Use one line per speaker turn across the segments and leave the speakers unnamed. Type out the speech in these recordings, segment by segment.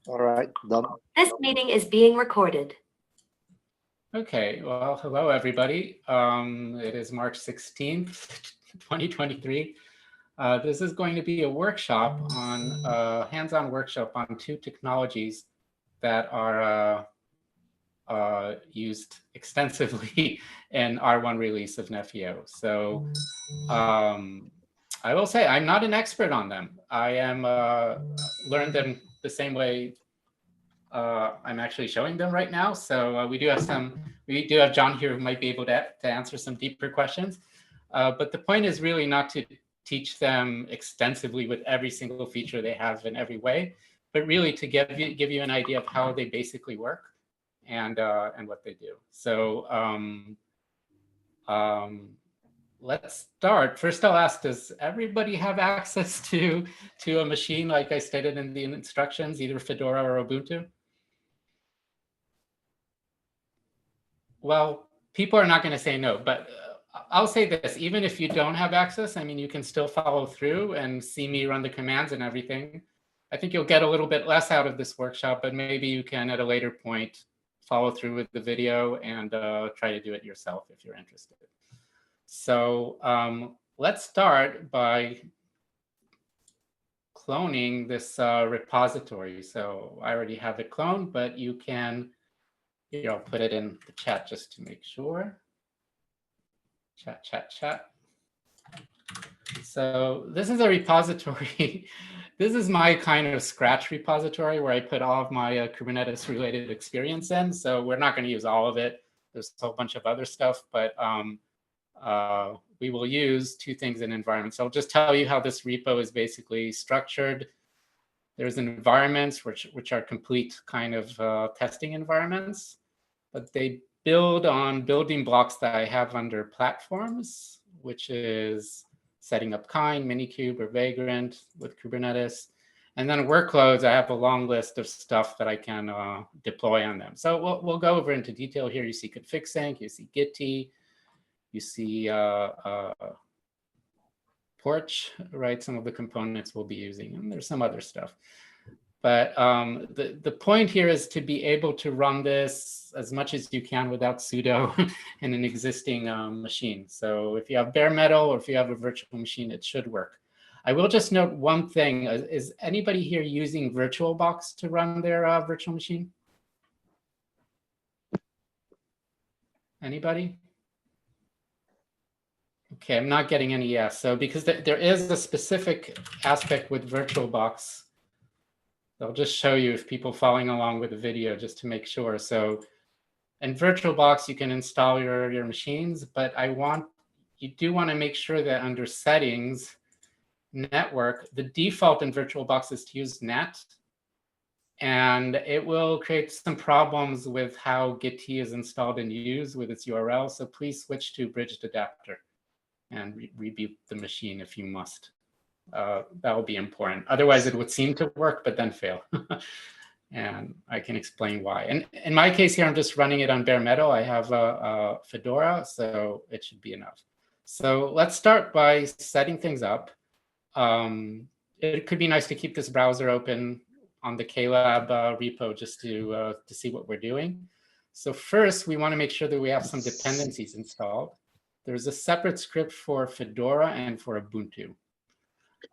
All right, done.
This meeting is being recorded.
Okay, well, hello, everybody. It is March 16th, 2023. This is going to be a workshop on hands-on workshop on two technologies that are used extensively in R1 release of Nepio. So I will say I'm not an expert on them. I am learned them the same way I'm actually showing them right now. So we do have John here who might be able to answer some deeper questions. But the point is really not to teach them extensively with every single feature they have in every way, but really to give you an idea of how they basically work and what they do. So let's start. First, I'll ask, does everybody have access to a machine like I stated in the instructions, either Fedora or Ubuntu? Well, people are not going to say no, but I'll say this, even if you don't have access, I mean, you can still follow through and see me run the commands and everything. I think you'll get a little bit less out of this workshop, but maybe you can at a later point follow through with the video and try to do it yourself if you're interested. So let's start by cloning this repository. So I already have it cloned, but you can, here, I'll put it in the chat just to make sure. Chat. So this is a repository. This is my kind of scratch repository where I put all of my Kubernetes related experience in. So we're not going to use all of it. There's a whole bunch of other stuff, but we will use two things in environment. So I'll just tell you how this repo is basically structured. There's environments which are complete kind of testing environments, but they build on building blocks that I have under platforms, which is setting up Kind, Minikube, or Vagrant with Kubernetes. And then workloads, I have a long list of stuff that I can deploy on them. So we'll go over into detail here. You see config sync, you see git, you see Porch, right? Some of the components we'll be using, and there's some other stuff. But the point here is to be able to run this as much as you can without sudo in an existing machine. So if you have bare metal or if you have a virtual machine, it should work. I will just note one thing. Is anybody here using VirtualBox to run their virtual machine? Anybody? Okay, I'm not getting any yes. So because there is a specific aspect with VirtualBox, I'll just show you if people following along with the video just to make sure. So in VirtualBox, you can install your machines, but you do want to make sure that under settings, network, the default in VirtualBox is to use NAT. And it will create some problems with how git is installed and used with its URL. So please switch to bridged adapter and reboot the machine if you must. That will be important. Otherwise, it would seem to work, but then fail. And I can explain why. And in my case here, I'm just running it on bare metal. I have a Fedora, so it should be enough. So let's start by setting things up. It could be nice to keep this browser open on the KLab repo just to see what we're doing. So first, we want to make sure that we have some dependencies installed. There's a separate script for Fedora and for Ubuntu.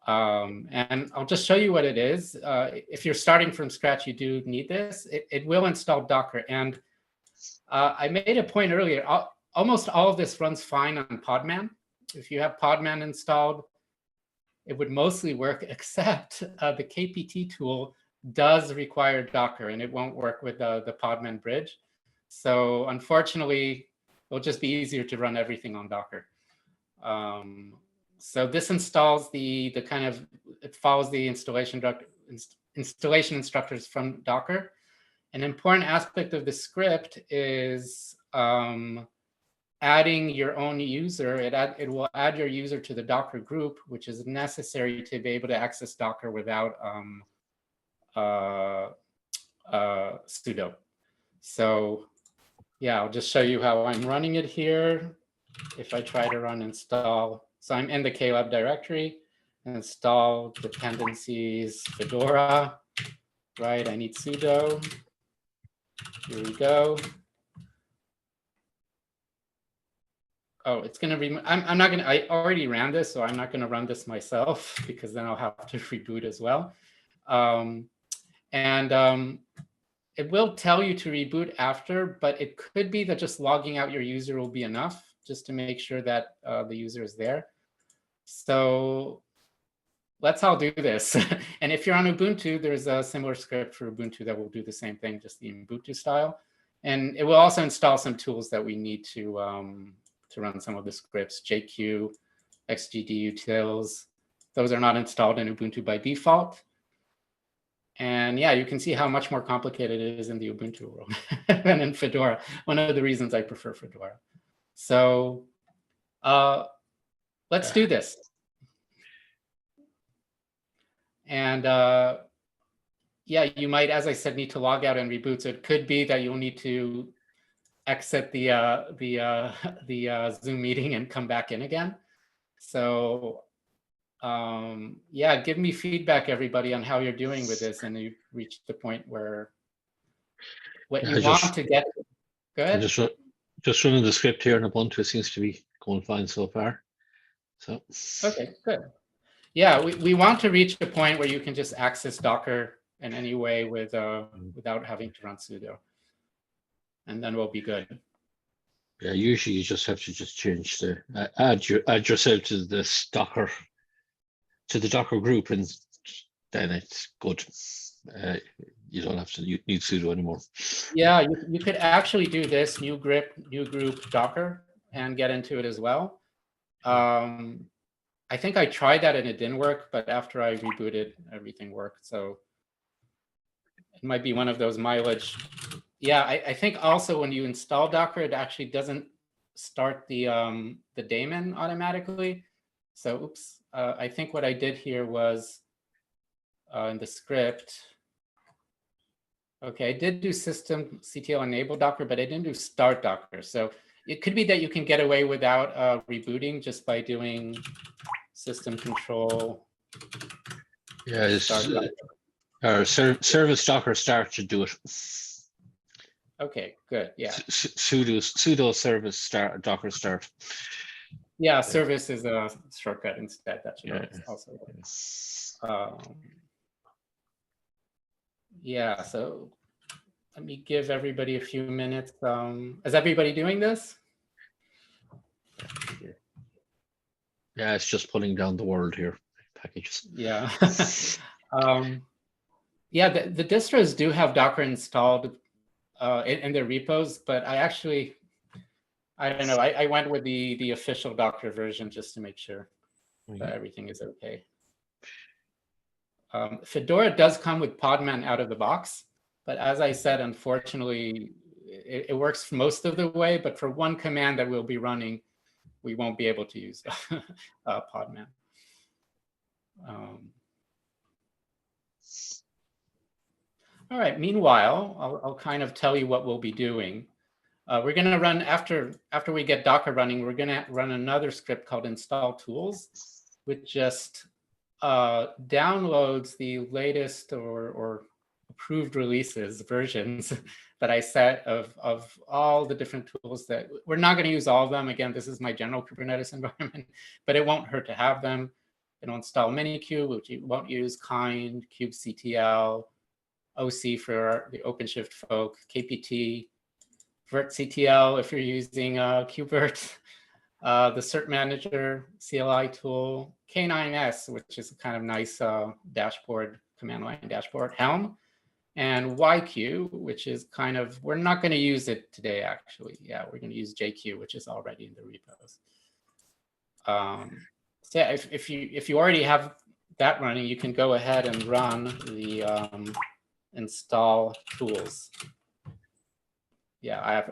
And I'll just show you what it is. If you're starting from scratch, you do need this. It will install Docker. And I made a point earlier, almost all of this runs fine on Podman. If you have Podman installed, it would mostly work, except the KPT tool does require Docker, and it won't work with the Podman bridge. So unfortunately, it'll just be easier to run everything on Docker. So this installs it follows the installation instructors from Docker. An important aspect of the script is adding your own user. It will add your user to the Docker group, which is necessary to be able to access Docker without sudo. So yeah, I'll just show you how I'm running it here. If I try to run install, so I'm in the KLab directory, install dependencies, Fedora. right? I need sudo. Here we go. Oh, it's going to remove. I'm not going to. I already ran this, so I'm not going to run this myself because then I'll have to reboot as well. It will tell you to reboot after, but it could be that just logging out your user will be enough just to make sure that the user is there. So let's all do this. And if you're on Ubuntu, there's a similar script for Ubuntu that will do the same thing, just the Ubuntu style. And it will also install some tools that we need to run some of the scripts, JQ, XGD utils. Those are not installed in Ubuntu by default. And yeah, you can see how much more complicated it is in the Ubuntu world than in Fedora. One of the reasons I prefer Fedora. So let's do this. And yeah, you might, as I said, need to log out and reboot. So it could be that you'll need to exit the Zoom meeting and come back in again. So yeah, give me feedback, everybody, on how you're doing with this, and you've reached the point where what you want to get. Go ahead.
Just running the script here in Ubuntu. It seems to be going fine so far. So
okay, good. Yeah, we want to reach a point where you can just access Docker in any way with without having to run sudo, and then we'll be good.
Yeah, usually you just have to just change the add yourself to this Docker, to the Docker group, and then it's good. You don't have to need sudo anymore.
Yeah, you could actually do this new group Docker and get into it as well. I think I tried that and it didn't work, but after I rebooted, everything worked. So it might be one of those mileage. Yeah, I think also when you install Docker, it actually doesn't start the daemon automatically. So oops, I think what I did here was in the script. Okay, I did do systemctl enable Docker, but I didn't do start Docker. So it could be that you can get away without rebooting just by doing system control.
Yeah, service Docker start should do it.
Okay, good. Yeah.
Sudo service start Docker start.
Yeah, service is a shortcut instead. That should also work. Yeah, so let me give everybody a few minutes. Is everybody doing this?
Yeah, it's just pulling down the world here packages.
Yeah. Yeah, the distros do have Docker installed in their repos, but I don't know. I went with the official Docker version just to make sure that everything is okay. Fedora does come with Podman out of the box, but as I said, unfortunately, it works most of the way, but for one command that we'll be running, we won't be able to use Podman. All right, meanwhile, I'll kind of tell you what we'll be doing. We're going to run, after we get Docker running, we're going to run another script called install tools, which just downloads the latest or approved releases, versions that I set of all the different tools that we're not going to use all of them. Again, this is my general Kubernetes environment, but it won't hurt to have them. It'll install Minikube, which you won't use, Kind, kubectl, OC for the OpenShift folk, KPT, virtctl if you're using KubeVirt, the cert manager CLI tool, K9S, which is a kind of nice dashboard, command line dashboard, Helm, and YQ, which is kind of, we're not going to use it today, actually. Yeah, we're going to use JQ, which is already in the repos. So yeah, if you already have that running, you can go ahead and run the install tools. Yeah, I have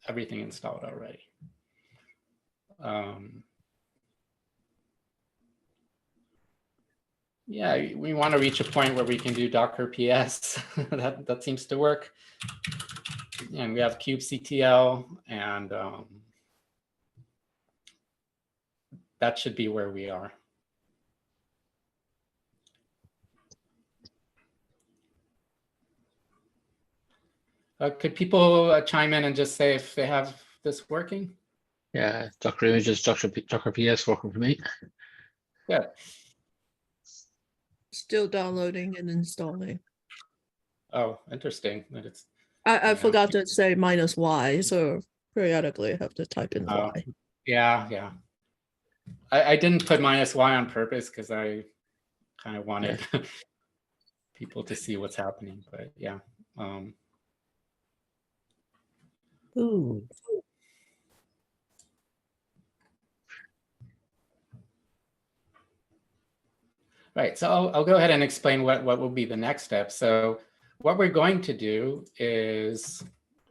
everything installed already. Yeah, we want to reach a point where we can do Docker PS. that seems to work. And we have kubectl, and that should be where we are. Could people chime in and just say if they have this working?
Yeah, Docker images, Docker PS working for me.
Good.
Still downloading and installing.
Oh, interesting. That it's
I
Yeah.
forgot to say -y, so periodically I have to type in
Oh.
y.
yeah. I didn't put -y on purpose because I kind of wanted people to see what's happening, but yeah.
Ooh.
Right, so I'll go ahead and explain what will be the next step. So what we're going to do is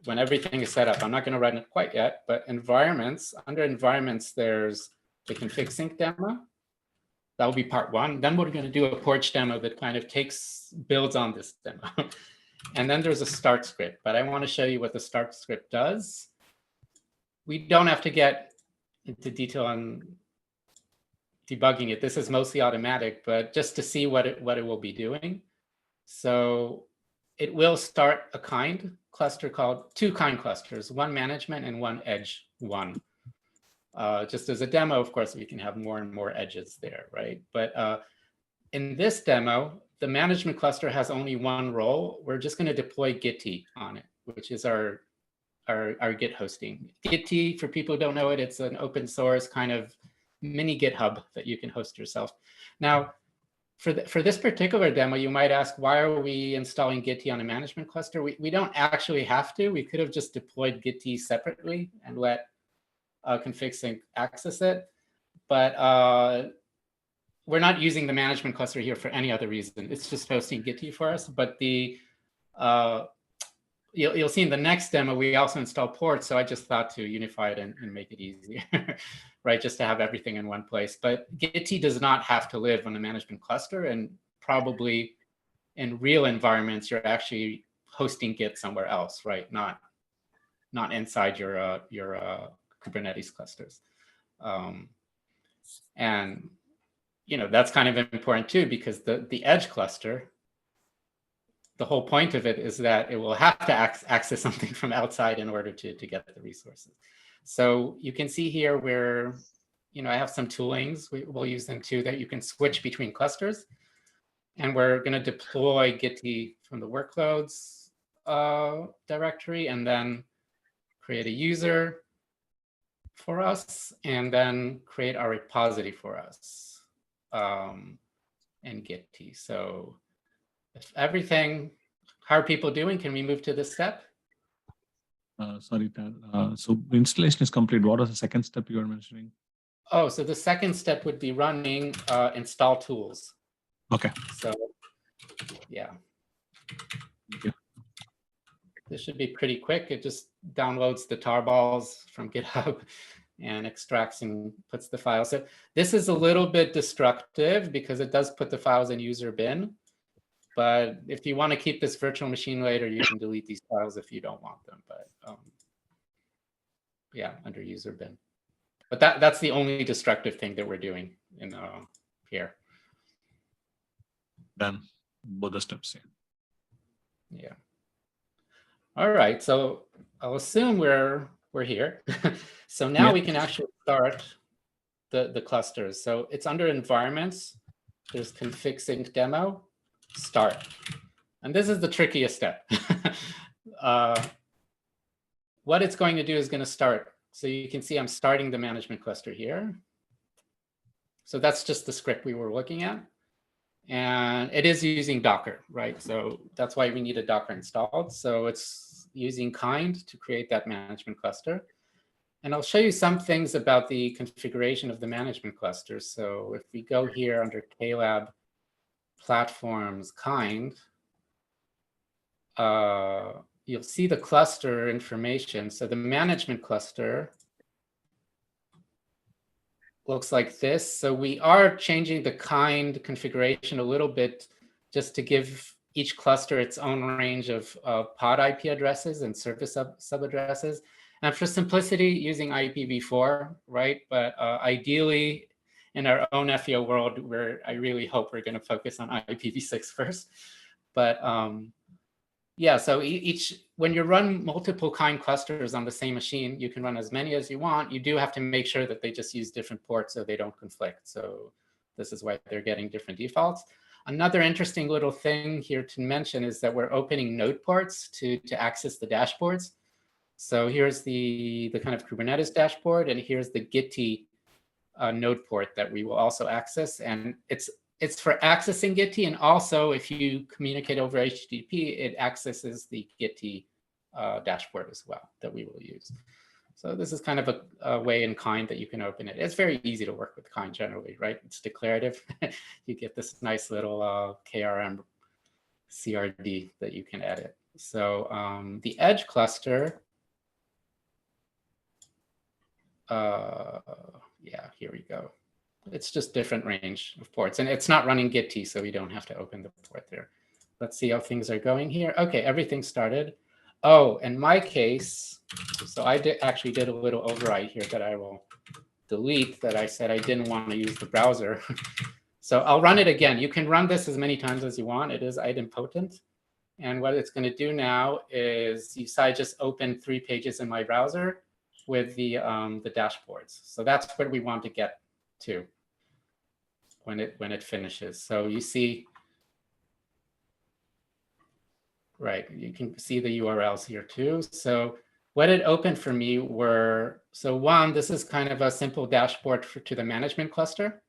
when everything is set up, I'm not going to run it quite yet, but environments, under environments, there's the config sync demo. That will be part one. Then we're going to do a porch demo that kind of builds on this demo. And then there's a start script, but I want to show you what the start script does. We don't have to get into detail on debugging it. This is mostly automatic, but just to see what it will be doing. So it will start a kind cluster called two kind clusters, one management and one edge one. Just as a demo, of course, we can have more and more edges there, right? But in this demo, the management cluster has only one role. We're just going to deploy Git on it, which is our Git hosting. Git, for people who don't know it, it's an open source kind of mini GitHub that you can host yourself. Now, for this particular demo, you might ask, why are we installing Git on a management cluster? We don't actually have to. We could have just deployed Git separately and let config sync access it. But we're not using the management cluster here for any other reason. It's just hosting Git for us. But the you'll see in the next demo, we also install ports. So I just thought to unify it and make it easier, right? Just to have everything in one place. But Git does not have to live on a management cluster. And probably in real environments, you're actually hosting Git somewhere else, right? Not inside your Kubernetes clusters. And that's kind of important too, because the edge cluster, the whole point of it is that it will have to access something from outside in order to get the resources. So you can see here where, I have some toolings. We'll use them too, that you can switch between clusters. And we're going to deploy Git from the workloads directory and then create a user for us and then create our repository for us in Git. So if everything, how are people doing? Can we move to this step?
Sorry, Tad. So the installation is complete. What was the second step you were mentioning?
Oh, so the second step would be running install tools.
Okay.
So, yeah.
Thank you.
This should be pretty quick. It just downloads the tarballs from GitHub and extracts and puts the files. So this is a little bit destructive because it does put the files in user bin. But if you want to keep this virtual machine later, you can delete these files if you don't want them. But yeah, under user bin. But that's the only destructive thing that we're doing in here.
Done. Both the steps.
Yeah. All right. So I'll assume we're here. So now we can actually start the clusters. So it's under environments. There's config sync demo. Start. And this is the trickiest step. What it's going to do is going to start. So you can see I'm starting the management cluster here. So that's just the script we were looking at. And it is using Docker, right? So that's why we need a Docker installed. So it's using kind to create that management cluster. And I'll show you some things about the configuration of the management cluster. So if we go here under KLab platforms kind, you'll see the cluster information. So the management cluster looks like this. So we are changing the kind configuration a little bit just to give each cluster its own range of pod IP addresses and service subaddresses. And for simplicity, using IPv4, right? But ideally, in our own FEO world, where I really hope we're going to focus on IPv6 first. But Yeah, so when you run multiple kind clusters on the same machine, you can run as many as you want. You do have to make sure that they just use different ports so they don't conflict. So this is why they're getting different defaults. Another interesting little thing here to mention is that we're opening node ports to access the dashboards. So here's the kind of Kubernetes dashboard, and here's the Gitti node port that we will also access. And it's for accessing Gitti, and also if you communicate over HTTP, it accesses the Gitti dashboard as well that we will use. So this is kind of a way in kind that you can open it. It's very easy to work with kind generally, right? It's declarative. You get this nice little KRM CRD that you can edit. So the edge cluster, yeah, here we go. It's just different range of ports, and it's not running Gitti, so we don't have to open the port there. Let's see how things are going here. Okay, everything started. Oh, in my case, so I actually did a little override here that I will delete, that I said I didn't want to use the browser. So I'll run it again. You can run this as many times as you want. It is idempotent. And what it's going to do now is you saw I just opened 3 pages in my browser with the dashboards. So that's what we want to get to when it finishes. So you see, right, you can see the URLs here too. So what it opened for me were, so one, this is kind of a simple dashboard to the management cluster.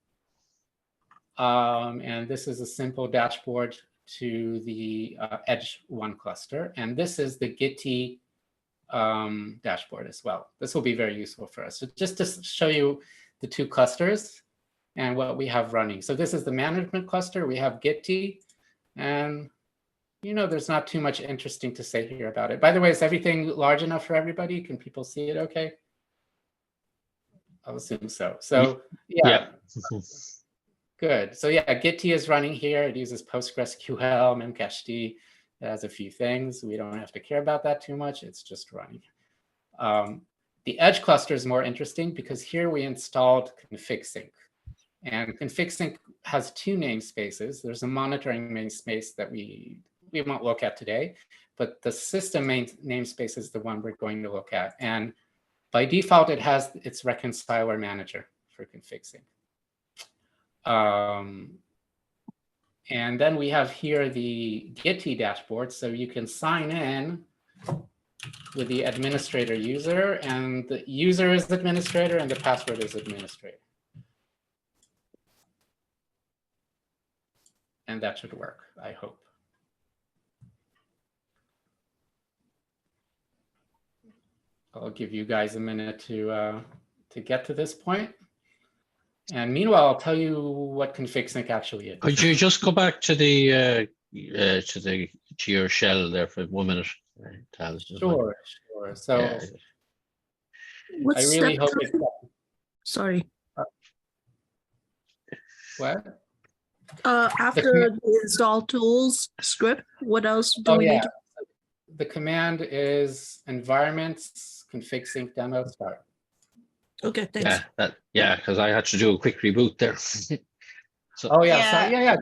And this is a simple dashboard to the Edge 1 cluster. And this is the Gitti dashboard as well. This will be very useful for us. So just to show you the 2 clusters and what we have running. So this is the management cluster. We have Gitti, and there's not too much interesting to say here about it. By the way, is everything large enough for everybody? Can people see it okay? I'll assume so. So yeah. Good. So yeah, Gitti is running here. It uses PostgreSQL, Memcached. It has a few things. We don't have to care about that too much. It's just running. The Edge cluster is more interesting because here we installed config sync. And config sync has 2 namespaces. There's a monitoring namespace that we won't look at today, but the system namespace is the one we're going to look at. And by default, it has its reconciler manager for config sync. And then we have here the Gitti dashboard. So you can sign in with the administrator user, and the user is administrator and the password is administrator. And that should work, I hope. I'll give you guys a minute to get to this point. And meanwhile, I'll tell you what config sync actually is.
Could you just go back to the to your shell there for 1 minute? Tal?
Sure. So
Yeah.
What
I really
step?
hope it's
Sorry.
what?
After the install tools script, what else do we need to?
The command is environments config sync demo start.
Okay, thanks.
Yeah, because I had to do a quick reboot there. So,
Oh yeah, so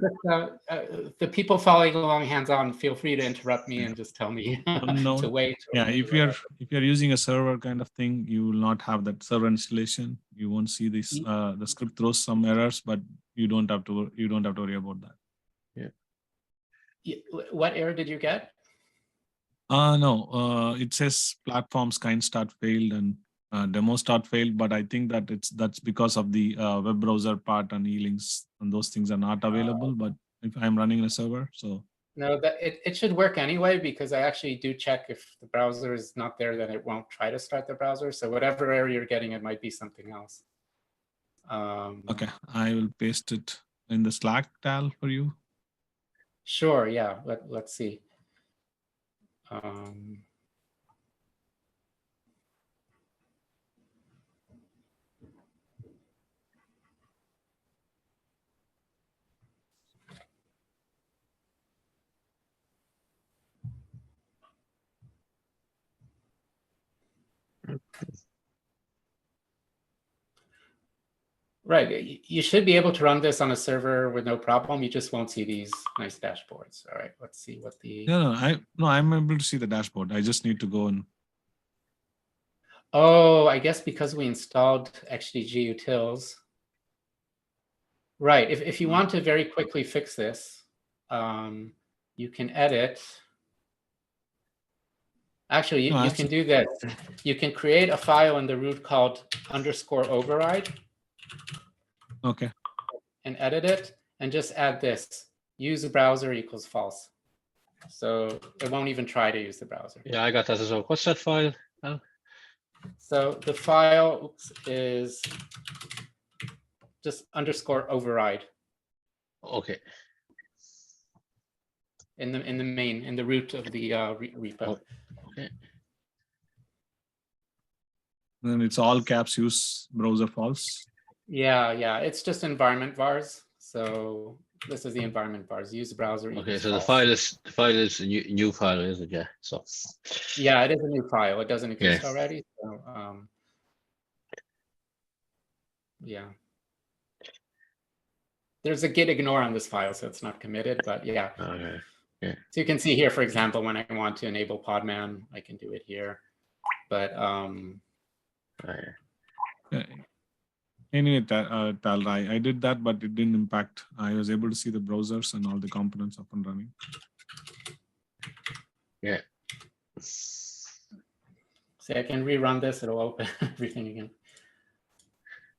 just, the people following along hands-on, feel free to interrupt me and just tell me
No.
to wait.
Yeah, if you're using a server kind of thing, you will not have that server installation. You won't see this. The script throws some errors, but you don't have to worry about that.
Yeah. What error did you get?
No, it says platforms kind start failed and demo start failed, but I think that that's because of the web browser part and e-links, and those things are not available. But if I'm running a server, so
no, that it should work anyway, because I actually do check if the browser is not there, then it won't try to start the browser. So whatever error you're getting, it might be something else.
Okay, I will paste it in the Slack, Tal, for you.
Sure. Yeah. Let's see. Right. You should be able to run this on a server with no problem. You just won't see these nice dashboards. All right. Let's see what the.
No, I'm able to see the dashboard. I just need to go and.
Oh, I guess because we installed XDG utils. Right. If you want to very quickly fix this, you can edit. Actually, you can do this. You can create a file in the root called _override.
Okay.
And edit it and just add this, use the browser equals false. So it won't even try to use the browser.
Yeah, I got that as well. What's that file? Oh.
So the file is just _override.
Okay.
In the root of the repo.
Oh, okay.
Then it's all caps, use browser false.
Yeah. It's just environment vars. So this is the environment vars. Use the browser.
Okay, so
false.
the file is a new file, is it? Yeah. So.
Yeah, it is a new file. It doesn't exist already. So yeah. There's a git ignore on this file, so it's not committed, but yeah.
Okay. Yeah.
So you can see here, for example, when I want to enable Podman, I can do it here. But
Anyway, Tal, I did that, but it didn't impact. I was able to see the browsers and all the components up and running.
Yeah.
See, I can rerun this. It'll open everything again.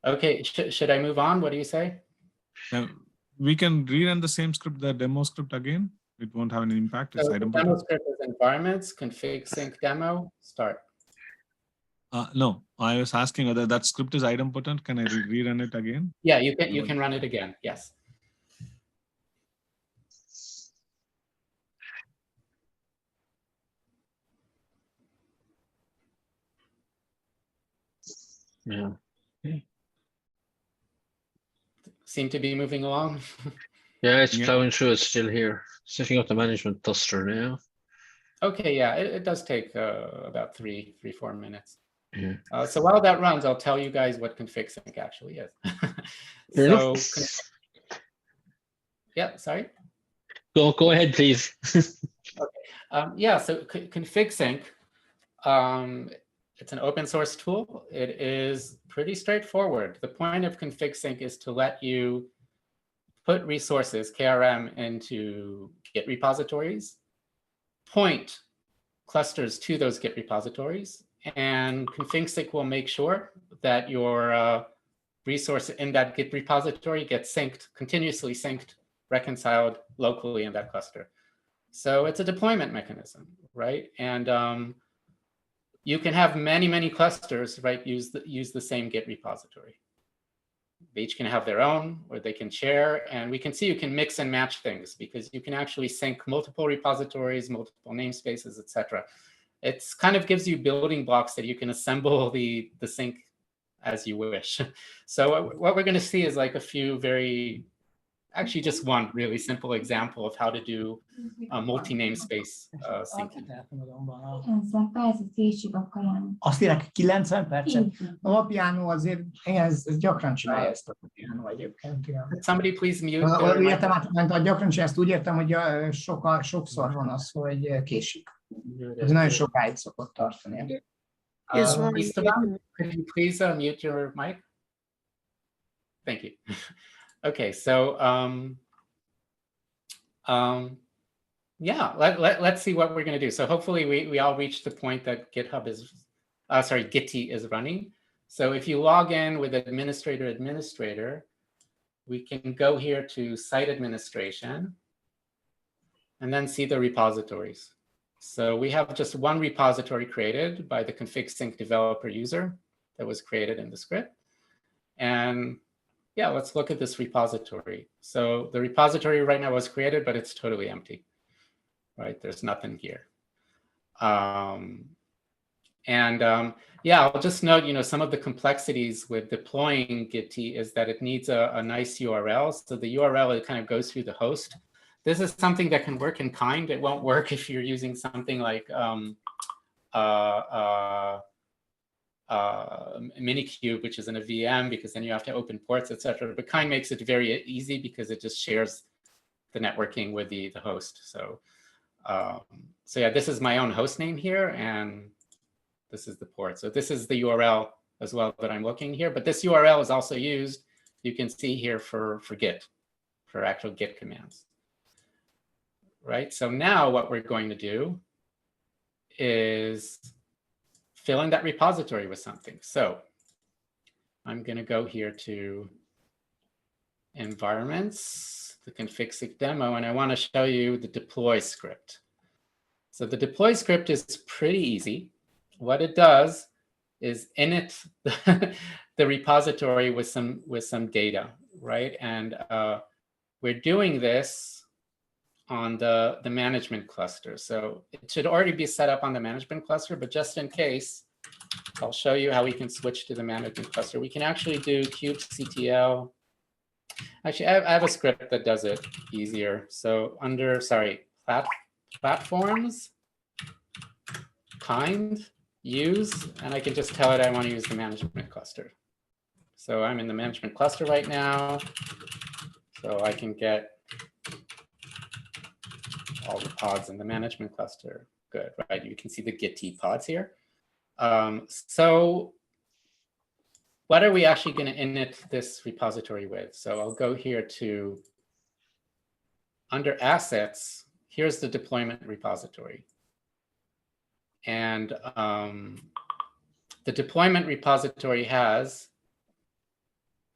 Okay, should I move on? What do you say?
We can rerun the same script, the demo script again. It won't have any impact. It's
So the
item
demo script is environments, config sync demo, start.
No, I was asking whether that script is idempotent. Can I rerun it again?
Yeah, you can run it again. Yes.
Yeah.
Seem to be moving along.
Yeah, it's plowing through. It's still here. Setting up the management cluster now.
Okay, yeah, it does take about 3-4 minutes.
Yeah.
So while that runs, I'll tell you guys what config sync actually is.
Fair
Yeah, sorry.
Go ahead, please.
Okay. Yeah, so config sync, it's an open source tool. It is pretty straightforward. The point of config sync is to let you put resources, KRM, into Git repositories, point clusters to those Git repositories, and config sync will make sure that your resource in that Git repository gets synced, continuously synced, reconciled locally in that cluster. So it's a deployment mechanism, right? And you can have many clusters, right? Use the same Git repository. They each can have their own, or they can share, and we can see you can mix and match things because you can actually sync multiple repositories, multiple namespaces, etc. It's kind of gives you building blocks that you can assemble the sync as you wish. So what we're going to see is like a few actually just one really simple example of how to do a multi-namespace syncing.
Azt írják, 90 percet. A piano azért, ez gyakran csinálja ezt a piano egyébként.
Somebody please mute.
Értem át, gyakran csinálja ezt, úgy értem, hogy sokszor van az, hogy késik. Ez nagyon sokáig szokott tartani.
Esteban, could you please mute your mic? Thank you. Okay, so yeah, let's see what we're going to do. So hopefully we all reached the point that GitHub is, Gitty is running. So if you log in with administrator, we can go here to site administration and then see the repositories. So we have just one repository created by the config sync developer user that was created in the script. And yeah, let's look at this repository. So the repository right now was created, but it's totally empty, right? There's nothing here. Yeah, I'll just note, some of the complexities with deploying Gitty is that it needs a nice URL. So the URL, it kind of goes through the host. This is something that can work in kind. It won't work if you're using something like Minikube, which is in a VM, because then you have to open ports, etc. But Kind makes it very easy because it just shares the networking with the host. So yeah, this is my own host name here, and this is the port. So this is the URL as well that I'm looking here. But this URL is also used, you can see here, for Git, for actual Git commands. Right. So now what we're going to do is fill in that repository with something. So I'm going to go here to environments, the config.sig demo, and I want to show you the deploy script. So the deploy script is pretty easy. What it does is init the repository with some data, right? And we're doing this on the management cluster. So it should already be set up on the management cluster, but just in case, I'll show you how we can switch to the management cluster. We can actually do kubectl. Actually, I have a script that does it easier. So under, platforms, kind, use, and I can just tell it I want to use the management cluster. So I'm in the management cluster right now. So I can get all the pods in the management cluster. Good, right? You can see the Git pods here. So what are we actually going to init this repository with? So I'll go here to, under assets, here's the deployment repository. And the deployment repository has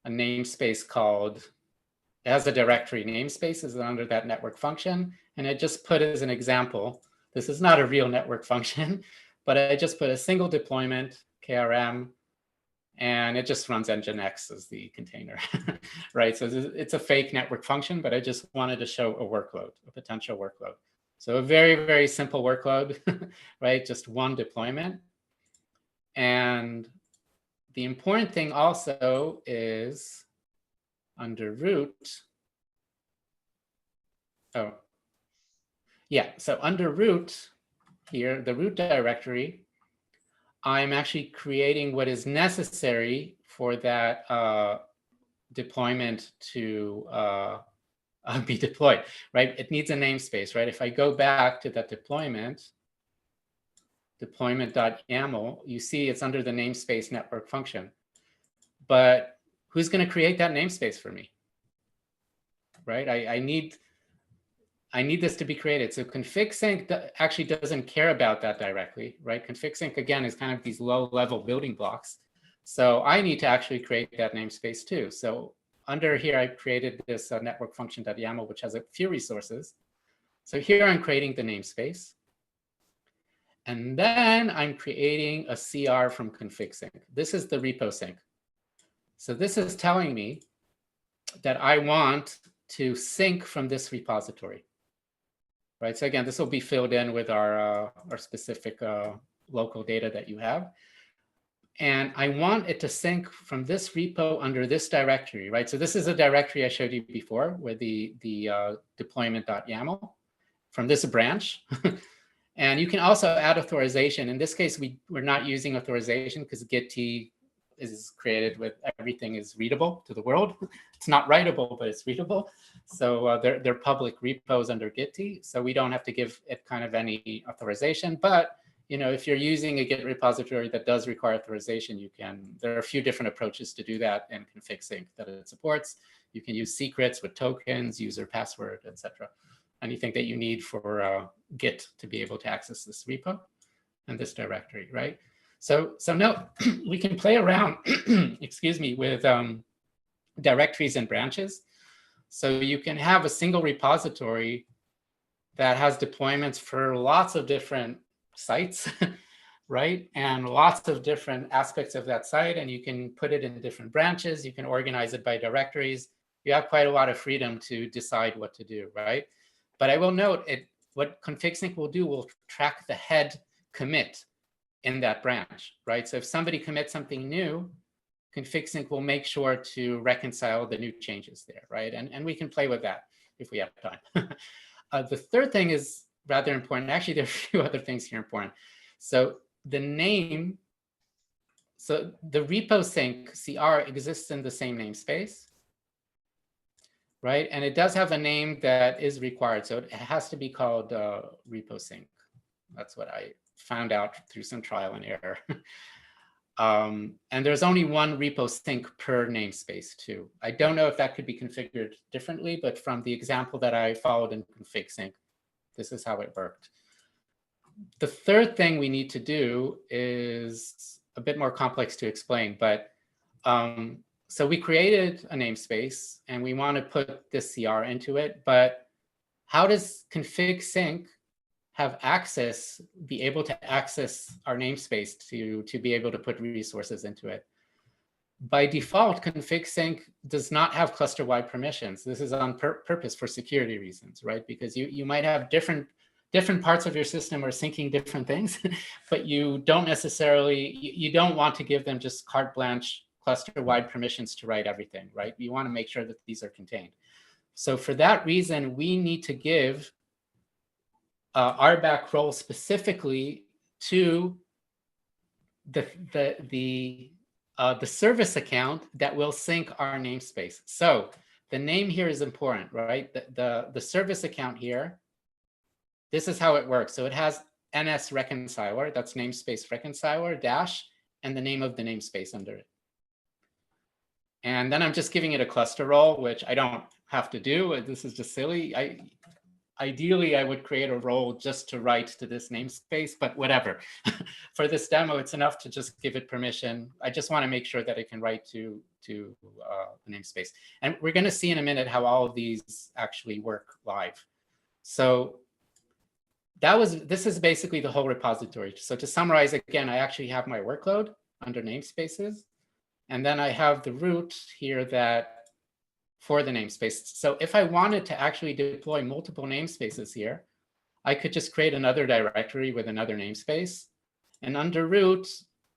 a namespace called, it has a directory namespace is under that network function. And I just put as an example, this is not a real network function, but I just put a single deployment, KRM, and it just runs Nginx as the container, right? So it's a fake network function, but I just wanted to show a workload, a potential workload. So a very, very simple workload, right? Just one deployment. And the important thing also is under root. Oh, yeah. So under root here, the root directory, I'm actually creating what is necessary for that deployment to be deployed, right? It needs a namespace, right? If I go back to that deployment.yaml, you see it's under the namespace network function. But who's going to create that namespace for me, right? I need this to be created. So config.sync actually doesn't care about that directly, right? Config.sync, again, is kind of these low-level building blocks. So I need to actually create that namespace too. So under here, I created this network function.yaml, which has a few resources. So here I'm creating the namespace. And then I'm creating a CR from config.sync. This is the repo sync. So this is telling me that I want to sync from this repository. Right. So again, this will be filled in with our specific local data that you have. And I want it to sync from this repo under this directory, right? So this is a directory I showed you before with the deployment.yaml from this branch. And you can also add authorization. In this case, we're not using authorization because Git is created with everything is readable to the world. It's not writable, but it's readable. So they're public repos under Git. So we don't have to give it kind of any authorization. But if you're using a Git repository that does require authorization, there are a few different approaches to do that in config.sync that it supports. You can use secrets with tokens, user password, etc. Anything that you need for Git to be able to access this repo and this directory, right? So now we can play around, excuse me, with directories and branches. So you can have a single repository that has deployments for lots of different sites, right? And lots of different aspects of that site. And you can put it in different branches. You can organize it by directories. You have quite a lot of freedom to decide what to do, right? But I will note what config.sync will do will track the head commit in that branch, right? So if somebody commits something new, config.sync will make sure to reconcile the new changes there, right? And we can play with that if we have time. The third thing is rather important. Actually, there are a few other things here important. So the name, So the repo sync CR exists in the same namespace, right? And it does have a name that is required. So it has to be called repo sync. That's what I found out through some trial and error. And there's only one repo sync per namespace too. I don't know if that could be configured differently, but from the example that I followed in config sync, this is how it worked. The third thing we need to do is a bit more complex to explain, but so we created a namespace and we want to put this CR into it, but how does config sync have access, be able to access our namespace to be able to put resources into it? By default, config sync does not have cluster-wide permissions. This is on purpose for security reasons, right? Because you might have different parts of your system are syncing different things, but you don't necessarily, you don't want to give them just carte blanche cluster-wide permissions to write everything, right? You want to make sure that these are contained. So for that reason, we need to give RBAC role specifically to the service account that will sync our namespace. So the name here is important, right? The service account here, this is how it works. So it has NS reconciler, that's namespace reconciler dash, and the name of the namespace under it. And then I'm just giving it a cluster role, which I don't have to do. This is just silly. Ideally, I would create a role just to write to this namespace, but whatever. For this demo, it's enough to just give it permission. I just want to make sure that it can write to the namespace. And we're going to see in a minute how all of these actually work live. So this is basically the whole repository. So to summarize again, I actually have my workload under namespaces. And then I have the root here that for the namespace. So if I wanted to actually deploy multiple namespaces here, I could just create another directory with another namespace. And under root,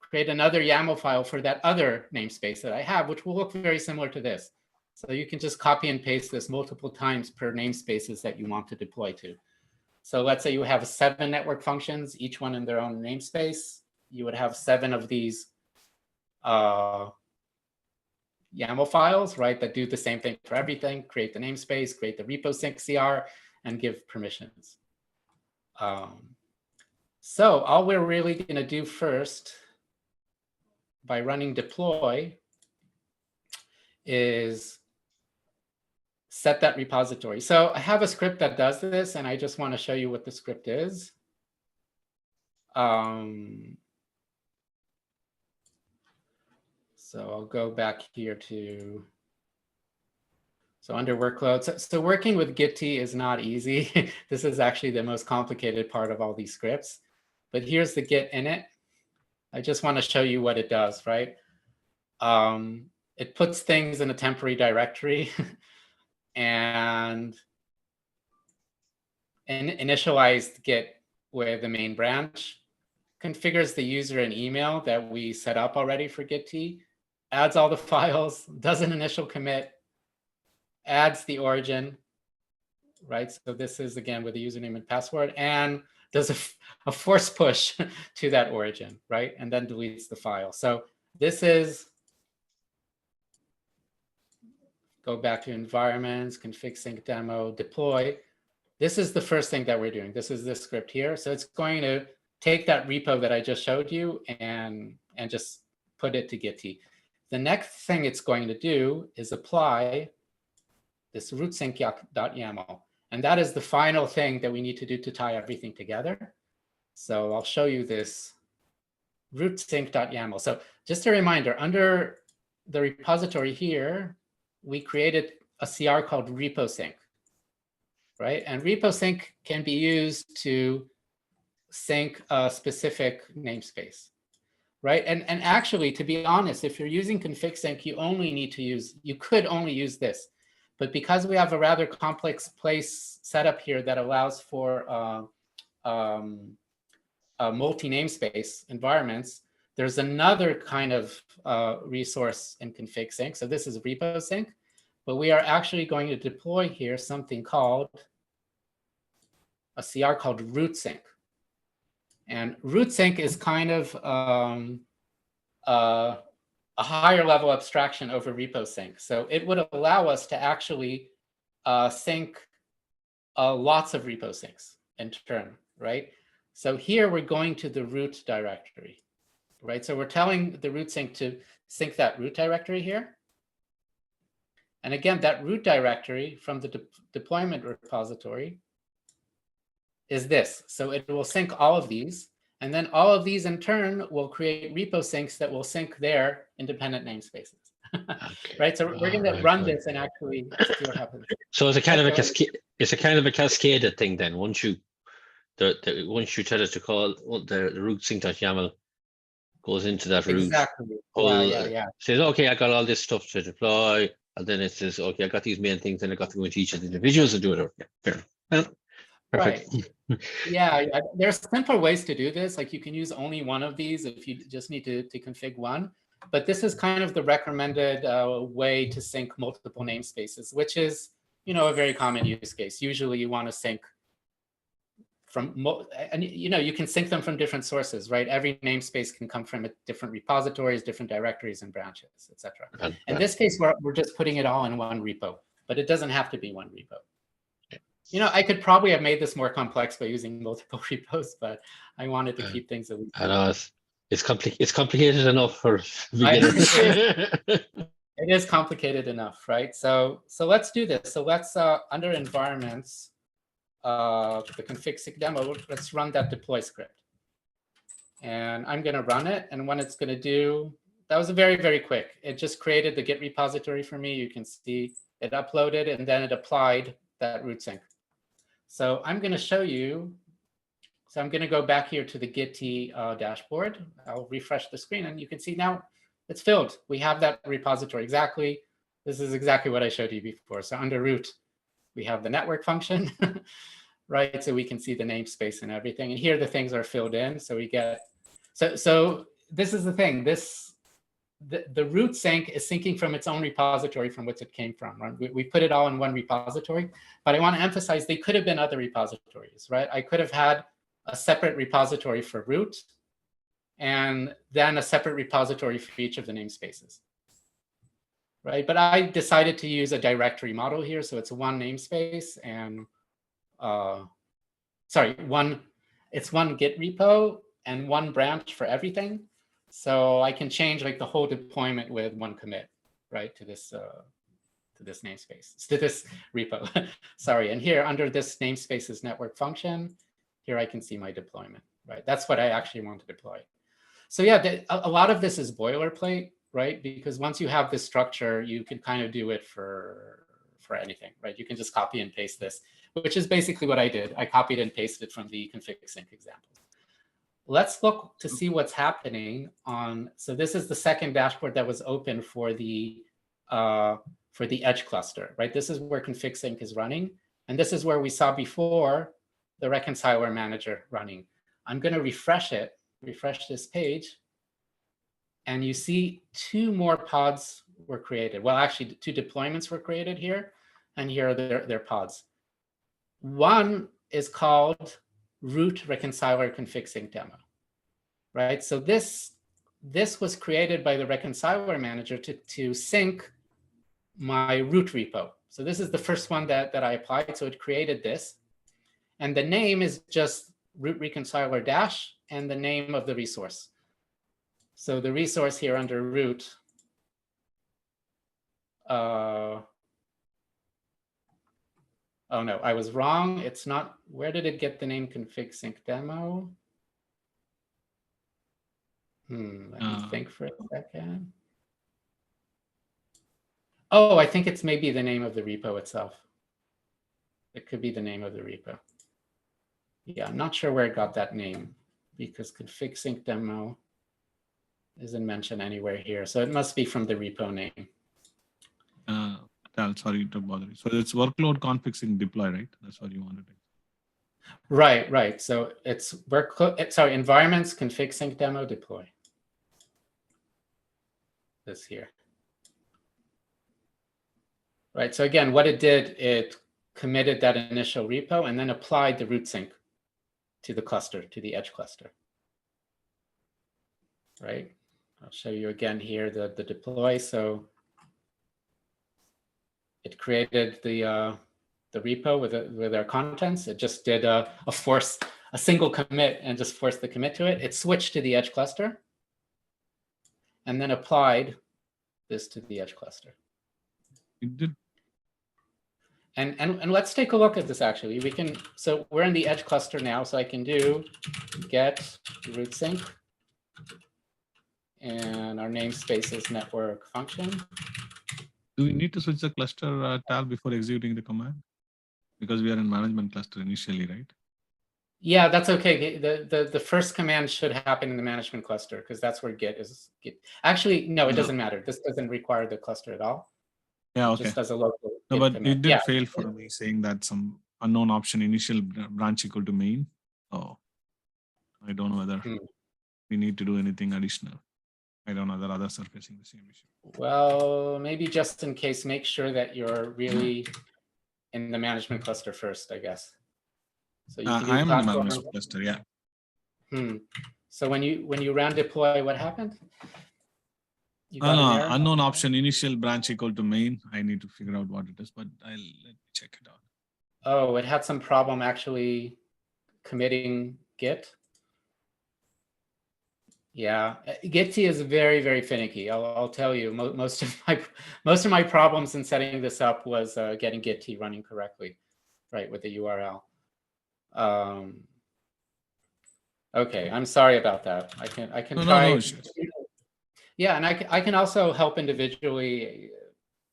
create another YAML file for that other namespace that I have, which will look very similar to this. So you can just copy and paste this multiple times per namespaces that you want to deploy to. So let's say you have 7 network functions, each one in their own namespace. You would have 7 of these YAML files, right, that do the same thing for everything, create the namespace, create the repo sync CR, and give permissions. So all we're really going to do first by running deploy is set that repository. So I have a script that does this, and I just want to show you what the script is. So I'll go back here to, so under workload. So working with Git is not easy. This is actually the most complicated part of all these scripts. But here's the Git init. I just want to show you what it does, right? It puts things in a temporary directory and initialized Git with the main branch, configures the user and email that we set up already for Git, adds all the files, does an initial commit, adds the origin, right? So this is, again, with the username and password, and does a force push to that origin, right? And then deletes the file. So this is, go back to environments, config sync demo, deploy. This is the first thing that we're doing. This is this script here. So it's going to take that repo that I just showed you and just put it to Git. The next thing it's going to do is apply this rootsync.yaml. And that is the final thing that we need to do to tie everything together. So I'll show you this rootsync.yaml. So just a reminder, under the repository here, we created a CR called repo sync, right? And repo sync can be used to sync a specific namespace. Right. And actually, to be honest, if you're using config sync, you could only use this. But because we have a rather complex place setup here that allows for multi-namespace environments, there's another kind of resource in config sync. So this is repo sync, but we are actually going to deploy here something called a CR called root sync. And root sync is kind of a higher level abstraction over repo sync. So it would allow us to actually sync lots of repo syncs in turn, right? So here we're going to the root directory, right? So we're telling the root sync to sync that root directory here. And again, that root directory from the deployment repository is this. So it will sync all of these. And then all of these in turn will create repo syncs that will sync their independent namespaces.
Okay.
Right. So we're going to run this and actually see what happens.
So it's a kind of a cascade. It's a kind of a cascaded thing. Then once you once you tell it to call the root sync.yaml goes into that root.
Exactly.
Whole,
Yeah.
Says, okay, I got all this stuff to deploy, and then it says, okay, I got these main things, and I got to go into each of the individuals and do it. Yeah, fair. Well, perfect.
Right. Yeah, there's simpler ways to do this. Like you can use only one of these if you just need to config one. But this is kind of the recommended way to sync multiple namespaces, which is, a very common use case. Usually you want to sync from, and you can sync them from different sources, right? Every namespace can come from different repositories, different directories and branches, etc. In this case, we're just putting it all in one repo, but it doesn't have to be one repo. I could probably have made this more complex by using multiple repos, but I wanted to keep things at least.
I know it's complicated enough for beginners.
It is complicated enough, right? So let's do this. So let's under environments, the config sync demo, let's run that deploy script. And I'm going to run it. And what it's going to do, that was very, very quick. It just created the Git repository for me. You can see it uploaded, and then it applied that root sync. So I'm going to show you. So I'm going to go back here to the Git dashboard. I'll refresh the screen, and you can see now it's filled. We have that repository exactly. This is exactly what I showed you before. So under root, we have the network function, right? So we can see the namespace and everything. And here the things are filled in. So we get, so this is the thing. The root sync is syncing from its own repository from which it came from, right? We put it all in one repository, but I want to emphasize they could have been other repositories, right? I could have had a separate repository for root and then a separate repository for each of the namespaces, right? But I decided to use a directory model here. So it's one namespace and, it's one Git repo and one branch for everything. So I can change like the whole deployment with one commit, right, to this namespace, to this repo. Sorry, and here under this namespace's network function, here I can see my deployment, right? That's what I actually want to deploy. So yeah, a lot of this is boilerplate, right? Because once you have this structure, you can kind of do it for anything, right? You can just copy and paste this, which is basically what I did. I copied and pasted from the config sync example. Let's look to see what's happening on. So this is the second dashboard that was open for the edge cluster, right? This is where config sync is running, and this is where we saw before the reconciler manager running. I'm going to refresh this page, and you see two more pods were created. Well, actually, two deployments were created here, and here are their pods. One is called root reconciler config sync demo, right? So this was created by the reconciler manager to sync my root repo. So this is the first one that I applied. So it created this, and the name is just root reconciler dash and the name of the resource. So the resource here under root, oh no, I was wrong. It's not, where did it get the name config sync demo? Let me think for a second. Oh, I think it's maybe the name of the repo itself. It could be the name of the repo. Yeah, I'm not sure where it got that name because config sync demo isn't mentioned anywhere here. So it must be from the repo name.
Sorry to bother you. So it's workload config sync deploy, right? That's what you wanted to.
Right. So it's environments config sync demo deploy. This here. Right. So again, what it did, it committed that initial repo and then applied the root sync to the cluster, to the edge cluster. Right. I'll show you again here the deploy. So it created the repo with our contents. It just did a single commit and just forced the commit to it. It switched to the edge cluster and then applied this to the edge cluster.
It did.
And let's take a look at this actually. So we're in the edge cluster now, so I can do get root sync. And our namespace is network function.
Do we need to switch the cluster tab before executing the command? Because we are in management cluster initially, right?
Yeah, that's okay. The first command should happen in the management cluster because that's where Git is. Actually, no, it doesn't matter. This doesn't require the cluster at all.
Yeah,
It
okay.
just does a local
No,
Git
but
commit.
it did
Yeah.
fail for me saying that some unknown option initial branch equal to main. Oh, I don't know whether we need to do anything additional. I don't know that others are facing the same issue.
Well, maybe just in case, make sure that you're really in the management cluster first, I guess. So you can do
I am in the
platform.
management cluster, yeah.
So when you ran deploy, what happened? You got an error?
Unknown option initial branch equal to main. I need to figure out what it is, but let me check it out.
Oh, it had some problem actually committing Git. Yeah, Git is very, very finicky. I'll tell you, most of my problems in setting this up was getting Git running correctly, right, with the URL. Okay, I'm sorry about that. I can try.
No issues.
Yeah, and I can also help individually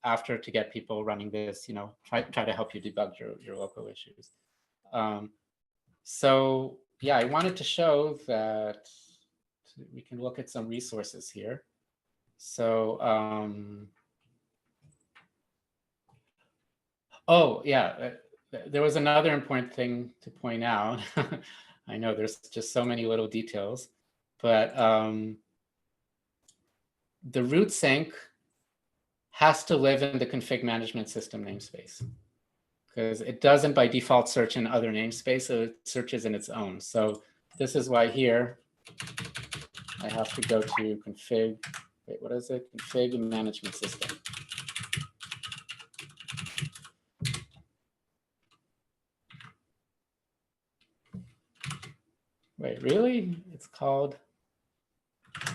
after to get people running this. Try to help you debug your local issues. So yeah, I wanted to show that we can look at some resources here. So oh yeah, there was another important thing to point out. I know there's just so many little details, but the root sync has to live in the config management system namespace because it doesn't by default search in other namespace, so it searches in its own. So this is why here I have to go to config, wait, what is it? Config management system. Wait, really? It's called,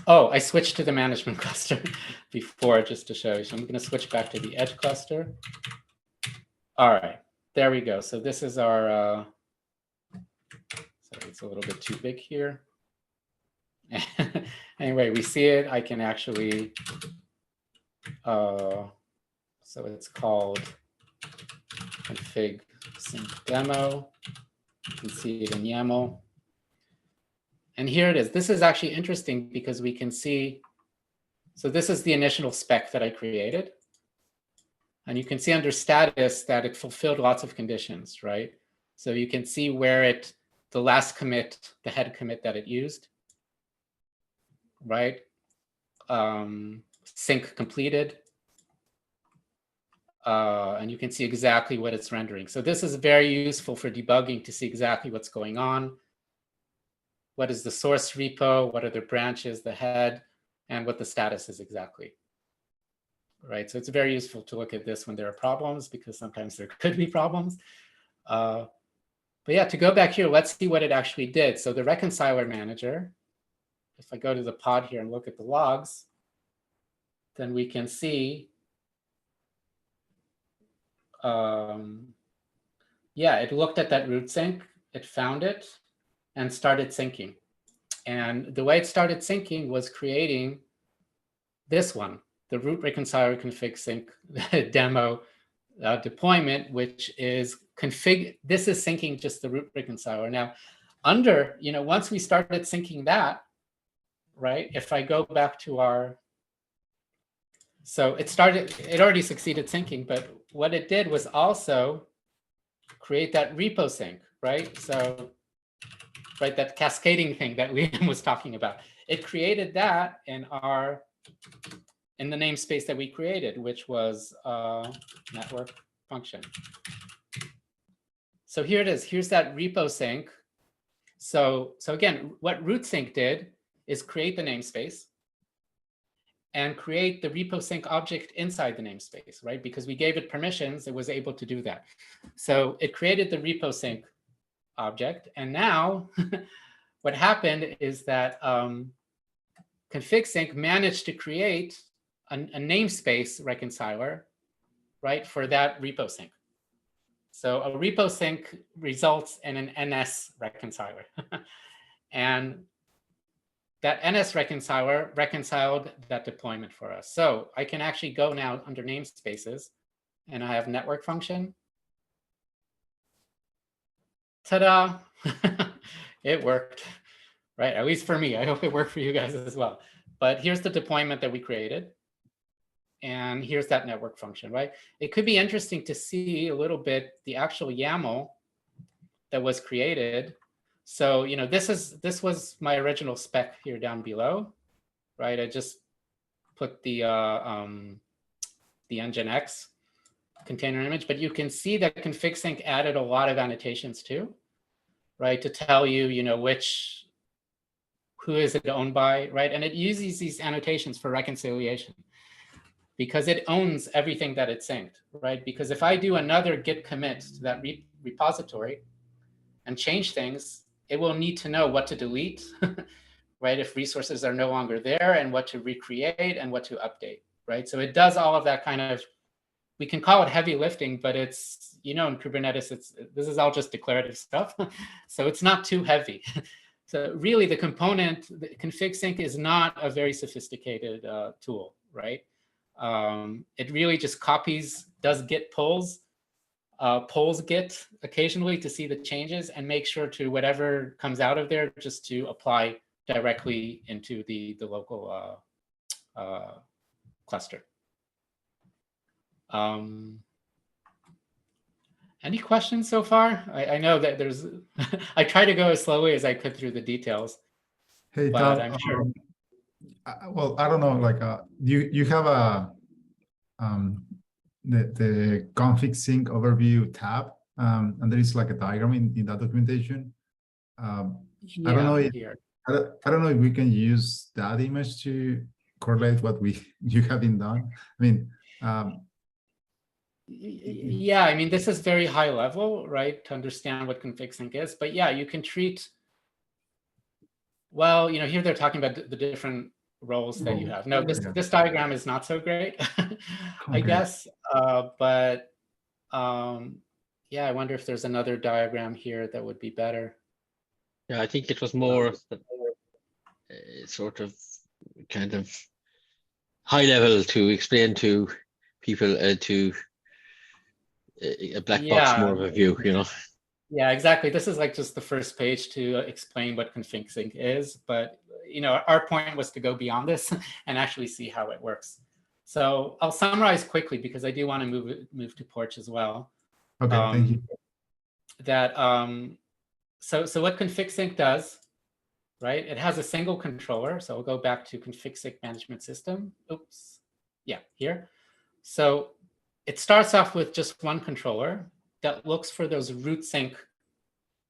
oh, I switched to the management cluster before just to show you. So I'm going to switch back to the edge cluster. All right, there we go. So this is our, sorry, it's a little bit too big here. Anyway, we see it. I can actually, so it's called config sync demo. You can see it in YAML. And here it is. This is actually interesting because we can see, so this is the initial spec that I created. And you can see under status that it fulfilled lots of conditions, right? So you can see where the last commit, the head commit that it used, right? Sync completed. And you can see exactly what it's rendering. So this is very useful for debugging to see exactly what's going on. What is the source repo? What are the branches, the head, and what the status is exactly, right? So it's very useful to look at this when there are problems because sometimes there could be problems. But yeah, to go back here, let's see what it actually did. So the reconciler manager, if I go to the pod here and look at the logs, then we can see, yeah, it looked at that root sync, it found it, and started syncing. And the way it started syncing was creating this one, the root reconciler config sync demo deployment, which is config. This is syncing just the root reconciler. Now, under, once we started syncing that, right? If I go back to our, so it already succeeded syncing, but what it did was also create that repo sync, right? So, right, that cascading thing that Liam was talking about. It created that in the namespace that we created, which was network function. So here it is. Here's that repo sync. So again, what root sync did is create the namespace. and create the repo sync object inside the namespace, right? Because we gave it permissions, it was able to do that. So it created the repo sync object. And now what happened is that config sync managed to create a namespace reconciler, right, for that repo sync. So a repo sync results in an NS reconciler. And that NS reconciler reconciled that deployment for us. So I can actually go now under namespaces, and I have network function. Ta-da! It worked, right? At least for me. I hope it worked for you guys as well. But here's the deployment that we created. And here's that network function, right? It could be interesting to see a little bit the actual YAML that was created. So, you know, this was my original spec here down below, right? I just put the Nginx container image, but you can see that config sync added a lot of annotations too, right? To tell you, you know, who is it owned by, right? And it uses these annotations for reconciliation because it owns everything that it synced, right? Because if I do another git commit to that repository and change things, it will need to know what to delete, right? If resources are no longer there, and what to recreate and what to update, right? So it does all of that kind of, we can call it heavy lifting, but it's, you know, in Kubernetes, this is all just declarative stuff. So it's not too heavy. So really the config sync is not a very sophisticated tool, right? It really just copies, does git pulls, pulls git occasionally to see the changes and make sure to whatever comes out of there just to apply directly into the local cluster. Any questions so far? I know that there's, I try to go as slowly as I could through the details.
Hey,
But
Tal,
I'm sure.
well, I don't know, like, you have a the config sync overview tab, and there is like a diagram in that documentation. I don't know if
Here.
I don't know if we can use that image to correlate what you have been done. I mean,
Yeah, I mean, this is very high level, right, to understand what config sync is. But yeah, you can treat, well, you know, here they're talking about the different roles that you have. No, this diagram is not so great, I guess. But yeah, I wonder if there's another diagram here that would be better.
Yeah, I think it was more sort of kind of high level to explain to people to a black box, more of a view, you know.
Yeah, exactly. This is like just the first page to explain what config sync is, but you know, our point was to go beyond this and actually see how it works. So I'll summarize quickly because I do want to move to Porch as well.
okay, thank you.
That so what config sync does, right? It has a single controller. So we'll go back to config sync management system. Oops, yeah, here. So it starts off with just one controller that looks for those root sync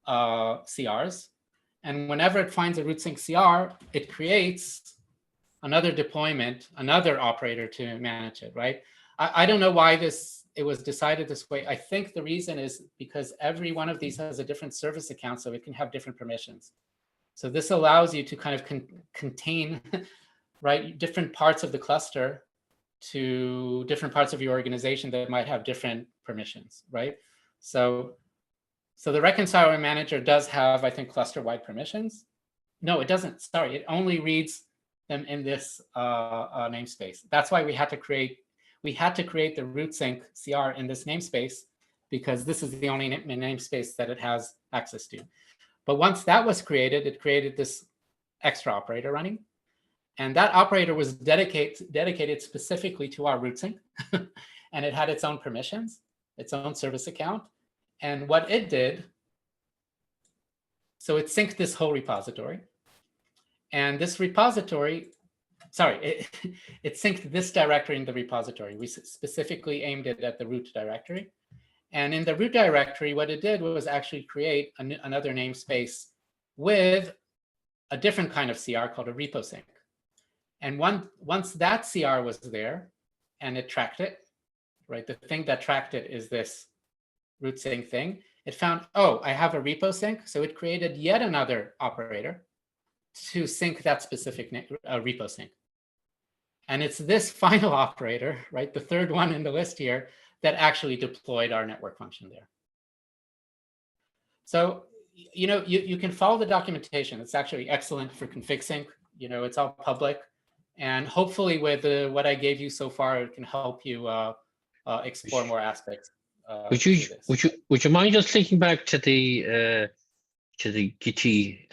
CRs. And whenever it finds a root sync CR, it creates another deployment, another operator to manage it, right? I don't know why it was decided this way. I think the reason is because every one of these has a different service account, so it can have different permissions. So this allows you to kind of contain, right, different parts of the cluster to different parts of your organization that might have different permissions, right? So the reconciler manager does have, I think, cluster-wide permissions. No, it doesn't. Sorry, it only reads them in this namespace. That's why we had to create the root sync CR in this namespace, because this is the only namespace that it has access to. But once that was created, it created this extra operator running. And that operator was dedicated specifically to our root sync. And it had its own permissions, its own service account. And what it did, so it synced this whole repository. And this repository, sorry, it synced this directory in the repository. We specifically aimed it at the root directory. And in the root directory, what it did was actually create another namespace with a different kind of CR called a repo sync. And once that CR was there and it tracked it, right? The thing that tracked it is this root sync thing. It found, oh, I have a repo sync. So it created yet another operator to sync that specific repo sync. And it's this final operator, right? The third one in the list here that actually deployed our network function there. So, you know, you can follow the documentation. It's actually excellent for config sync. You know, it's all public. And hopefully with what I gave you so far, it can help you explore more aspects.
Would you mind just clicking back to the Gitty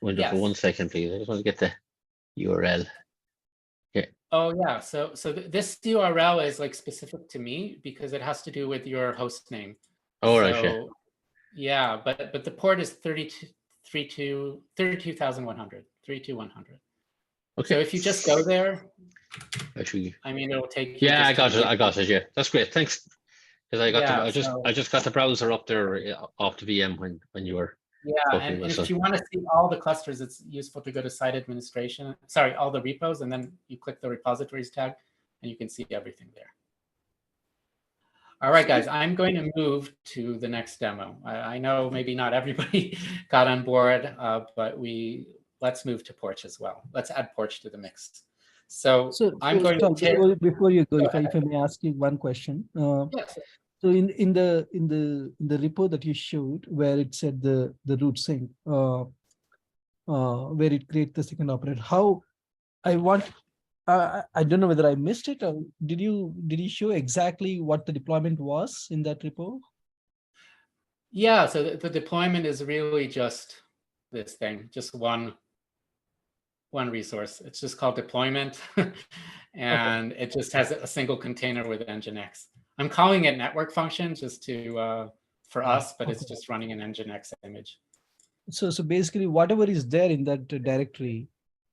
window for 1 second, please? I just want to get the URL. Yeah.
Oh yeah. So this URL is like specific to me because it has to do with your host name.
Oh, right. Yeah.
Yeah, but the port is 32,100. Okay. So if you just go there,
actually,
I mean, it'll take you.
Yeah, I got it. Yeah, that's great. Thanks. Because I got I just got the browser up there off the VM when you were.
Yeah, and if you want to see all the clusters, it's useful to go to site administration. Sorry, all the repos, and then you click the repositories tag, and you can see everything there. All right, guys, I'm going to move to the next demo. I know maybe not everybody got on board, but let's move to Porch as well. Let's add Porch to the mix. So I'm going to
before you go, if I may ask you one question.
Yes.
So in the repo that you showed, where it said the root sync, where it creates the second operator, how I don't know whether I missed it, or did you show exactly what the deployment was in that repo?
Yeah, so the deployment is really just this thing, just one resource. It's just called deployment, and it just has a single container with Nginx. I'm calling it network function just to for us, but it's just running an Nginx image. So
basically, whatever is there in that directory,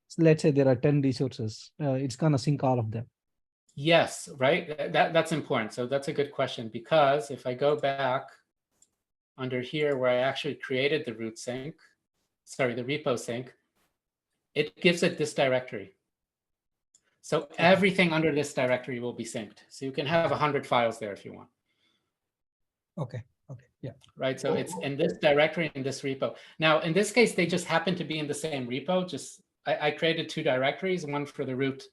so let's say there are 10 resources, it's gonna sync all of them.
Yes, right. That's important. So that's a good question, because if I go back under here where I actually created the root sync, sorry, the repo sync, it gives it this directory. So everything under this directory will be synced. So you can have 100 files there if you want.
Okay. Yeah.
Right. So it's in this directory, in this repo. Now, in this case, they just happen to be in the same repo. Just I created 2 directories, one for the root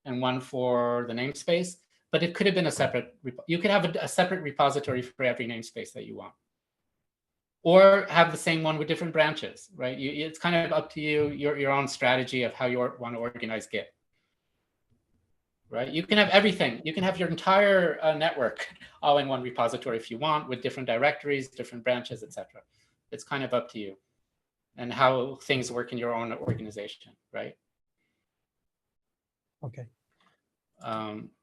and one for the namespace, but it could have been a separate repo. You could have a separate repository for every namespace that you want, or have the same one with different branches, right? It's kind of up to you, your own strategy of how you want to organize Git. Right? You can have everything. You can have your entire network all in one repository if you want, with different directories, different branches, etc. It's kind of up to you and how things work in your own organization, right?
Okay.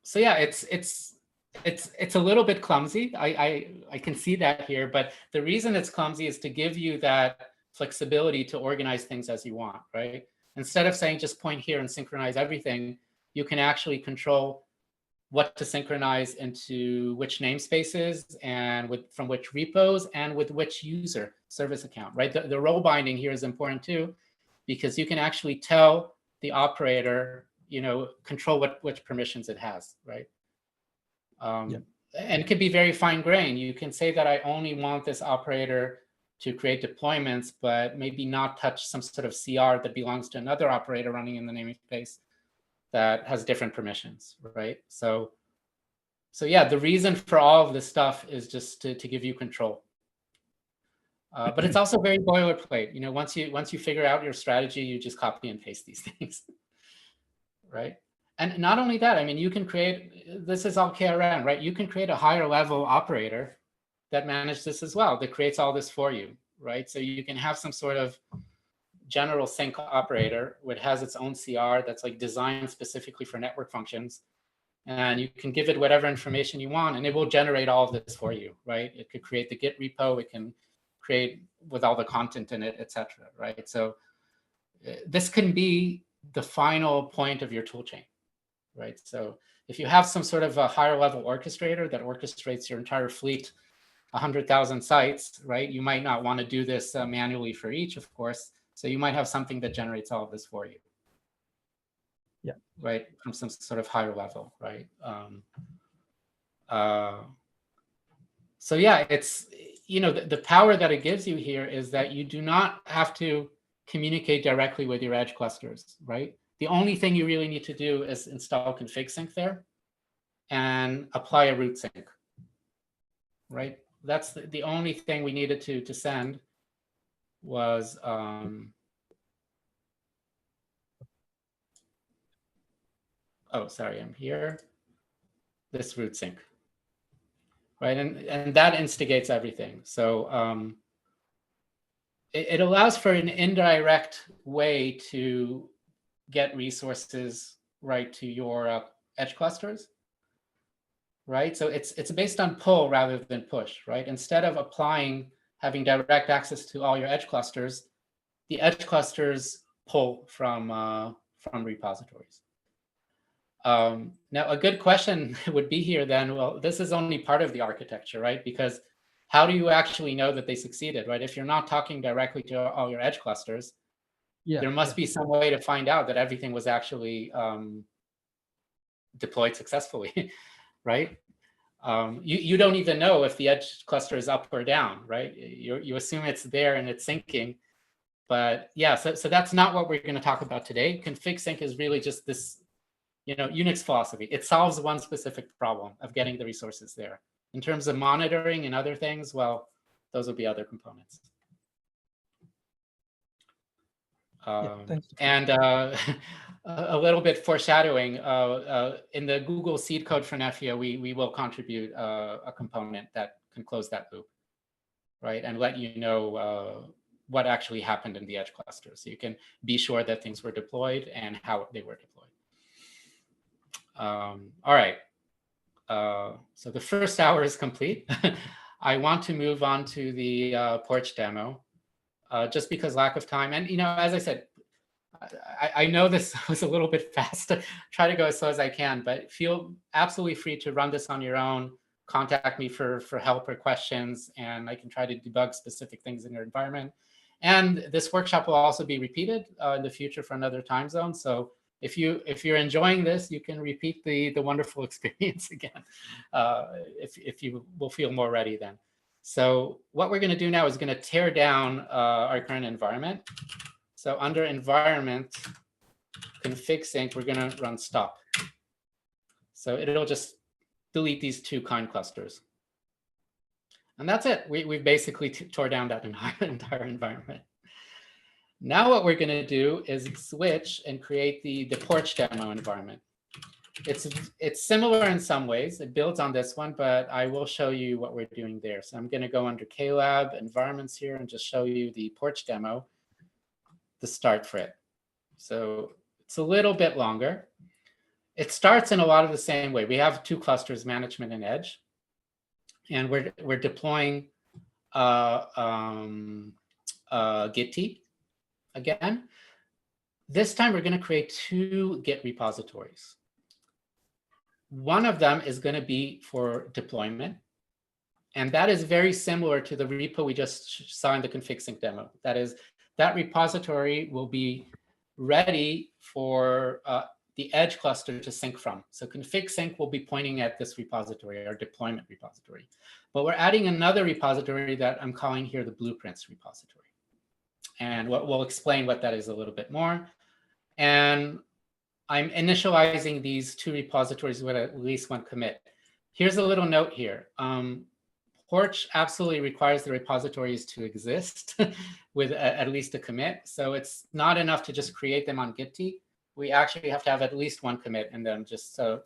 So yeah, it's a little bit clumsy. I can see that here, but the reason it's clumsy is to give you that flexibility to organize things as you want, right? Instead of saying just point here and synchronize everything, you can actually control what to synchronize into which namespaces and from which repos and with which user service account, right? The role binding here is important too, because you can actually tell the operator, you know, control which permissions it has, right? And it could be very fine grained. You can say that I only want this operator to create deployments, but maybe not touch some sort of CR that belongs to another operator running in the namespace that has different permissions, right? So yeah, the reason for all of this stuff is just to give you control. But it's also very boilerplate. You know, once you figure out your strategy, you just copy and paste these things, right? And not only that, I mean, you can create, this is all KRN, right? You can create a higher level operator that manages this as well, that creates all this for you, right? So you can have some sort of general sync operator, which has its own CR that's like designed specifically for network functions. And you can give it whatever information you want, and it will generate all of this for you, right? It could create the Git repo, it can create with all the content in it, etc. Right? So this can be the final point of your toolchain, right? So if you have some sort of a higher level orchestrator that orchestrates your entire fleet, 100,000 sites, right? You might not want to do this manually for each, of course. So you might have something that generates all of this for you.
Yeah.
Right, from some sort of higher level, right? So yeah, it's, you know, the power that it gives you here is that you do not have to communicate directly with your edge clusters, right? The only thing you really need to do is install config sync there and apply a root sync, right? That's the only thing we needed to send was oh, sorry, I'm here. This root sync, right? And that instigates everything. So it allows for an indirect way to get resources right to your edge clusters, right? So it's based on pull rather than push, right? Instead of having direct access to all your edge clusters, the edge clusters pull from repositories. Now, a good question would be here then, well, this is only part of the architecture, right? Because how do you actually know that they succeeded, right? If you're not talking directly to all your edge clusters, there must be some way to find out that everything was actually deployed successfully, right? You don't even know if the edge cluster is up or down, right? You assume it's there and it's syncing. But yeah, so that's not what we're going to talk about today. Config sync is really just this, you know, Unix philosophy. It solves one specific problem of getting the resources there. In terms of monitoring and other things, well, those will be other components.
Thanks.
And a little bit foreshadowing, in the Google seed code for Nephia, we will contribute a component that can close that loop, right? And let you know what actually happened in the edge cluster. So you can be sure that things were deployed and how they were deployed. All right. So the first hour is complete. I want to move on to the Porch demo, just because lack of time. And, you know, as I said, I know this was a little bit fast. Try to go as slow as I can, but feel absolutely free to run this on your own. Contact me for help or questions, and I can try to debug specific things in your environment. And this workshop will also be repeated in the future for another time zone. So if you're enjoying this, you can repeat the wonderful experience again. If you will feel more ready then. So what we're going to do now is going to tear down our current environment. So under environment, config sync, we're going to run stop. So it'll just delete these two kind clusters. And that's it. We basically tore down that entire environment. Now what we're going to do is switch and create the Porch demo environment. It's similar in some ways. It builds on this one, but I will show you what we're doing there. So I'm going to go under KLab environments here and just show you the Porch demo, the start for it. So it's a little bit longer. It starts in a lot of the same way. We have two clusters, management and edge. And we're deploying Git again. This time we're going to create two Git repositories. One of them is going to be for deployment. And that is very similar to the repo we just saw in the config sync demo. That is, that repository will be ready for the edge cluster to sync from. So config sync will be pointing at this repository, our deployment repository. But we're adding another repository that I'm calling here the blueprints repository. And we'll explain what that is a little bit more. And I'm initializing these two repositories with at least one commit. Here's a little note here. Porch absolutely requires the repositories to exist with at least a commit. So it's not enough to just create them on Git. We actually have to have at least one commit in them just so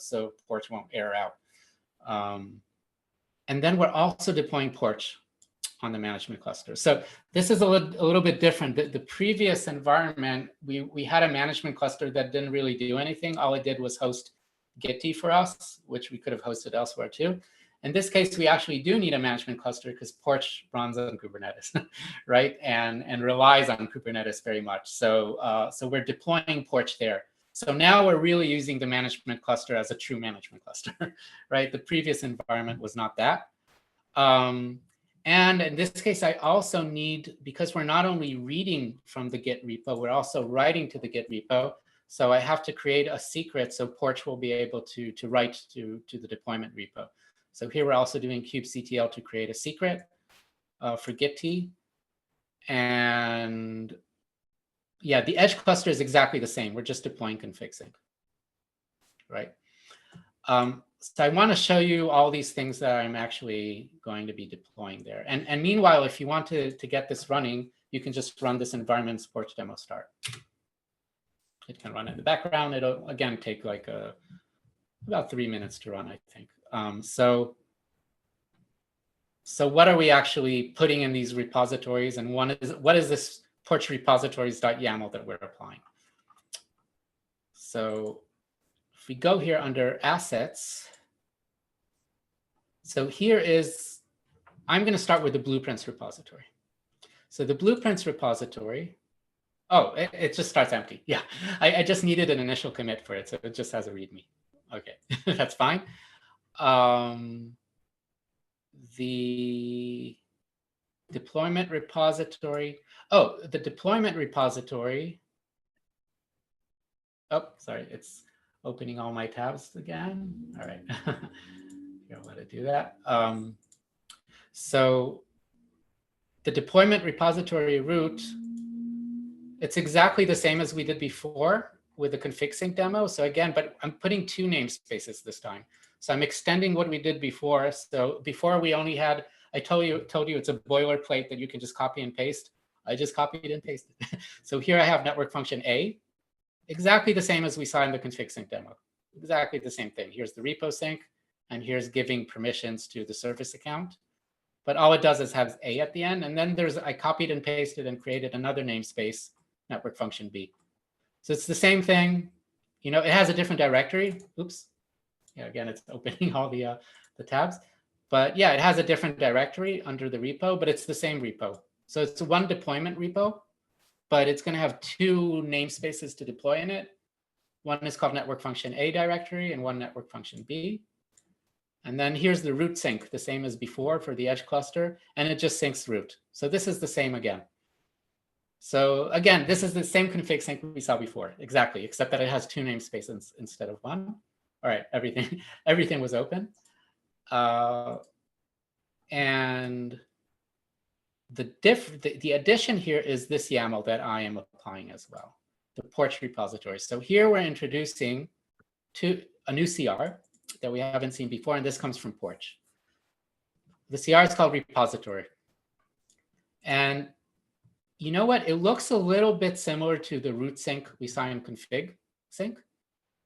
Porch won't error out. And then we're also deploying Porch on the management cluster. So this is a little bit different. The previous environment, we had a management cluster that didn't really do anything. All it did was host Git for us, which we could have hosted elsewhere too. In this case, we actually do need a management cluster because Porch runs on Kubernetes, right? And relies on Kubernetes very much. So, so we're deploying Porch there. So now we're really using the management cluster as a true management cluster, right? The previous environment was not that. And in this case, I also need, because we're not only reading from the Git repo, we're also writing to the Git repo. So I have to create a secret so Porch will be able to write to the deployment repo. So here we're also doing kubectl to create a secret for gitt. And yeah, the edge cluster is exactly the same. We're just deploying config sync, right? So I want to show you all these things that I'm actually going to be deploying there. And meanwhile, if you want to get this running, you can just run this environment Porch demo start. It can run in the background. It'll, again, take like about 3 minutes to run, I think. So what are we actually putting in these repositories? And what is this Porch repositories.yaml that we're applying? So if we go here under assets, so here is, I'm going to start with the blueprints repository. So the blueprints repository, oh, it just starts empty. Yeah, I just needed an initial commit for it. So it just has a README. Okay, that's fine. The deployment repository. Oh, the deployment repository. Oh, sorry, it's opening all my tabs again. All right, you don't want to do that. So the deployment repository root, it's exactly the same as we did before with the config sync demo. So again, but I'm putting 2 namespaces this time. So I'm extending what we did before. So before we only had, I told you it's a boilerplate that you can just copy and paste. I just copied and pasted. So here I have network function A, exactly the same as we saw in the config sync demo. Exactly the same thing. Here's the repo sync, and here's giving permissions to the service account. But all it does is have A at the end. And then I copied and pasted and created another namespace, network function B. So it's the same thing. You know, it has a different directory. Oops. Yeah, again, it's opening all the tabs. But yeah, it has a different directory under the repo, but it's the same repo. So it's one deployment repo, but it's going to have 2 namespaces to deploy in it. One is called network function A directory and one network function B. And then here's the root sync, the same as before for the edge cluster, and it just syncs root. So this is the same again. So again, this is the same config sync we saw before, exactly, except that it has 2 namespaces instead of 1. All right, everything was open. And the addition here is this YAML that I am applying as well, the Porch repository. So here we're introducing a new CR that we haven't seen before, and this comes from Porch. The CR is called repository. And you know what? It looks a little bit similar to the root sync we saw in config sync,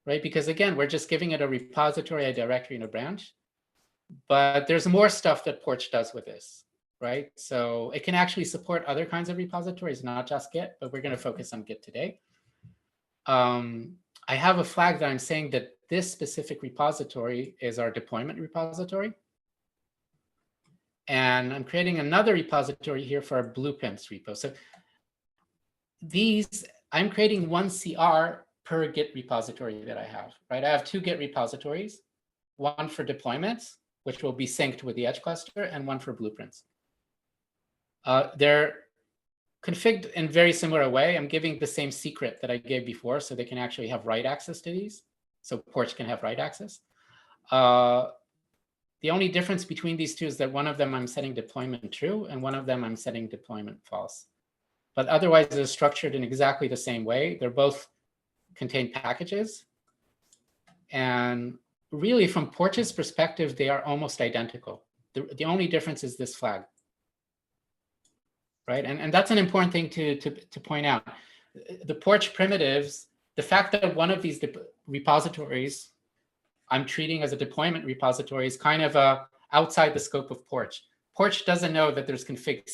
right? Because again, we're just giving it a repository, a directory, and a branch. But there's more stuff that Porch does with this, right? So it can actually support other kinds of repositories, not just Git, but we're going to focus on Git today. I have a flag that I'm saying that this specific repository is our deployment repository. And I'm creating another repository here for our blueprints repo. So I'm creating one CR per Git repository that I have, right? I have 2 Git repositories, one for deployments, which will be synced with the edge cluster, and one for blueprints. They're configured in very similar way. I'm giving the same secret that I gave before, so they can actually have write access to these. So Porch can have write access. The only difference between these 2 is that one of them I'm setting deployment true, and one of them I'm setting deployment false. But otherwise, they're structured in exactly the same way. They're both contain packages. And really, from Porch's perspective, they are almost identical. The only difference is this flag, right? And that's an important thing to point out. The Porch primitives, the fact that one of these repositories I'm treating as a deployment repository is kind of outside the scope of Porch. Porch doesn't know that there's config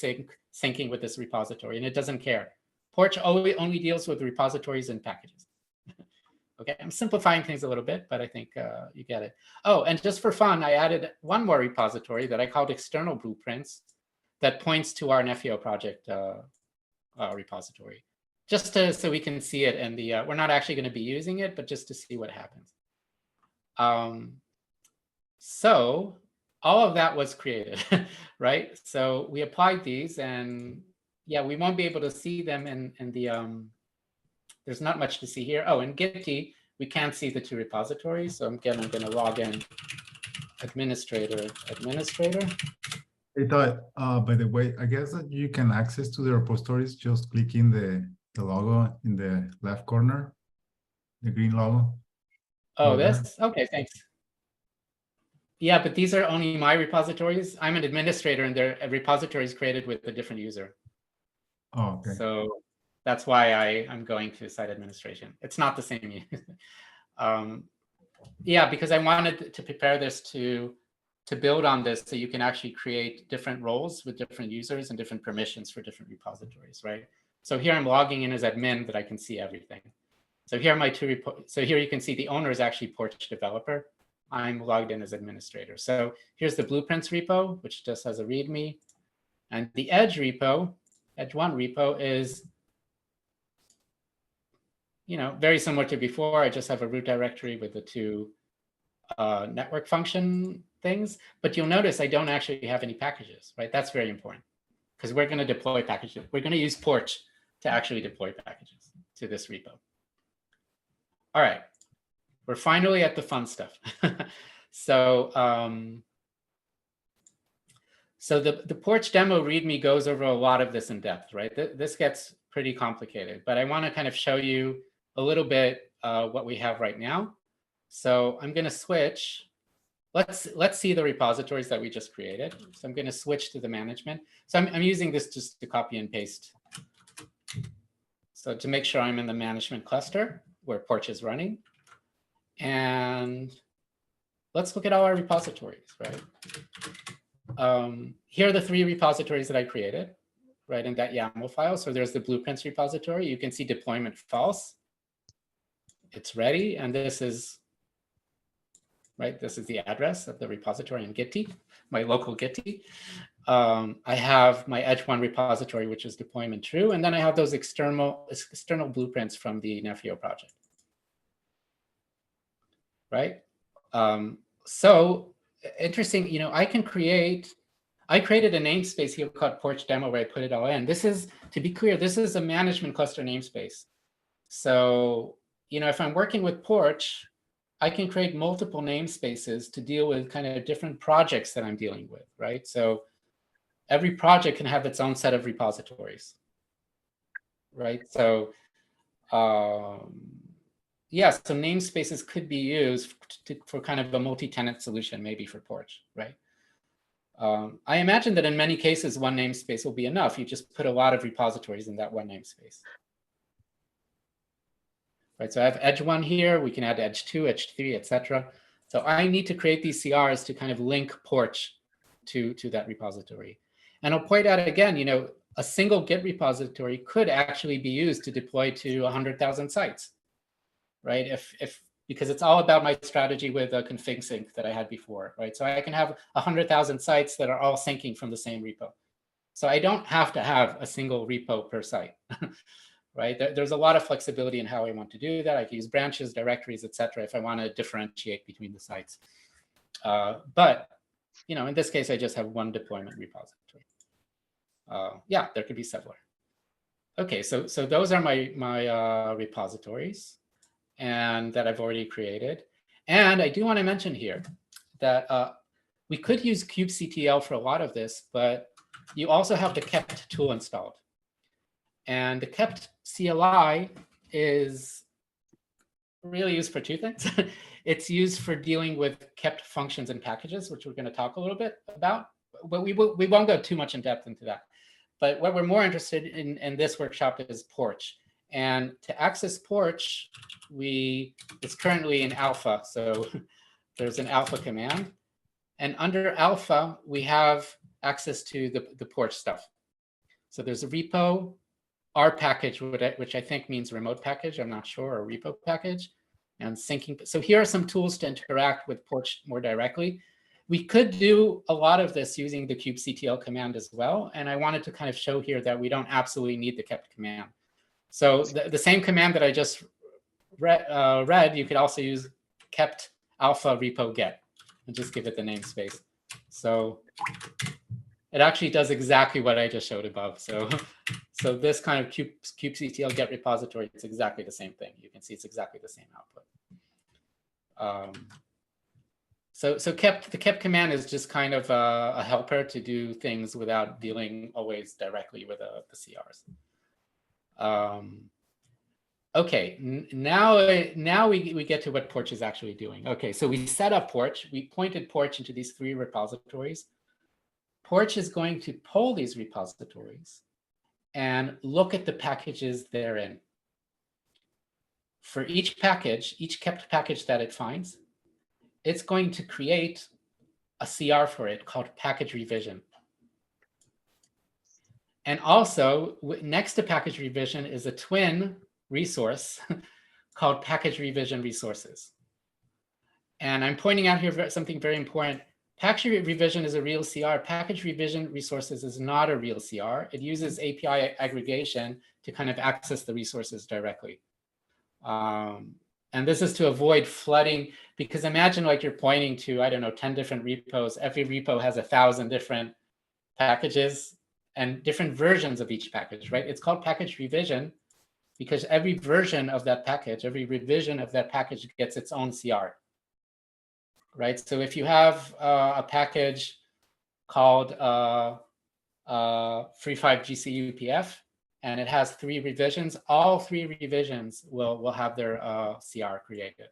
syncing with this repository, and it doesn't care. Porch only deals with repositories and packages. Okay, I'm simplifying things a little bit, but I think you get it. Oh, and just for fun, I added one more repository that I called external blueprints that points to our Nefio project repository, just so we can see it. And we're not actually going to be using it, but just to see what happens. So all of that was created, right? So we applied these, and yeah, we won't be able to see them in there's not much to see here. Oh, in Gitty, we can see the two repositories. So again, I'm going to log in administrator.
Hey, Todd, by the way, I guess that you can access to the repositories just clicking the logo in the left corner, the green logo.
Oh,
Over
this? Okay, thanks. Yeah, but these are only my repositories. I'm an administrator and they're repositories created with a different user.
Oh, okay.
So that's why I'm going to site administration. It's not the same. Yeah, because I wanted to prepare this to build on this so you can actually create different roles with different users and different permissions for different repositories, right? So here I'm logging in as admin that I can see everything. So here are my two so here you can see the owner is actually Porch developer. I'm logged in as administrator. So here's the blueprints repo, which just has a README. And the Edge repo, Edge1 repo is, you know, very similar to before. I just have a root directory with the two network function things. But you'll notice I don't actually have any packages, right? That's very important because we're going to deploy packages. We're going to use Porch to actually deploy packages to this repo. All right, we're finally at the fun stuff. So the Porch demo README goes over a lot of this in depth, right? This gets pretty complicated, but I want to kind of show you a little bit what we have right now. So I'm going to switch. Let's see the repositories that we just created. So I'm going to switch to the management. So I'm using this just to copy and paste. So to make sure I'm in the management cluster where Porch is running. And let's look at all our repositories, right? Here are the 3 repositories that I created, right, in that YAML file. So there's the blueprints repository. You can see deployment false. It's ready. And this is, right, this is the address of the repository in Gitty, my local Gitty. I have my Edge1 repository, which is deployment true. And then I have those external blueprints from the Nefio project, right? So interesting, you know, I created a namespace here called Porch Demo where I put it all in. This is, to be clear, this is a management cluster namespace. So, you know, if I'm working with Porch, I can create multiple namespaces to deal with kind of different projects that I'm dealing with, right? So every project can have its own set of repositories, right? So, yeah, so namespaces could be used for kind of a multi-tenant solution, maybe for Porch, right? I imagine that in many cases, one namespace will be enough. You just put a lot of repositories in that one namespace. Right, so I have Edge1 here. We can add Edge2, Edge3, etc. So I need to create these CRs to kind of link Porch to that repository. And I'll point out again, you know, a single Git repository could actually be used to deploy to 100,000 sites, right? Because it's all about my strategy with a config sync that I had before, right? So I can have 100,000 sites that are all syncing from the same repo. So I don't have to have a single repo per site, right? There's a lot of flexibility in how I want to do that. I can use branches, directories, etc. if I want to differentiate between the sites. But, you know, in this case, I just have one deployment repository. Yeah, there could be several. Okay, so those are my repositories and that I've already created. And I do want to mention here that we could use kubectl for a lot of this, but you also have the kept tool installed. And the kept CLI is really used for 2 things. It's used for dealing with kept functions and packages, which we're going to talk a little bit about, but we won't go too much in depth into that. But what we're more interested in this workshop is Porch. And to access Porch, it's currently in alpha. So there's an alpha command. And under alpha, we have access to the Porch stuff. So there's a repo, R package, which I think means remote package. I'm not sure, or repo package, and syncing. So here are some tools to interact with Porch more directly. We could do a lot of this using the kubectl command as well. And I wanted to kind of show here that we don't absolutely need the kept command. So the same command that I just read, you could also use kept alpha repo get and just give it the namespace. So it actually does exactly what I just showed above. So So this kind of kubectl get repository, it's exactly the same thing. You can see it's exactly the same output. So the kept command is just kind of a helper to do things without dealing always directly with the CRs. Okay, now we get to what Porch is actually doing. Okay, so we set up Porch. We pointed Porch into these 3 repositories. Porch is going to pull these repositories and look at the packages they're in. For each package, each kept package that it finds, it's going to create a CR for it called package revision. And also next to package revision is a twin resource called package revision resources. And I'm pointing out here something very important. Package revision is a real CR. Package revision resources is not a real CR. It uses API aggregation to kind of access the resources directly. And this is to avoid flooding, because imagine like you're pointing to, I don't know, 10 different repos. Every repo has 1,000 different packages and different versions of each package, right? It's called package revision because every version of that package, every revision of that package gets its own CR, right? So if you have a package called free5gcupf, and it has 3 revisions, all 3 revisions will have their CR created.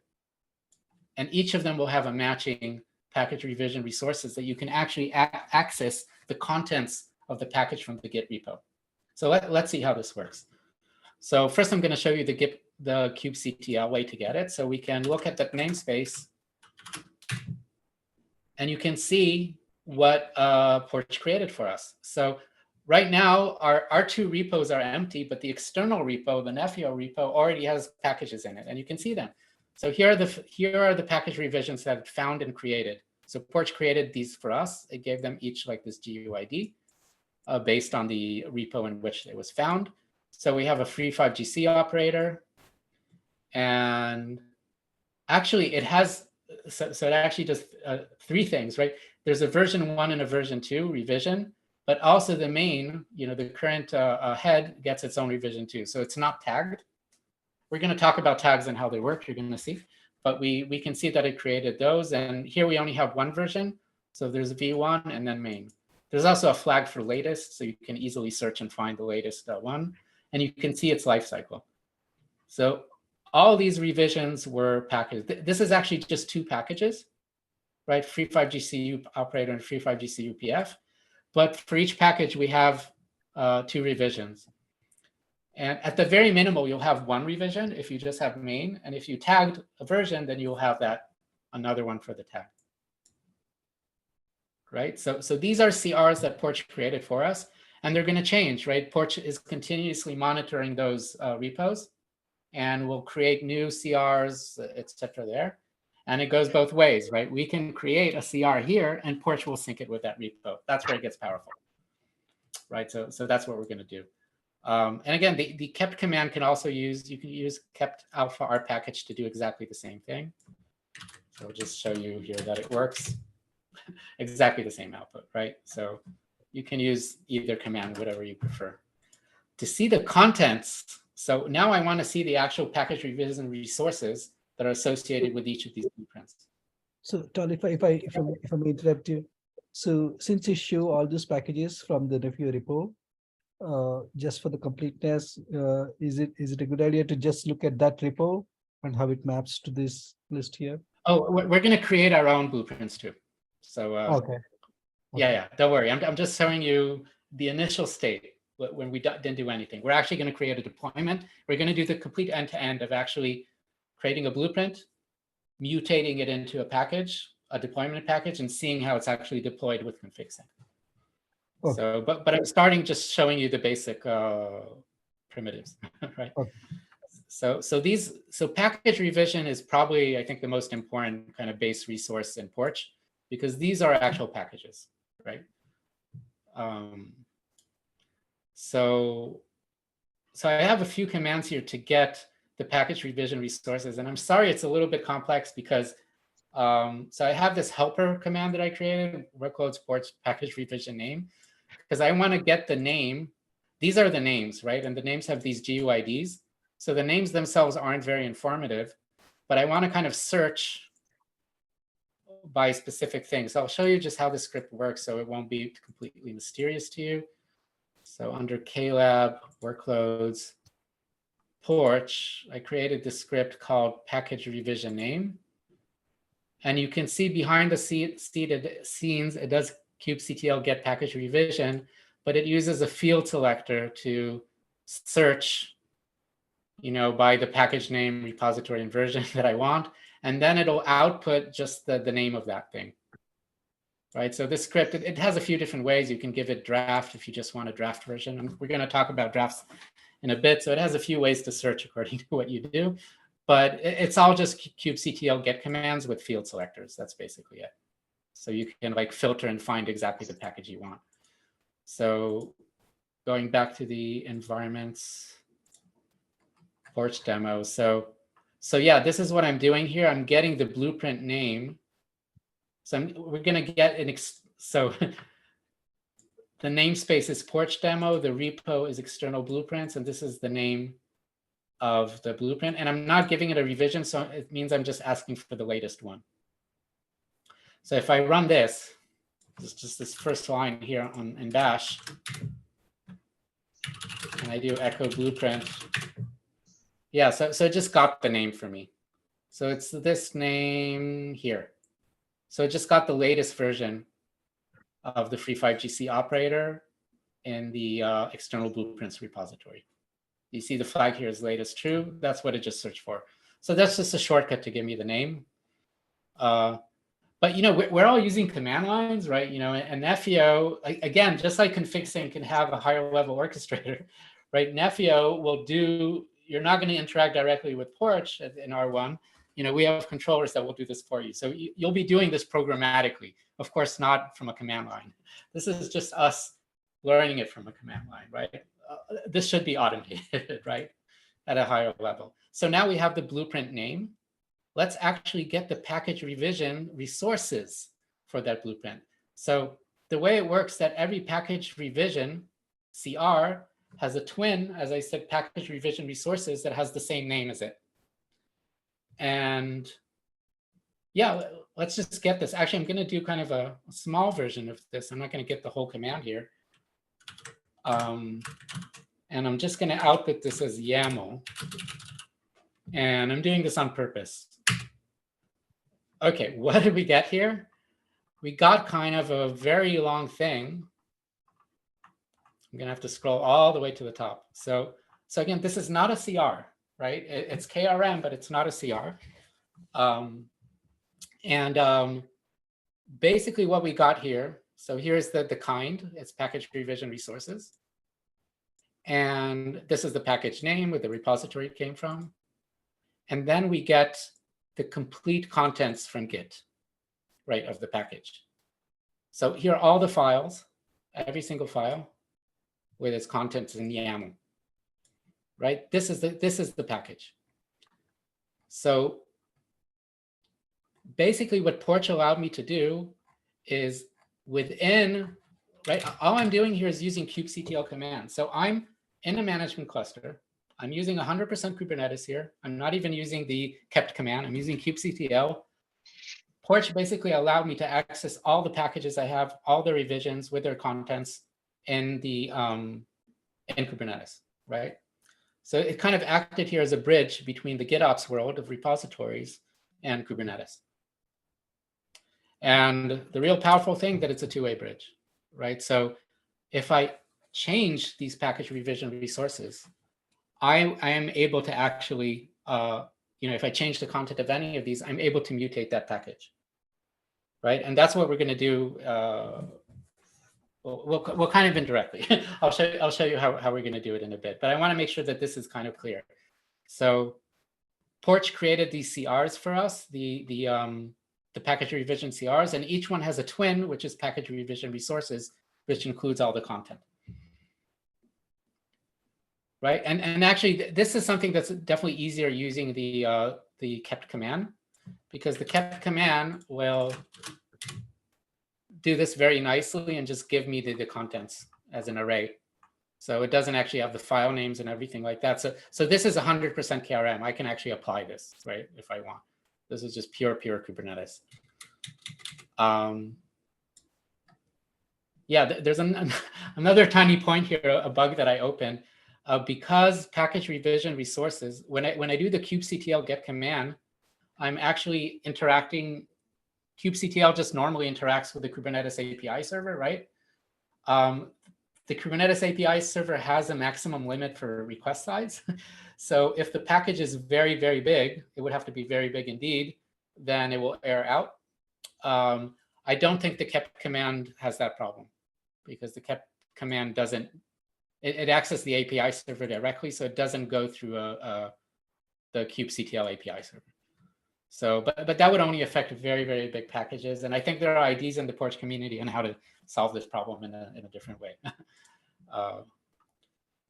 And each of them will have a matching package revision resources that you can actually access the contents of the package from the Git repo. So let's see how this works. So first I'm going to show you the kubectl way to get it. So we can look at that namespace and you can see what Porch created for us. So right now, our 2 repos are empty, but the external repo, the Nefio repo, already has packages in it, and you can see them. So here are the package revisions that it found and created. So Porch created these for us. It gave them each like this GUID based on the repo in which it was found. So we have a free5gc operator, and actually it has, so it actually does 3 things, right? There's a version 1 and a version 2 revision. But also the main, the current head gets its own revision too. So it's not tagged. We're going to talk about tags and how they work, you're going to see. But we can see that it created those. And here we only have 1 version. So there's v1 and then main. There's also a flag for latest. So you can easily search and find the latest one. And you can see its life cycle. So all these revisions were packaged. This is actually just 2 packages, right? free5gc operator and free5gc upf. But for each package, we have 2 revisions. And at the very minimal, you'll have 1 revision if you just have main. And if you tagged a version, then you'll have another one for the tag. Right? So these are CRs that Porch created for us. And they're going to change, right? Porch is continuously monitoring those repos and will create new CRs, et cetera there. And it goes both ways, right? We can create a CR here and Porch will sync it with that repo. That's where it gets powerful, right? So that's what we're going to do. And again, the kept command can also you can use kept alpha R package to do exactly the same thing. So I'll just show you here that it works. Exactly the same output, right? So you can use either command, whatever you prefer. To see the contents, so now I want to see the actual package revision resources that are associated with each of these blueprints.
So Tal, if I may interrupt you, so since you show all these packages from the Nefio repo, just for the completeness, is it a good idea to just look at that repo and how it maps to this list here?
Oh, we're going to create our own blueprints too. So
Okay.
Yeah, don't worry. I'm just showing you the initial state when we didn't do anything. We're actually going to create a deployment. We're going to do the complete end-to-end of actually creating a blueprint, mutating it into a package, a deployment package, and seeing how it's actually deployed with config sync.
Okay.
So, but I'm starting just showing you the basic primitives, right?
Okay.
So package revision is probably, I think, the most important kind of base resource in Porch, because these are actual packages, right? So I have a few commands here to get the package revision resources, and I'm sorry it's a little bit complex because so I have this helper command that I created, workloads Porch package revision name, because I want to get the name these are the names, right? And the names have these GUIDs. So the names themselves aren't very informative, but I want to kind of search by specific things. I'll show you just how the script works so it won't be completely mysterious to you. So under KLab, workloads, Porch, I created this script called package revision name. And you can see behind the scenes, it does kubectl get package revision, but it uses a field selector to search, by the package name, repository, and version that I want. And then it'll output just the name of that thing. Right, so this script, it has a few different ways. You can give it draft if you just want a draft version. And we're going to talk about drafts in a bit. So it has a few ways to search according to what you do. But it's all just kubectl get commands with field selectors. That's basically it. So you can like filter and find exactly the package you want. So going back to the environments, Porch demo. So yeah, this is what I'm doing here. I'm getting the blueprint name. So we're going to get so the namespace is Porch demo. The repo is external blueprints. And this is the name of the blueprint. And I'm not giving it a revision. So it means I'm just asking for the latest one. So if I run this, it's just this first line here in Bash, and I do echo blueprint. Yeah, so it just got the name for me. So it's this name here. So it just got the latest version of the free5gc operator in the external blueprints repository. You see the flag here is latest true. That's what it just searched for. So that's just a shortcut to give me the name. But we're all using command lines, right? And Nefio, again, just like config can have a higher level orchestrator, right? Nefio will do, you're not going to interact directly with Porch in R1. We have controllers that will do this for you. So you'll be doing this programmatically, of course, not from a command line. This is just us learning it from a command line, right? This should be automated, right? At a higher level. So now we have the blueprint name. Let's actually get the package revision resources for that blueprint. So the way it works that every package revision CR has a twin, as I said, package revision resources that has the same name as it. And yeah, let's just get this. Actually, I'm going to do kind of a small version of this. I'm not going to get the whole command here. And I'm just going to output this as YAML. And I'm doing this on purpose. Okay, what did we get here? We got kind of a very long thing. I'm going to have to scroll all the way to the top. So again, this is not a CR, right? It's KRM, but it's not a CR. Basically what we got here, so here's the kind, it's package revision resources. And this is the package name where the repository came from. And then we get the complete contents from Git, right, of the package. So here are all the files, every single file with its contents in YAML, right? This is the package. So basically what Porch allowed me to do is within, right, all I'm doing here is using kubectl commands. So I'm in a management cluster. I'm using 100% Kubernetes here. I'm not even using the kept command. I'm using kubectl. Porch basically allowed me to access all the packages I have, all the revisions with their contents in the in Kubernetes, right? So it kind of acted here as a bridge between the GitOps world of repositories and Kubernetes. And the real powerful thing that it's a two-way bridge, right? So if I change these package revision resources, I am able to actually, if I change the content of any of these, I'm able to mutate that package, right? And that's what we're going to do. We'll kind of indirectly. I'll show you how we're going to do it in a bit. But I want to make sure that this is kind of clear. So Porch created these CRs for us, the package revision CRs, and each one has a twin, which is package revision resources, which includes all the content. Right, and actually, this is something that's definitely easier using the kept command, because the kept command will do this very nicely and just give me the contents as an array. So it doesn't actually have the file names and everything like that. So this is 100% KRM. I can actually apply this, right, if I want. This is just pure Kubernetes. Yeah, there's another tiny point here, a bug that I opened. Because package revision resources, when I do the kubectl get command, I'm actually interacting. kubectl just normally interacts with the Kubernetes API server, right? The Kubernetes API server has a maximum limit for request size. So if the package is very, very big, it would have to be very big indeed, then it will error out. I don't think the kept command has that problem, because the kept command doesn't, it accesses the API server directly, so it doesn't go through the kubectl API server. So, but that would only affect very, very big packages. And I think there are ideas in the Porch community on how to solve this problem in a different way.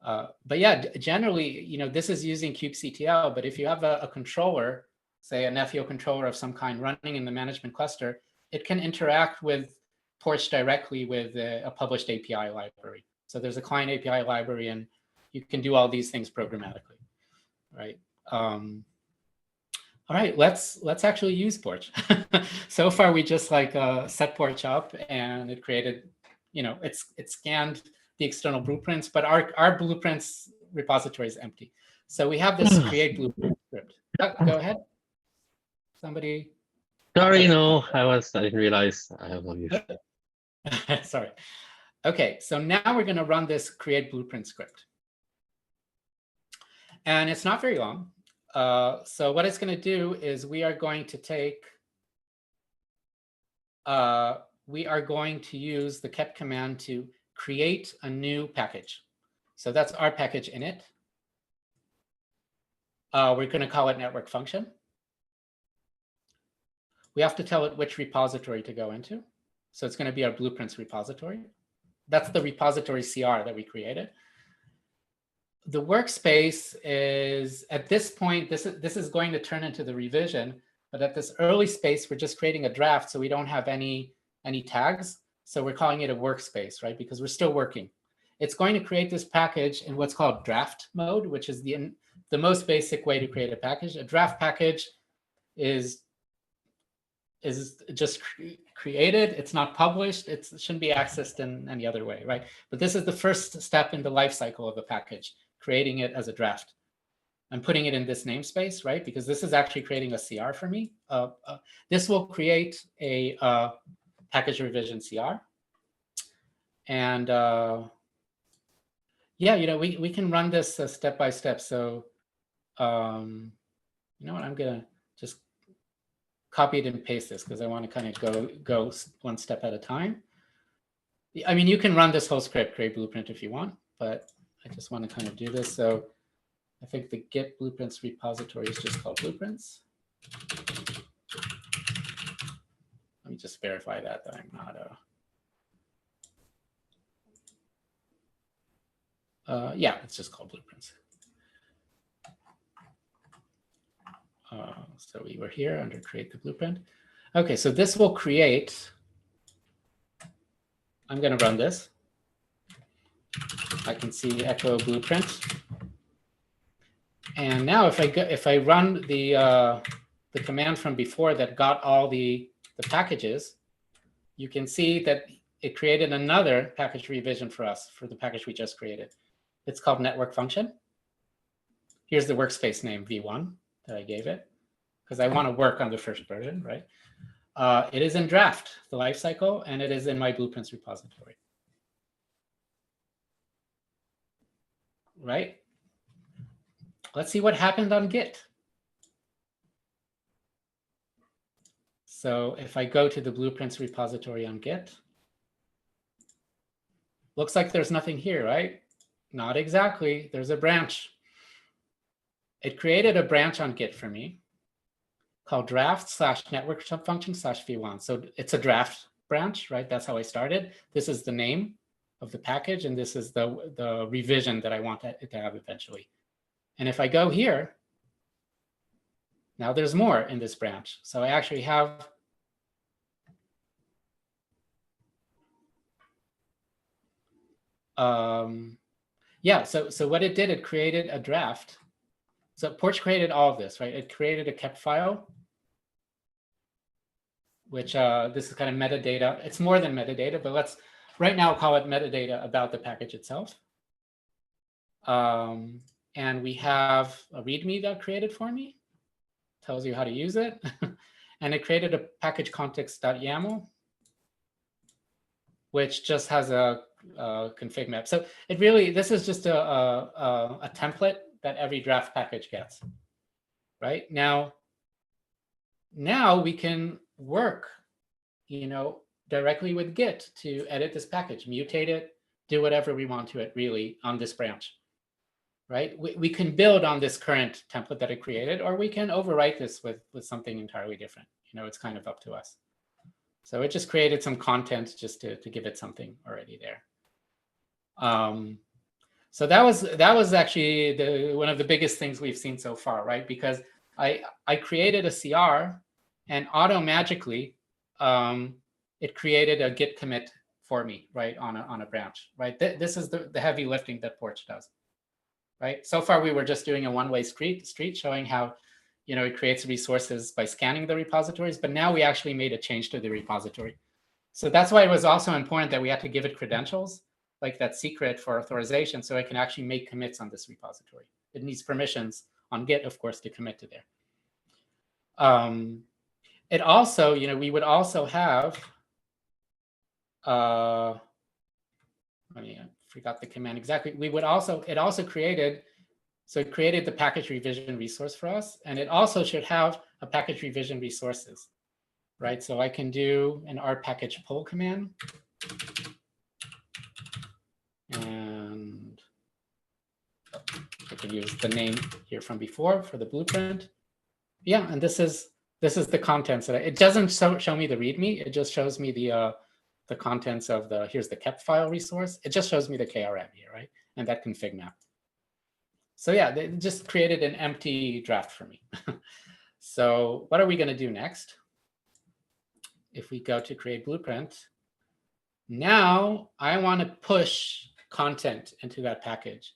But yeah, generally, this is using kubectl, but if you have a controller, say a Nefio controller of some kind running in the management cluster, it can interact with Porch directly with a published API library. So there's a client API library, and you can do all these things programmatically, right? All right, let's actually use Porch. So far, we just set Porch up, and it created, it scanned the external blueprints, but our blueprints repository is empty. So we have this create blueprint script. Go ahead. Somebody.
Sorry, no, I didn't realize I have no use.
Sorry. Okay, so now we're going to run this create blueprint script. And it's not very long. So what it's going to do is we are going to use the kept command to create a new package. So that's our package init. We're going to call it network function. We have to tell it which repository to go into. So it's going to be our blueprints repository. That's the repository CR that we created. The workspace is, at this point, this is going to turn into the revision, but at this early space, we're just creating a draft, so we don't have any tags. So we're calling it a workspace, right? Because we're still working. It's going to create this package in what's called draft mode, which is the most basic way to create a package. A draft package is just created. It's not published. It shouldn't be accessed in any other way, right? But this is the first step in the life cycle of a package, creating it as a draft. I'm putting it in this namespace, right? Because this is actually creating a CR for me. This will create a package revision CR. And yeah, we can run this step by step. So you know what, I'm gonna just copy it and paste this because I want to kind of go one step at a time. I mean, you can run this whole script, create blueprint if you want, but I just want to kind of do this. So I think the Git blueprints repository is just called blueprints. Let me just verify that I'm not yeah, it's just called blueprints. So we were here under create the blueprint. Okay, so this will create, I'm going to run this. I can see echo blueprint. And now if I run the command from before that got all the packages, you can see that it created another package revision for us for the package we just created. It's called network function. Here's the workspace name v1 that I gave it, because I want to work on the first version, right? It is in draft, the lifecycle, and it is in my blueprints repository. Right? Let's see what happened on Git. So if I go to the blueprints repository on Git, looks like there's nothing here, right? Not exactly. There's a branch. It created a branch on Git for me called draft/network function/v1. So it's a draft branch, right? That's how I started. This is the name of the package, and this is the revision that I want it to have eventually. And if I go here, now there's more in this branch. So I actually have Yeah, so what it did, it created a draft. So Porch created all of this, right? It created a kept file, which this is kind of metadata. It's more than metadata, but let's right now call it metadata about the package itself. And we have a README that created for me, tells you how to use it. And it created a package context.yaml, which just has a config map. So it really, this is just a template that every draft package gets, right? Now we can work, directly with Git to edit this package, mutate it, do whatever we want to it really on this branch, right? We can build on this current template that it created, or we can overwrite this with something entirely different. It's kind of up to us. So it just created some content just to give it something already there. So that was actually one of the biggest things we've seen so far, right? Because I created a CR, and magically it created a Git commit for me, right, on a branch, right? This is the heavy lifting that Porch does, right? So far we were just doing a one-way street showing how it creates resources by scanning the repositories, but now we actually made a change to the repository. So that's why it was also important that we had to give it credentials, like that secret for authorization, so it can actually make commits on this repository. It needs permissions on Git, of course, to commit to there. It also, we would also have, I forgot the command exactly. It also created, so it created the package revision resource for us, and it also should have a package revision resources, right? So I can do an rpackage pull command, and I can use the name here from before for the blueprint. Yeah, and this is the contents. It doesn't show me the README. It just shows me the contents of here's the kept file resource. It just shows me the KRM here, right? And that config map. So yeah, they just created an empty draft for me. So what are we going to do next? If we go to create blueprint, now I want to push content into that package.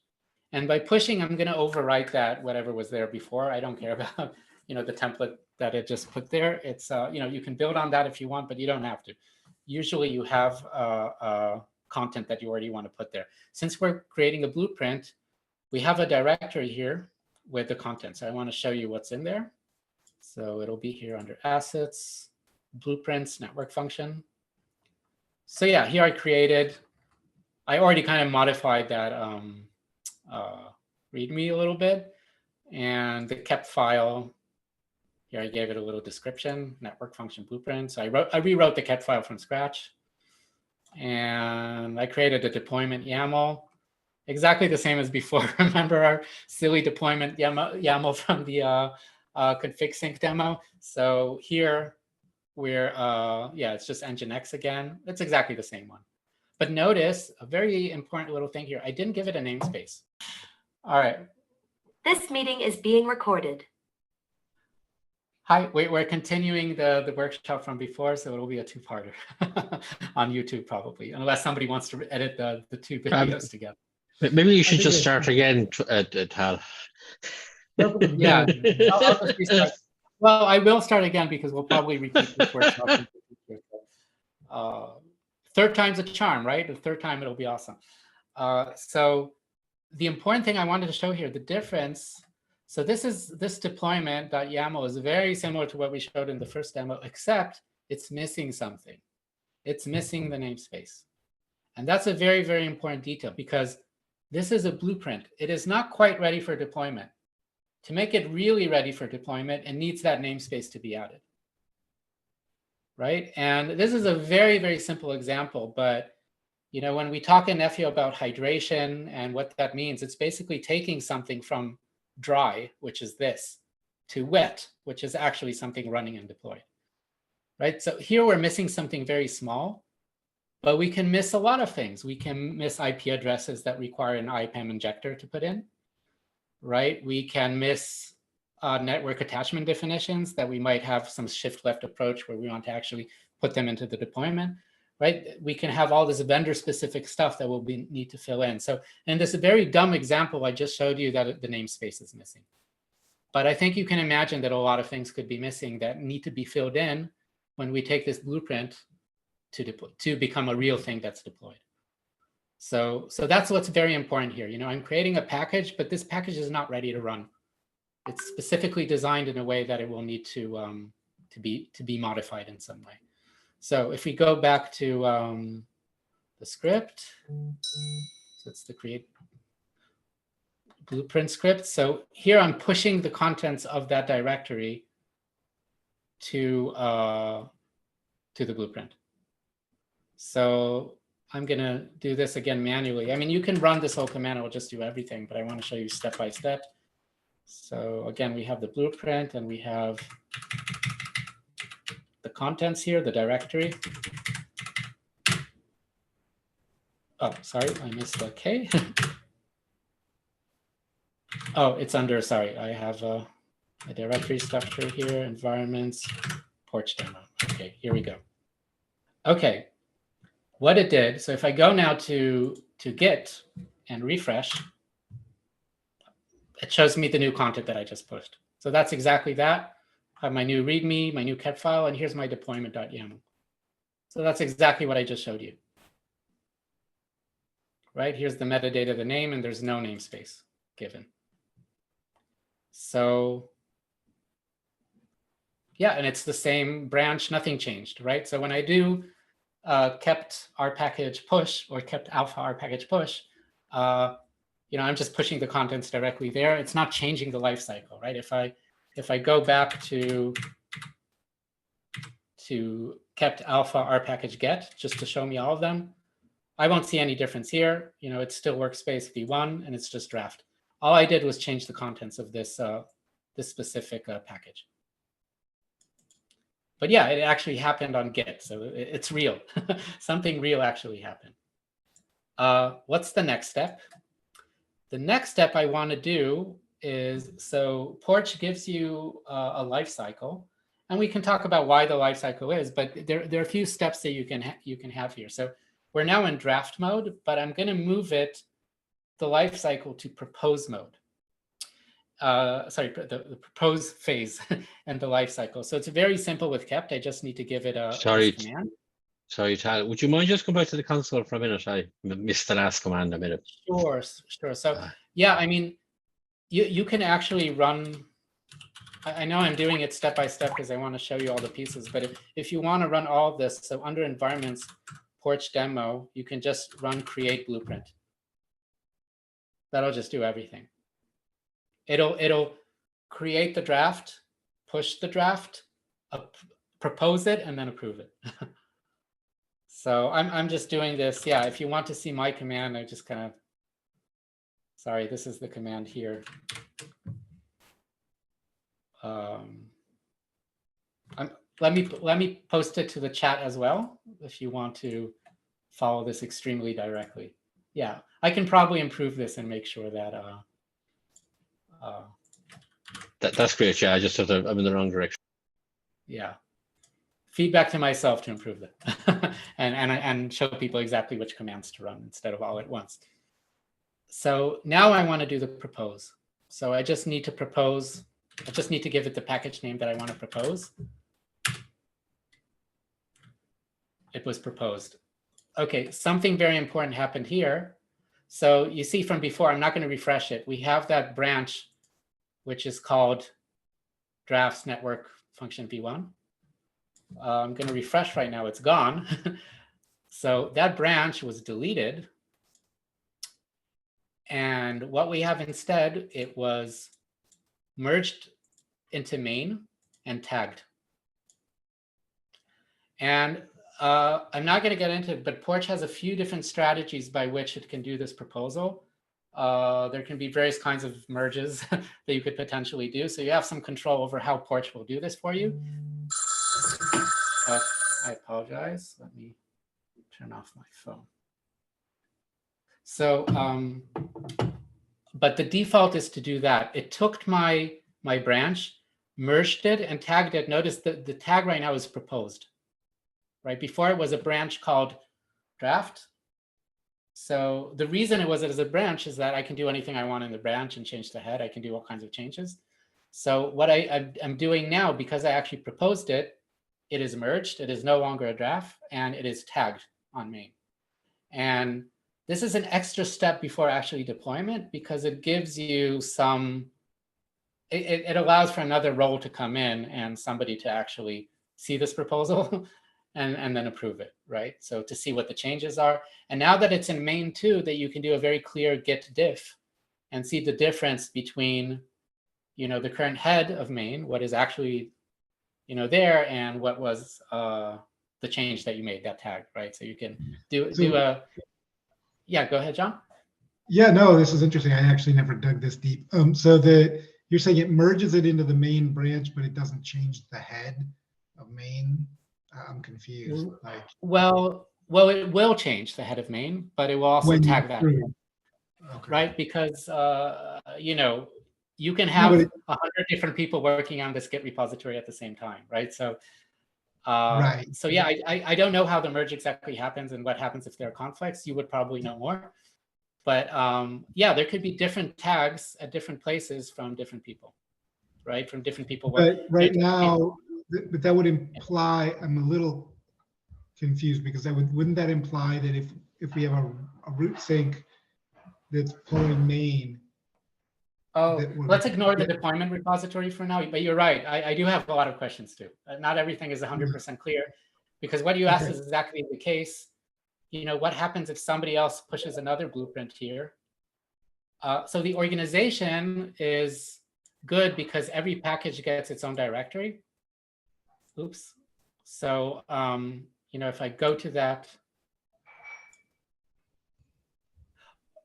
And by pushing, I'm going to overwrite that whatever was there before. I don't care about the template that it just put there. It's you can build on that if you want, but you don't have to. Usually you have content that you already want to put there. Since we're creating a blueprint, we have a directory here with the content. So I want to show you what's in there. So it'll be here under assets, blueprints, network function. So yeah, here I already kind of modified that README a little bit. And the kept file, here I gave it a little description, network function blueprint. So I rewrote the kept file from scratch. And I created a deployment YAML, exactly the same as before. Remember our silly deployment YAML from the config sync demo? So here we're, it's just Nginx again. It's exactly the same one. But notice a very important little thing here. I didn't give it a namespace. All right.
This meeting is being recorded.
Hi, we're continuing the workshop from before, so it'll be a two-parter on YouTube probably, unless somebody wants to edit the two videos together.
Maybe you should just start again, Tal.
Yeah, I'll just restart. Well, I will start again because we'll probably repeat this workshop. Third time's a charm, right? The third time it'll be awesome. So the important thing I wanted to show here, the difference. So this deployment.yaml is very similar to what we showed in the first demo, except it's missing something. It's missing the namespace. And that's a very, very important detail because this is a blueprint. It is not quite ready for deployment. To make it really ready for deployment, it needs that namespace to be added, right? And this is a very, very simple example, but when we talk in FEO about hydration and what that means, it's basically taking something from dry, which is this, to wet, which is actually something running and deployed, right? So here we're missing something very small, but we can miss a lot of things. We can miss IP addresses that require an IPAM injector to put in, right? We can miss network attachment definitions that we might have some shift left approach where we want to actually put them into the deployment. right? We can have all this vendor-specific stuff that we'll need to fill in. So in this very dumb example, I just showed you that the namespace is missing. But I think you can imagine that a lot of things could be missing that need to be filled in when we take this blueprint to become a real thing that's deployed. So that's what's very important here. You know, I'm creating a package, but this package is not ready to run. It's specifically designed in a way that it will need to be modified in some way. So if we go back to the script, so it's the create blueprint script. So here I'm pushing the contents of that directory to the blueprint. So I'm going to do this again manually. I mean, you can run this whole command. I'll just do everything, but I want to show you step by step. So again, we have the blueprint and we have the contents here, the directory. Oh, sorry, I missed a K. Oh, it's under, sorry, I have a directory structure here, environments, porch demo. Okay, here we go. Okay, what it did, so if I go now to Git and refresh, it shows me the new content that I just pushed. So that's exactly that. I have my new README, my new ket file, and here's my deployment.yaml. So that's exactly what I just showed you. Right, here's the metadata, the name, and there's no namespace given. So yeah, and it's the same branch, nothing changed, right? So when I do kept our package push or kept alpha our package push, you know, I'm just pushing the contents directly there. It's not changing the life cycle, right? If I go back to kept alpha our package get, just to show me all of them, I won't see any difference here. You know, it's still workspace v1 and it's just draft. All I did was change the contents of this this specific package. But yeah, it actually happened on Git, so it's real. Something real actually happened. What's the next step? The next step I want to do is, so Porch gives you a life cycle, and we can talk about why the life cycle is, but there are a few steps that you can have here. So we're now in draft mode, but I'm going to move it, the life cycle, to propose mode. Sorry, the propose phase and the life cycle. So it's very simple with kept. I just need to give it a command.
Sorry, Tal, would you mind just come back to the console for a minute? I missed the last command a minute.
Sure. So yeah, I mean, you can actually run, I know I'm doing it step by step because I want to show you all the pieces, but if you want to run all of this, so under environments, Porch demo, you can just run create blueprint. That'll just do everything. It'll create the draft, push the draft, propose it, and then approve it. So I'm just doing this. Yeah, if you want to see my command, I just kind of, sorry, this is the command here. Let me post it to the chat as well if you want to follow this extremely directly. Yeah, I can probably improve this and make sure that
that's great. Yeah, I just have to, I'm in the wrong direction.
Yeah, feedback to myself to improve that and show people exactly which commands to run instead of all at once. So now I want to do the propose. So I just need to propose. I just need to give it the package name that I want to propose. It was proposed. Okay, something very important happened here. So you see from before, I'm not going to refresh it. We have that branch, which is called drafts network function v1. I'm going to refresh right now. It's gone. So that branch was deleted. And what we have instead, it was merged into main and tagged. And I'm not going to get into it, but Porch has a few different strategies by which it can do this proposal. There can be various kinds of merges that you could potentially do. So you have some control over how Porch will do this for you. I apologize. Let me turn off my phone. So, but the default is to do that. It took my branch, merged it, and tagged it. Notice that the tag right now is proposed. right? Before it was a branch called draft. So the reason it was as a branch is that I can do anything I want in the branch and change the head. I can do all kinds of changes. So what I'm doing now, because I actually proposed it, it is merged. It is no longer a draft, and it is tagged on main. And this is an extra step before actually deployment, because it gives you some, it allows for another role to come in and somebody to actually see this proposal and then approve it, right? So to see what the changes are. And now that it's in main too, that you can do a very clear git diff and see the difference between, you know, the current head of main, what is actually, you know, there, and what was the change that you made, that tag, right? So you can do a, yeah, go ahead, John.
Yeah, no, this is interesting. I actually never dug this deep. So you're saying it merges it into the main branch, but it doesn't change the head of main. I'm confused. Like,
well, it will change the head of main, but it will also
when you
tag that,
approve. Okay.
right? Because you know, you can have
No,
100 different people working on this Git repository at the same time, right? So,
right.
so yeah, I don't know how the merge exactly happens and what happens if there are conflicts. You would probably know more. But yeah, there could be different tags at different places from different people, right? From different people.
But right now, but that would imply, I'm a little confused, because that wouldn't that imply that if we have a root sync that's pulling main.
Oh,
that would-
let's ignore the deployment repository for now, but you're right. I do have a lot of questions too. Not everything is 100% clear, because what you asked is exactly the case. You know, what happens if somebody else pushes another blueprint here? So the organization is good because every package gets its own directory. Oops. So, you know, if I go to that,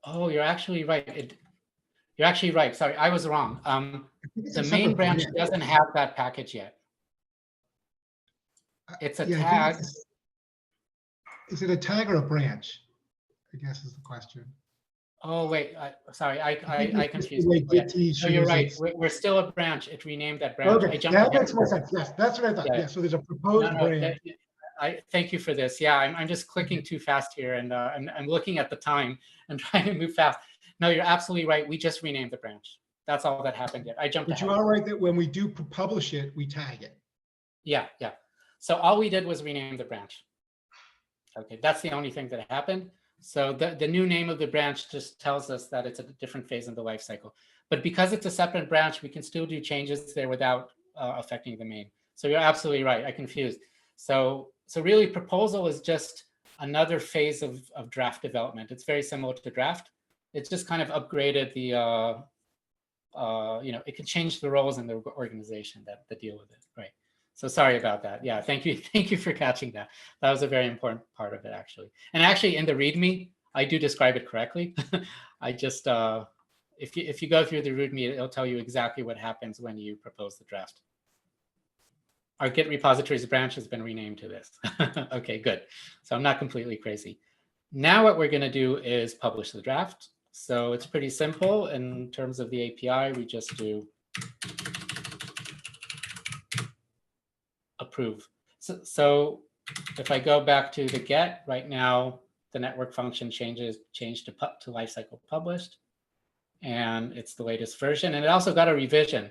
oh, you're actually right. You're actually right. Sorry, I was wrong. The main branch doesn't have that package yet. It's a tag.
Is it a tag or a branch? I guess is the question.
Oh, wait, sorry, I confused.
Way
Yeah.
Git
No, you're right.
shows
We're still a branch. It renamed that branch.
Okay,
I jumped
that
ahead.
makes more sense. Yes, that's what I thought.
Yeah.
Yeah, so there's a proposed branch.
I thank you for this. Yeah, I'm just clicking too fast here, and I'm looking at the time and trying to move fast. No, you're absolutely right. We just renamed the branch. That's all that happened yet. I jumped
But
ahead.
you are right that when we do publish it, we tag it.
Yeah. So all we did was rename the branch. Okay, that's the only thing that happened. So the new name of the branch just tells us that it's a different phase in the life cycle. But because it's a separate branch, we can still do changes there without affecting the main. So you're absolutely right. I confused. So really, proposal is just another phase of draft development. It's very similar to draft. It's just kind of upgraded the, you know, it can change the roles in the organization that deal with it, right? So sorry about that. Yeah, thank you for catching that. That was a very important part of it, actually. And actually, in the README, I do describe it correctly. I just, if you go through the README, it'll tell you exactly what happens when you propose the draft. Our Git repositories branch has been renamed to this. Okay, good. So I'm not completely crazy. Now what we're going to do is publish the draft. So it's pretty simple in terms of the API. We just do approve. So if I go back to the get, right now, the network function changed to lifecycle published, and it's the latest version. And it also got a revision,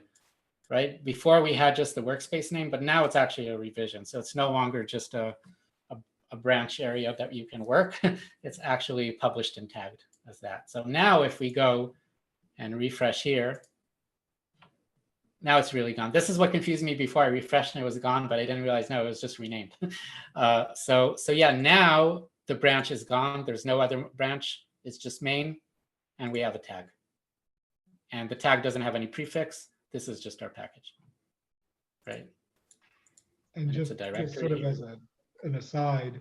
right? Before we had just the workspace name, but now it's actually a revision. So it's no longer just a branch area that you can work. It's actually published and tagged as that. So now if we go and refresh here, now it's really gone. This is what confused me before. I refreshed and it was gone, but I didn't realize, no, it was just renamed. So yeah, now the branch is gone. There's no other branch. It's just main, and we have a tag. And the tag doesn't have any prefix. This is just our package, right?
And just sort of as an aside,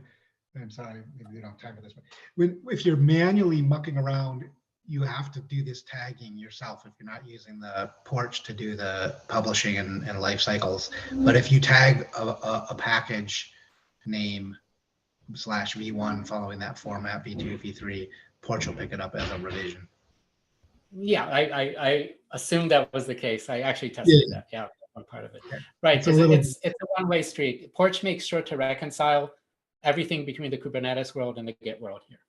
I'm sorry, maybe we don't have time for this, but if you're manually mucking around, you have to do this tagging yourself if you're not using the porch to do the publishing and life cycles. But if you tag a package name /v1 following that format, v2, v3, porch will pick it up as a revision.
Yeah, I assumed that was the case. I actually tested that. Yeah, one part of it. Right, it's a one-way street. Porch makes sure to reconcile everything between the Kubernetes world and the Git world here,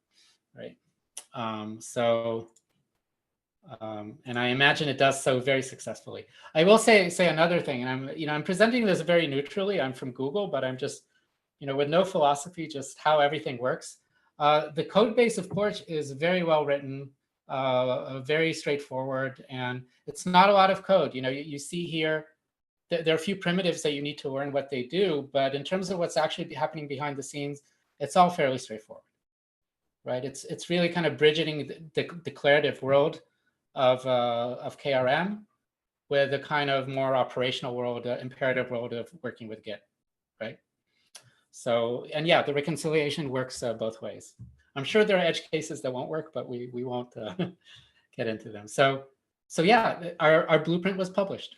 right? And I imagine it does so very successful. I will say another thing, and I'm presenting this very neutrally. I'm from Google, but I'm just, with no philosophy, just how everything works. The code base of Porch is very well written, very straightforward, and it's not a lot of code. You see here, there are a few primitives that you need to learn what they do, but in terms of what's actually happening behind the scenes, it's all fairly straightforward, right? It's really kind of bridging the declarative world of KRM with a kind of more operational world, imperative world of working with Git, right? So, and yeah, the reconciliation works both ways. I'm sure there are edge cases that won't work, but we won't get into them. So yeah, our blueprint was published.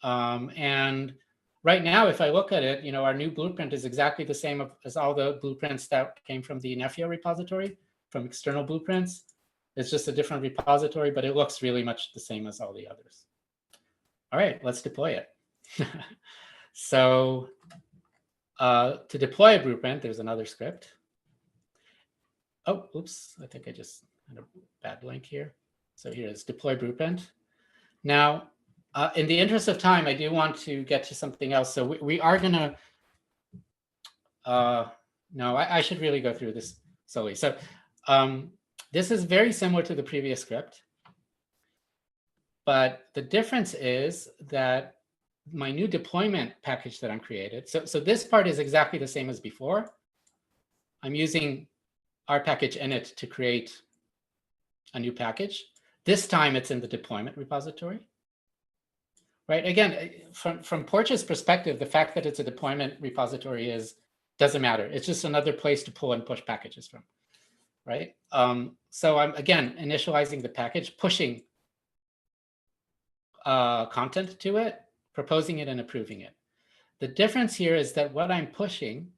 And right now, if I look at it, our new blueprint is exactly the same as all the blueprints that came from the Nephew repository, from external blueprints. It's just a different repository, but it looks really much the same as all the others. All right, let's deploy it. So to deploy a blueprint, there's another script. Oh, oops, I think I just had a bad link here. So here is deploy blueprint. Now, in the interest of time, I do want to get to something else. So we are gonna, no, I should really go through this slowly. So this is very similar to the previous script, but the difference is that my new deployment package that I'm created, so this part is exactly the same as before. I'm using our package init to create a new package. This time it's in the deployment repository, right? Again, from Porch's perspective, the fact that it's a deployment repository doesn't matter. It's just another place to pull and push packages from, right? So I'm, again, initializing the package, pushing content to it, proposing it and approving it. The difference here is that what I'm pushing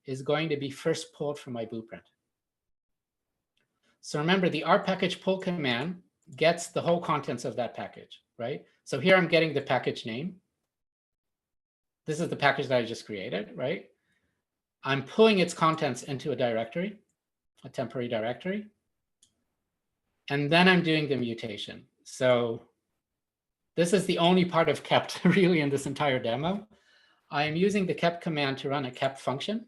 is going to be first pulled from my blueprint. So remember, the R package pull command gets the whole contents of that package, right? So here I'm getting the package name. This is the package that I just created, right? I'm pulling its contents into a directory, a temporary directory. And then I'm doing the mutation. So this is the only part of kept really in this entire demo. I am using the kept command to run a kept function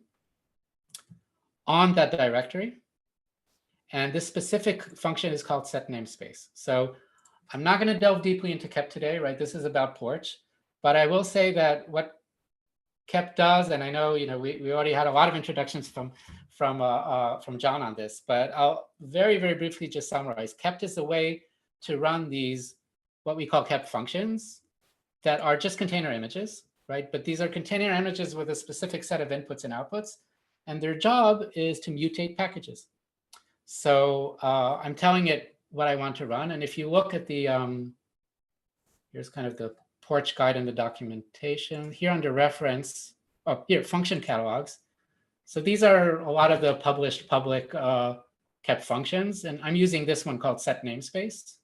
on that directory. And this specific function is called set namespace. So I'm not going to delve deeply into kept today, right? This is about Porch. But I will say that what kept does, and I know, we already had a lot of introductions from John on this, but I'll very, very briefly just summarize. Kept is a way to run these, what we call kept functions that are just container images, right? But these are container images with a specific set of inputs and outputs. And their job is to mutate packages. So I'm telling it what I want to run. And if you look at the, here's kind of the Porch guide and the documentation. Here under reference, oh, here, function catalogs. So these are a lot of the published public kept functions. And I'm using this one called set namespace.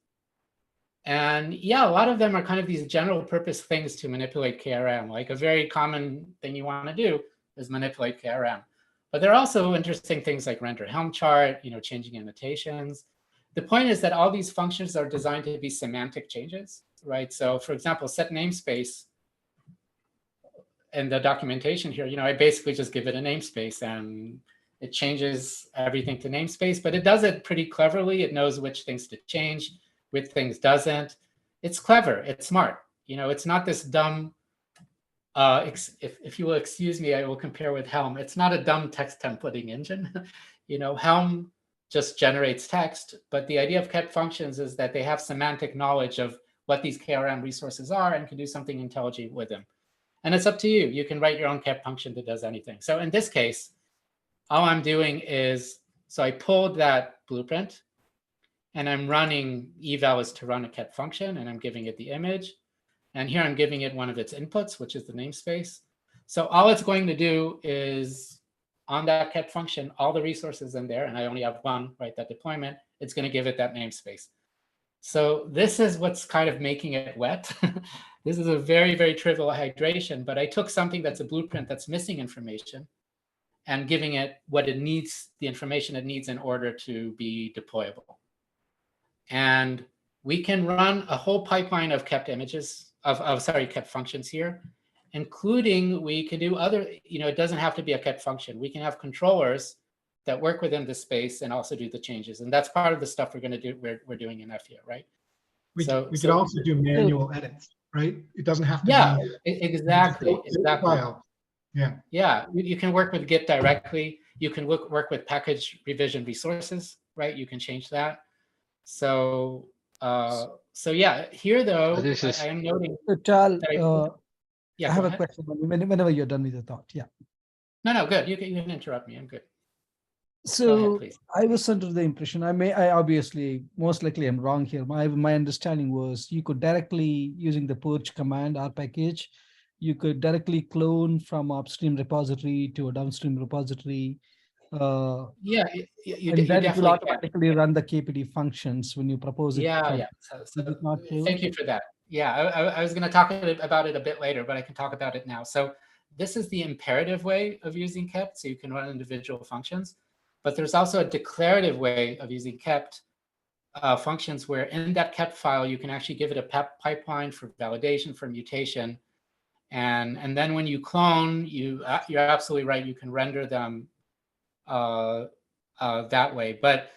And yeah, a lot of them are kind of these general purpose things to manipulate KRM. Like a very common thing you want to do is manipulate KRM. But there are also interesting things like render Helm chart, changing annotations. The point is that all these functions are designed to be semantic changes, right? So for example, set namespace and the documentation here, I basically just give it a namespace and it changes everything to namespace, but it does it pretty cleverly. It knows which things to change, which things doesn't. It's clever, it's smart. It's not this dumb, if you will excuse me, I will compare with Helm. It's not a dumb text templating engine. Helm just generates text, but the idea of kept functions is that they have semantic knowledge of what these KRM resources are and can do something intelligent with them. And it's up to you. You can write your own kept function that does anything. So in this case, all I'm doing is, so I pulled that blueprint and I'm running eval is to run a kept function and I'm giving it the image. And here I'm giving it one of its inputs, which is the namespace. So all it's going to do is on that kept function, all the resources in there, and I only have one, right, that deployment, it's going to give it that namespace. So this is what's kind of making it wet. This is a very, very trivial hydration, but I took something that's a blueprint that's missing information, and giving it what it needs, the information it needs in order to be deployable. And we can run a whole pipeline of kept images kept functions here, including we can do other, it doesn't have to be a kept function. We can have controllers that work within the space and also do the changes. And that's part of the stuff we're going to do, we're doing in FIA, right?
We could also do manual edits, right? It doesn't have to be.
Exactly.
File. Yeah.
Yeah, you can work with Git directly. You can work with package revision resources, right? You can change that. So, yeah, here though, I am noting.
So, Tal,
yeah,
I have a question whenever you're done with the thought. Yeah.
No, good. You can interrupt me. I'm good.
So
ahead,
I was under the impression, I obviously, most likely I'm wrong here. My understanding was you could directly, using the purge command or package, you could directly clone from upstream repository to a downstream repository.
Yeah,
and then it will automatically run the KPD functions when you propose it.
Yeah. So thank you for that. Yeah, I was going to talk about it a bit later, but I can talk about it now. So this is the imperative way of using kept, so you can run individual functions. But there's also a declarative way of using kept functions where in that kept file, you can actually give it a pipeline for validation, for mutation. And then when you clone, you're absolutely right, you can render them that way. But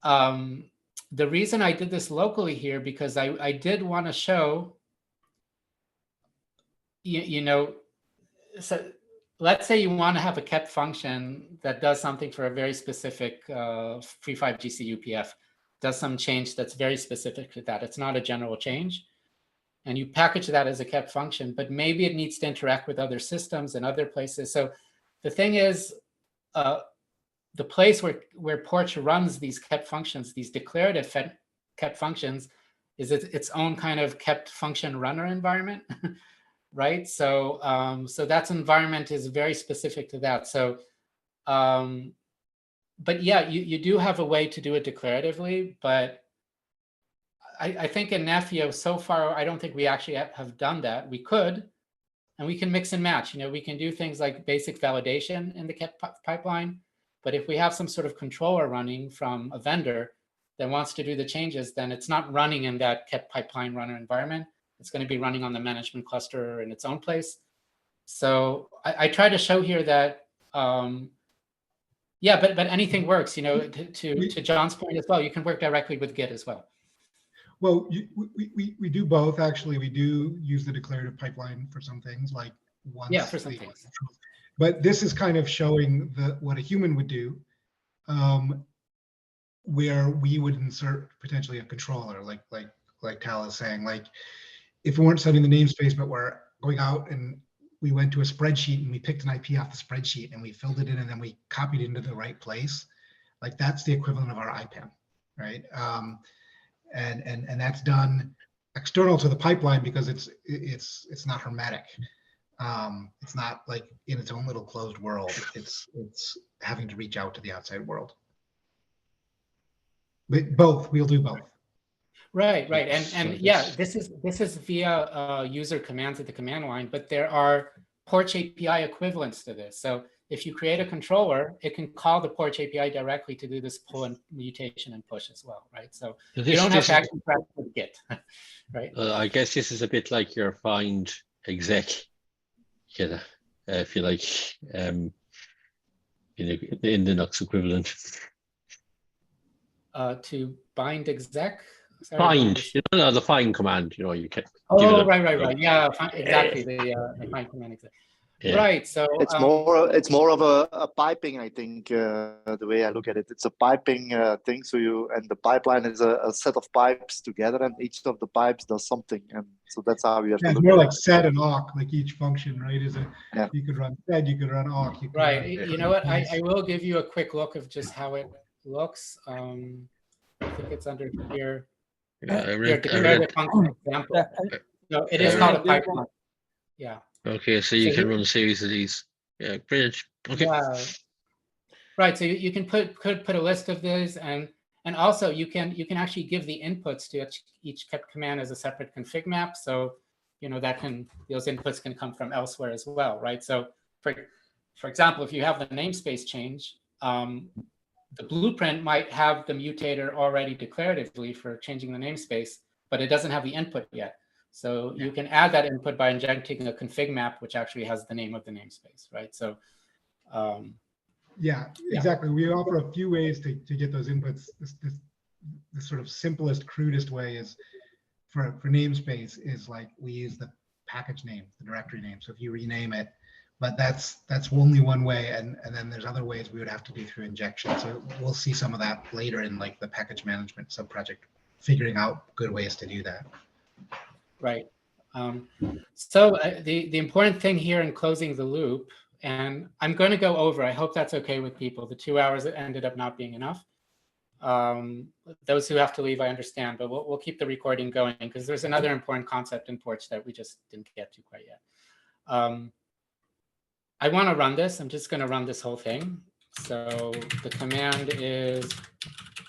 the reason I did this locally here, because I did want to show, so let's say you want to have a kept function that does something for a very specific free5GC UPF, does some change that's very specific to that. It's not a general change. And you package that as a kept function, but maybe it needs to interact with other systems and other places. So the thing is, the place where Porch runs these kept functions, these declarative kept functions, is its own kind of kept function runner environment. Right, so that environment is very specific to that. So, but yeah, you do have a way to do it declaratively, but I think in Nefio so far, I don't think we actually have done that. We could, and we can mix and match. We can do things like basic validation in the kept pipeline, but if we have some sort of controller running from a vendor that wants to do the changes, then it's not running in that kept pipeline runner environment. It's going to be running on the management cluster in its own place. So I try to show here that, yeah, but anything works, to John's point as well, you can work directly with Git as well.
Well, we do both, actually. We do use the declarative pipeline for some things, like once.
Yeah, for some things.
But this is kind of showing what a human would do, where we would insert potentially a controller, like Tal is saying, like, if we weren't setting the namespace, but we're going out and we went to a spreadsheet and we picked an IP off the spreadsheet and we filled it in and then we copied it into the right place, like that's the equivalent of our IPAM, right? And that's done external to the pipeline because it's not hermetic. It's not like in its own little closed world. It's having to reach out to the outside world. But both, we'll do both.
Right. And yeah, this is via user commands at the command line, but there are Porch API equivalents to this. So if you create a controller, it can call the Porch API directly to do this pull and mutation and push as well, right? So you don't have to actually interact with Git, right?
I guess this is a bit like your find exec, if you like, in the Linux equivalent.
To bind exec. Sorry,
Find, the find command, you can.
Oh, right. Yeah, exactly. The find command exec. Yeah. Right. So
it's more of a piping, I think, the way I look at it. It's a piping thing. So and the pipeline is a set of pipes together, and each of the pipes does something, and so that's how we have to look.
It's more like set and awk, like each function, right? You could run set, you could run awk.
Right. You know what? I will give you a quick look of just how it looks. I think it's under here. Declarative function example. No, it is called a pipeline. Yeah.
Okay, so you can run a series of these. Yeah, brilliant. Okay.
Yeah. Right. So you can put a list of these, and also you can actually give the inputs to each kept command as a separate config map. So those inputs can come from elsewhere as well, right? So for example, if you have the namespace change, the blueprint might have the mutator already declaratively for changing the namespace, but it doesn't have the input yet. So you can add that input by injecting a config map, which actually has the name of the namespace, right? So
yeah, exactly. We offer a few ways to get those inputs. The sort of simplest, crudest way is for namespace is like we use the package name, the directory name. So if you rename it, but that's only one way, and then there's other ways we would have to do through injection. So we'll see some of that later in like the package management subproject, figuring out good ways to do that.
Right. So the important thing here in closing the loop, and I'm going to go over, I hope that's okay with people. The 2 hours ended up not being enough. Those who have to leave, I understand, but we'll keep the recording going because there's another important concept in Porch that we just didn't get to quite yet. I want to run this. I'm just going to run this whole thing. So the command is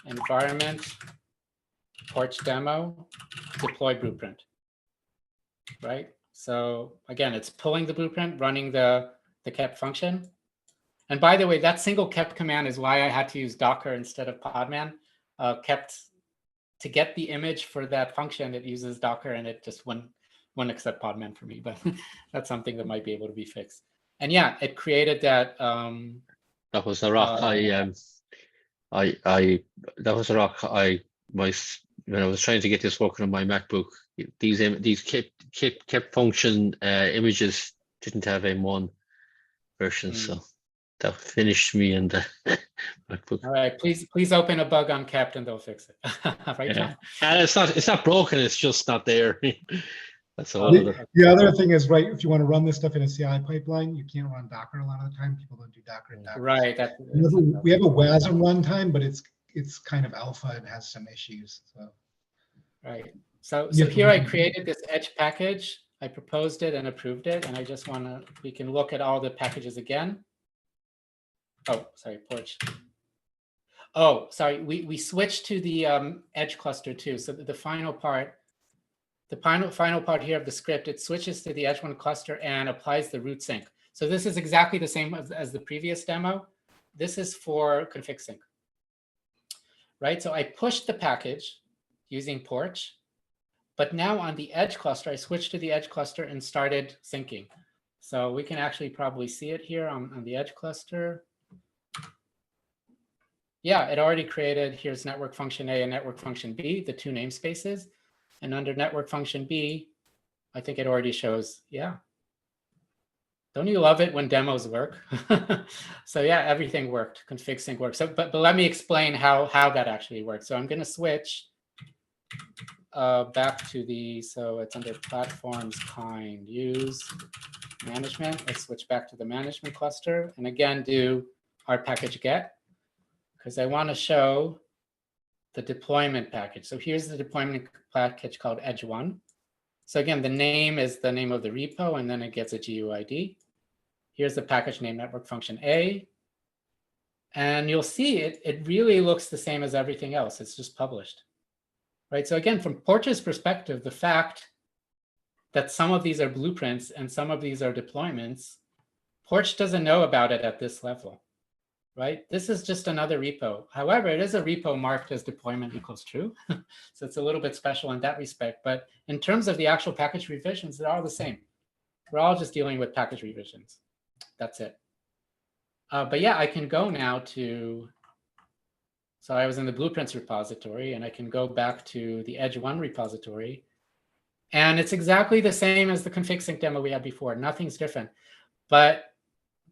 environment Porch demo deploy blueprint. Right. So again, it's pulling the blueprint, running the kept function. And by the way, that single kept command is why I had to use Docker instead of Podman. Kept, to get the image for that function, it uses Docker, and it just wouldn't accept Podman for me. But that's something that might be able to be fixed. And yeah, it created that.
That was the rock when I was trying to get this working on my MacBook, these kept function images didn't have M1 version, so that finished me in the MacBook.
All right, please open a bug on kept and they'll fix it. Right, John?
And it's not broken, it's just not there. That's all.
The other thing is, right, if you want to run this stuff in a CI pipeline, you can't run Docker a lot of the time. People don't do Docker in Docker.
Right.
We have a WASM runtime, but it's kind of alpha and has some issues. So.
Right. So here I created this Edge package. I proposed it and approved it, and I just we can look at all the packages again. Oh, sorry, Porch. Oh, sorry, we switched to the Edge cluster too. So the final part here of the script, it switches to the Edge 1 cluster and applies the root sync. So this is exactly the same as the previous demo. This is for config sync. Right, so I pushed the package using Porch, but now on the Edge cluster, I switched to the Edge cluster and started syncing. So we can actually probably see it here on the Edge cluster. Yeah, it already created, here's network function A and network function B, the two namespaces. And under network function B, I think it already shows, yeah. Don't you love it when demos work? So yeah, everything worked, config sync worked. So, but let me explain how that actually works. So I'm gonna switch back to so it's under platforms kind, use management. Let's switch back to the management cluster and again do our package get, because I want to show the deployment package. So here's the deployment package called Edge 1. So again, the name is the name of the repo, and then it gets a GUID. Here's the package name network function A. And you'll see it really looks the same as everything else. It's just published. Right. So again, from Porch's perspective, the fact that some of these are blueprints and some of these are deployments, Porch doesn't know about it at this level. Right? This is just another repo. However, it is a repo marked as deployment equals true. So it's a little bit special in that respect. But in terms of the actual package revisions, they're all the same. We're all just dealing with package revisions. That's it. But yeah, I can go now to, so I was in the blueprints repository, and I can go back to the Edge 1 repository. And it's exactly the same as the config sync demo we had before. Nothing's different. But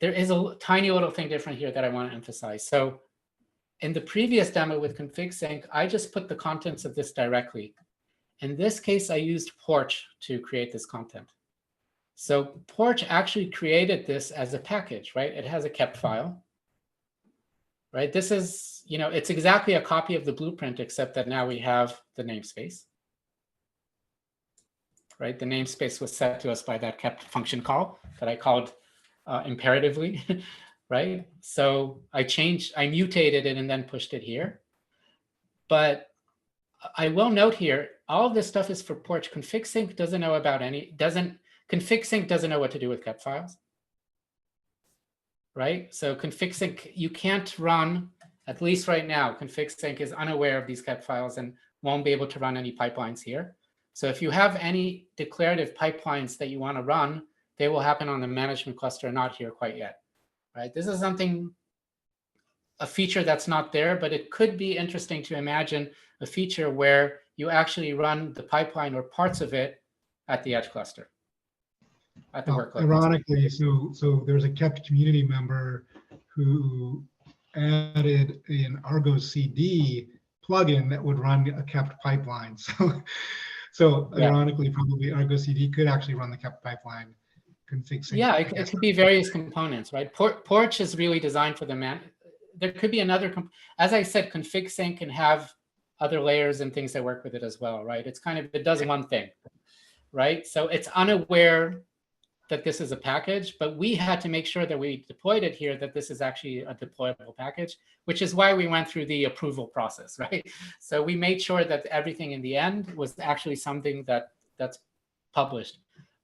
there is a tiny little thing different here that I want to emphasize. So in the previous demo with config sync, I just put the contents of this directly. In this case, I used Porch to create this content. So Porch actually created this as a package, right? It has a kept file, right? This is, it's exactly a copy of the blueprint, except that now we have the namespace, right? The namespace was set to us by that kept function call that I called imperatively, right? So I mutated it and then pushed it here. But I will note here, all of this stuff is for Porch. Config sync doesn't know about config sync doesn't know what to do with kept files. right? So config sync, you can't run, at least right now, config sync is unaware of these kept files and won't be able to run any pipelines here. So if you have any declarative pipelines that you want to run, they will happen on the management cluster, not here quite yet, right? This is something, a feature that's not there, but it could be interesting to imagine a feature where you actually run the pipeline or parts of it at the edge cluster, at the workload cluster.
Ironically, so there's a kept community member who added an Argo CD plugin that would run a kept pipeline. So
Yeah.
ironically, probably Argo CD could actually run the kept pipeline config sync.
Yeah, it could be various components, right? Porch is really designed for the man. There could be another, as I said, config sync can have other layers and things that work with it as well, right? It's kind of, it does one thing, right? So it's unaware that this is a package, but we had to make sure that we deployed it here, that this is actually a deployable package, which is why we went through the approval process, right? So we made sure that everything in the end was actually something that's published.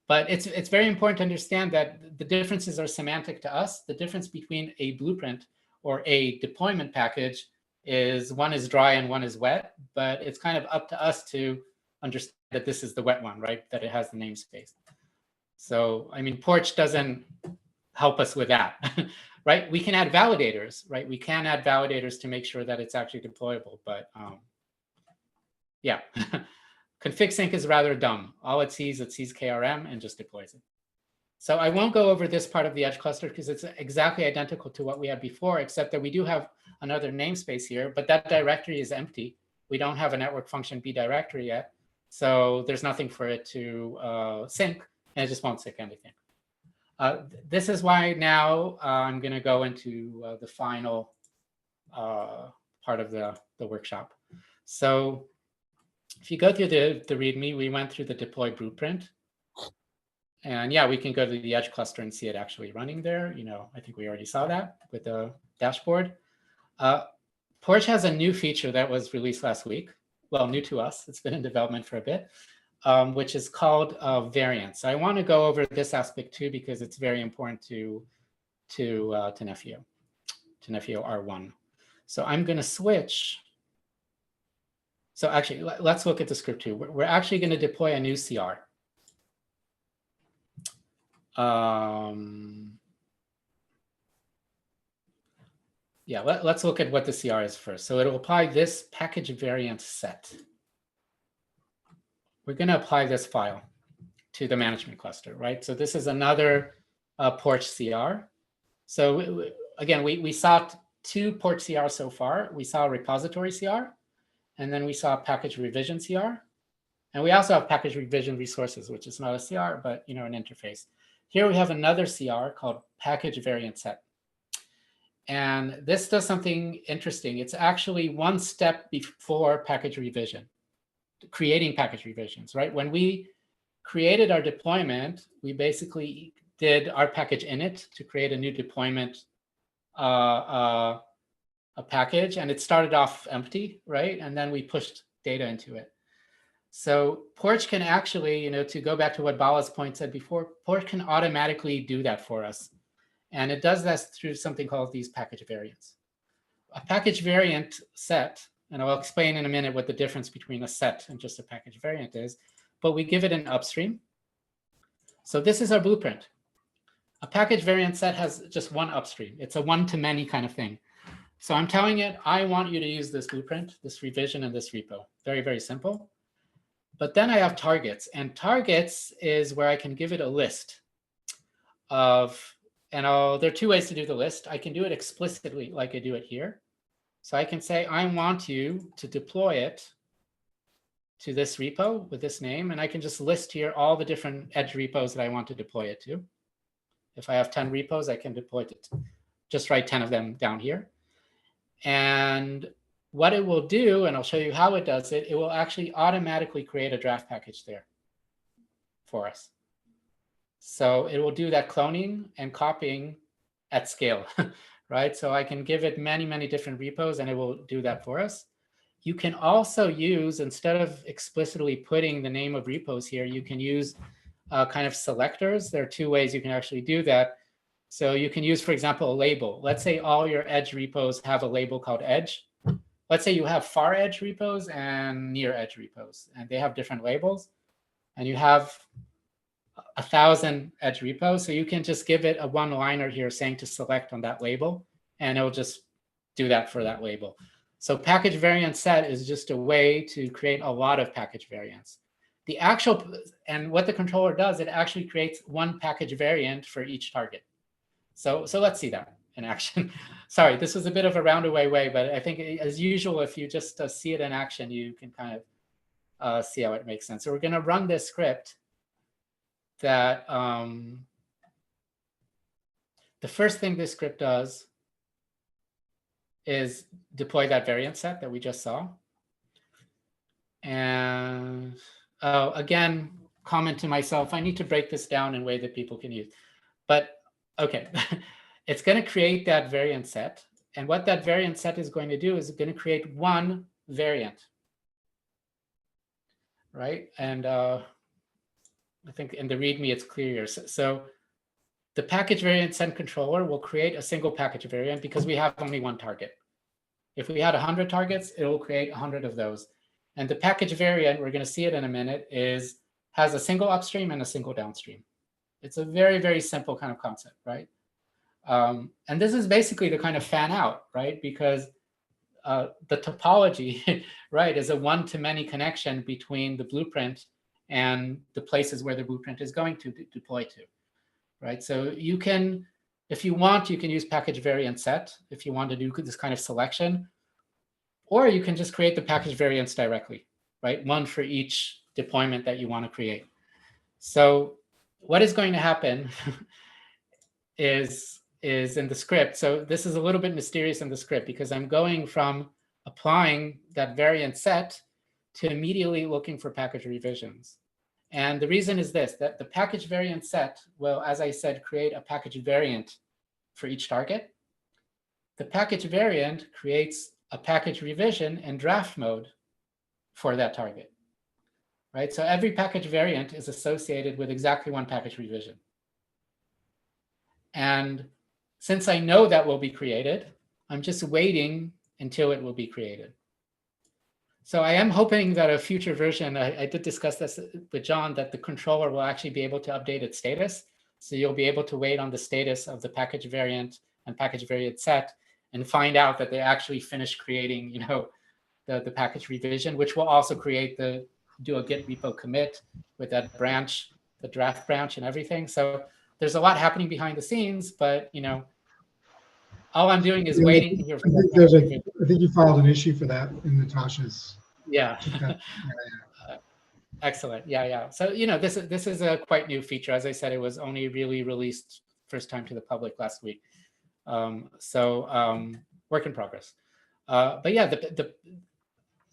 But it's very important to understand that the differences are semantic to us. The difference between a blueprint or a deployment package is one is dry and one is wet, but it's kind of up to us to understand that this is the wet one, right? That it has the namespace. So, I mean, Porch doesn't help us with that, right? We can add validators, right? We can add validators to make sure that it's actually deployable, but yeah. Config sync is rather dumb. All it sees KRM and just deploys it. So I won't go over this part of the edge cluster because it's exactly identical to what we had before, except that we do have another namespace here, but that directory is empty. We don't have a network function B directory yet. So there's nothing for it to sync, and it just won't sync anything. This is why now I'm going to go into the final part of the workshop. So if you go through the README, we went through the deploy blueprint. And yeah, we can go to the edge cluster and see it actually running there. You know, I think we already saw that with the dashboard. Porch has a new feature that was released last week. Well, new to us. It's been in development for a bit, which is called variants. I want to go over this aspect too, because it's very important to Nephew R1. So I'm going to switch. So actually, let's look at the script too. We're actually going to deploy a new CR. Yeah, let's look at what the CR is first. So it'll apply this package variant set. We're going to apply this file to the management cluster, right? So this is another Porch CR. So again, we saw two Porch CR so far. We saw a repository CR, and then we saw a package revision CR. And we also have package revision resources, which is not a CR, but you know, an interface. Here we have another CR called package variant set. And this does something interesting. It's actually one step before package revision, creating package revisions, right? When we created our deployment, we basically did our package init to create a new deployment a package, and it started off empty, right? And then we pushed data into it. So Porch can actually, you know, to go back to what Bala's point said before, Porch can automatically do that for us. And it does that through something called these package variants. A package variant set, and I'll explain in a minute what the difference between a set and just a package variant is, but we give it an upstream. So this is our blueprint. A package variant set has just one upstream. It's a one-to-many kind of thing. So I'm telling it, I want you to use this blueprint, this revision, and this repo. Very, very simple. But then I have targets, and targets is where I can give it a list of, and there are two ways to do the list. I can do it explicitly like I do it here. So I can say, I want you to deploy it to this repo with this name, and I can just list here all the different edge repos that I want to deploy it to. If I have 10 repos, I can deploy it, just write 10 of them down here. And what it will do, and I'll show you how it does it, it will actually automatically create a draft package there for us. So it will do that cloning and copying at scale, right? So I can give it many, many different repos, and it will do that for us. You can also use, instead of explicitly putting the name of repos here, you can use kind of selectors. There are two ways you can actually do that. So you can use, for example, a label. Let's say all your edge repos have a label called edge. Let's say you have far edge repos and near edge repos, and they have different labels. And you have 1,000 edge repos. So you can just give it a one-liner here saying to select on that label, and it'll just do that for that label. So package variant set is just a way to create a lot of package variants. The actual, and what the controller does, it actually creates one package variant for each target. So let's see that in action. Sorry, this was a bit of a roundabout way, but I think as usual, if you just see it in action, you can kind of see how it makes sense. So we're going to run this script that the first thing this script does is deploy that variant set that we just saw. And again, comment to myself, I need to break this down in a way that people can use. But okay, it's going to create that variant set. And what that variant set is going to do is going to create one variant, right? And I think in the README it's clear. So the package variant set controller will create a single package variant because we have only one target. If we had 100 targets, it will create 100 of those. And the package variant, we're going to see it in a minute, has a single upstream and a single downstream. It's a very, very simple kind of concept, right? And this is basically the kind of fan out, right? Because the topology, right, is a one-to-many connection between the blueprint and the places where the blueprint is going to deploy to, right? So you can, if you want, you can use package variant set if you want to do this kind of selection, or you can just create the package variants directly, right? One for each deployment that you want to create. So what is going to happen is in the script. So this is a little bit mysterious in the script because I'm going from applying that variant set to immediately looking for package revisions. And the reason is this, that the package variant set will, as I said, create a package variant for each target. The package variant creates a package revision in draft mode for that target, right? So every package variant is associated with exactly one package revision. And since I know that will be created, I'm just waiting until it will be created. So I am hoping that a future version, I did discuss this with John, that the controller will actually be able to update its status. So you'll be able to wait on the status of the package variant and package variant set and find out that they actually finished creating, you know, the package revision, which will also do a Git repo commit with that branch, the draft branch and everything. So there's a lot happening behind the scenes, but, you know, all I'm doing is waiting here. For
I think you filed an issue for that in Natasha's.
Yeah. Excellent. Yeah. So, you know, this is a quite new feature. As I said, it was only really released first time to the public last week. Work in progress. But yeah,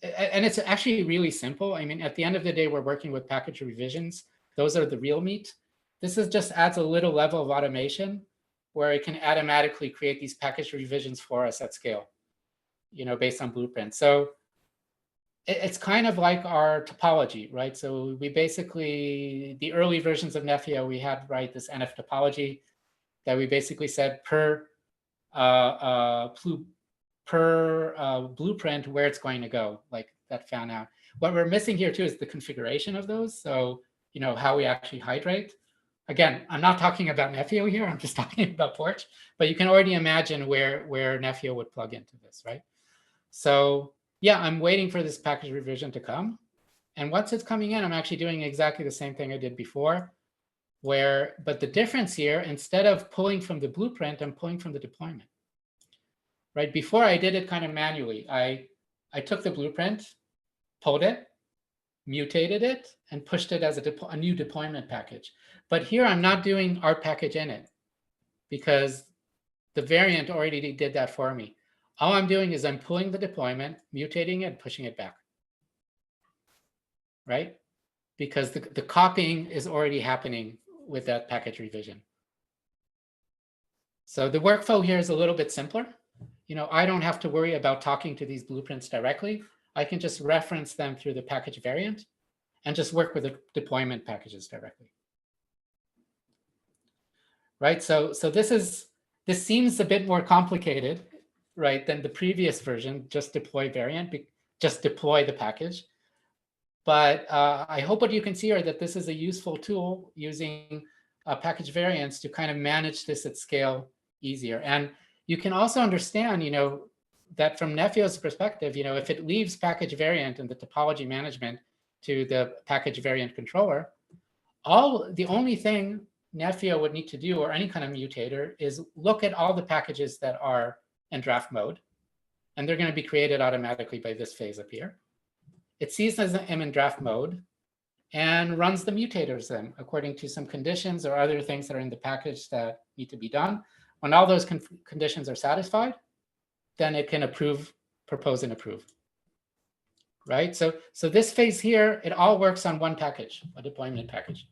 and it's actually really simple. I mean, at the end of the day, we're working with package revisions. Those are the real meat. This is just adds a little level of automation where it can automatically create these package revisions for us at scale, you know, based on blueprint. So it's kind of like our topology, right? So we basically, the early versions of Nefio, we had, right, this NF topology that we basically said per blueprint where it's going to go, like that fan out. What we're missing here too is the configuration of those. So, you know, how we actually hydrate. Again, I'm not talking about Nefio here, I'm just talking about Porch, but you can already imagine where Nefio would plug into this, right? So yeah, I'm waiting for this package revision to come. And once it's coming in, I'm actually doing exactly the same thing I did before, but the difference here, instead of pulling from the blueprint, I'm pulling from the deployment, right? Before I did it kind of manually. I took the blueprint, pulled it, mutated it, and pushed it as a new deployment package. But here I'm not doing our package in it because the variant already did that for me. All I'm doing is I'm pulling the deployment, mutating it, pushing it back, right? Because the copying is already happening with that package revision. So the workflow here is a little bit simpler. You know, I don't have to worry about talking to these blueprints directly. I can just reference them through the package variant and just work with the deployment packages directly. right? So this seems a bit more complicated, right, than the previous version, just deploy variant, just deploy the package. But I hope what you can see are that this is a useful tool using package variants to kind of manage this at scale easier. And you can also understand, that from Nefio's perspective, if it leaves package variant and the topology management to the package variant controller, the only thing Nefio would need to do, or any kind of mutator, is look at all the packages that are in draft mode, and they're going to be created automatically by this phase up here. It sees them in draft mode and runs the mutators then according to some conditions or other things that are in the package that need to be done. When all those conditions are satisfied, then it can approve, propose, and approve. Right? So this phase here, it all works on one package, a deployment package.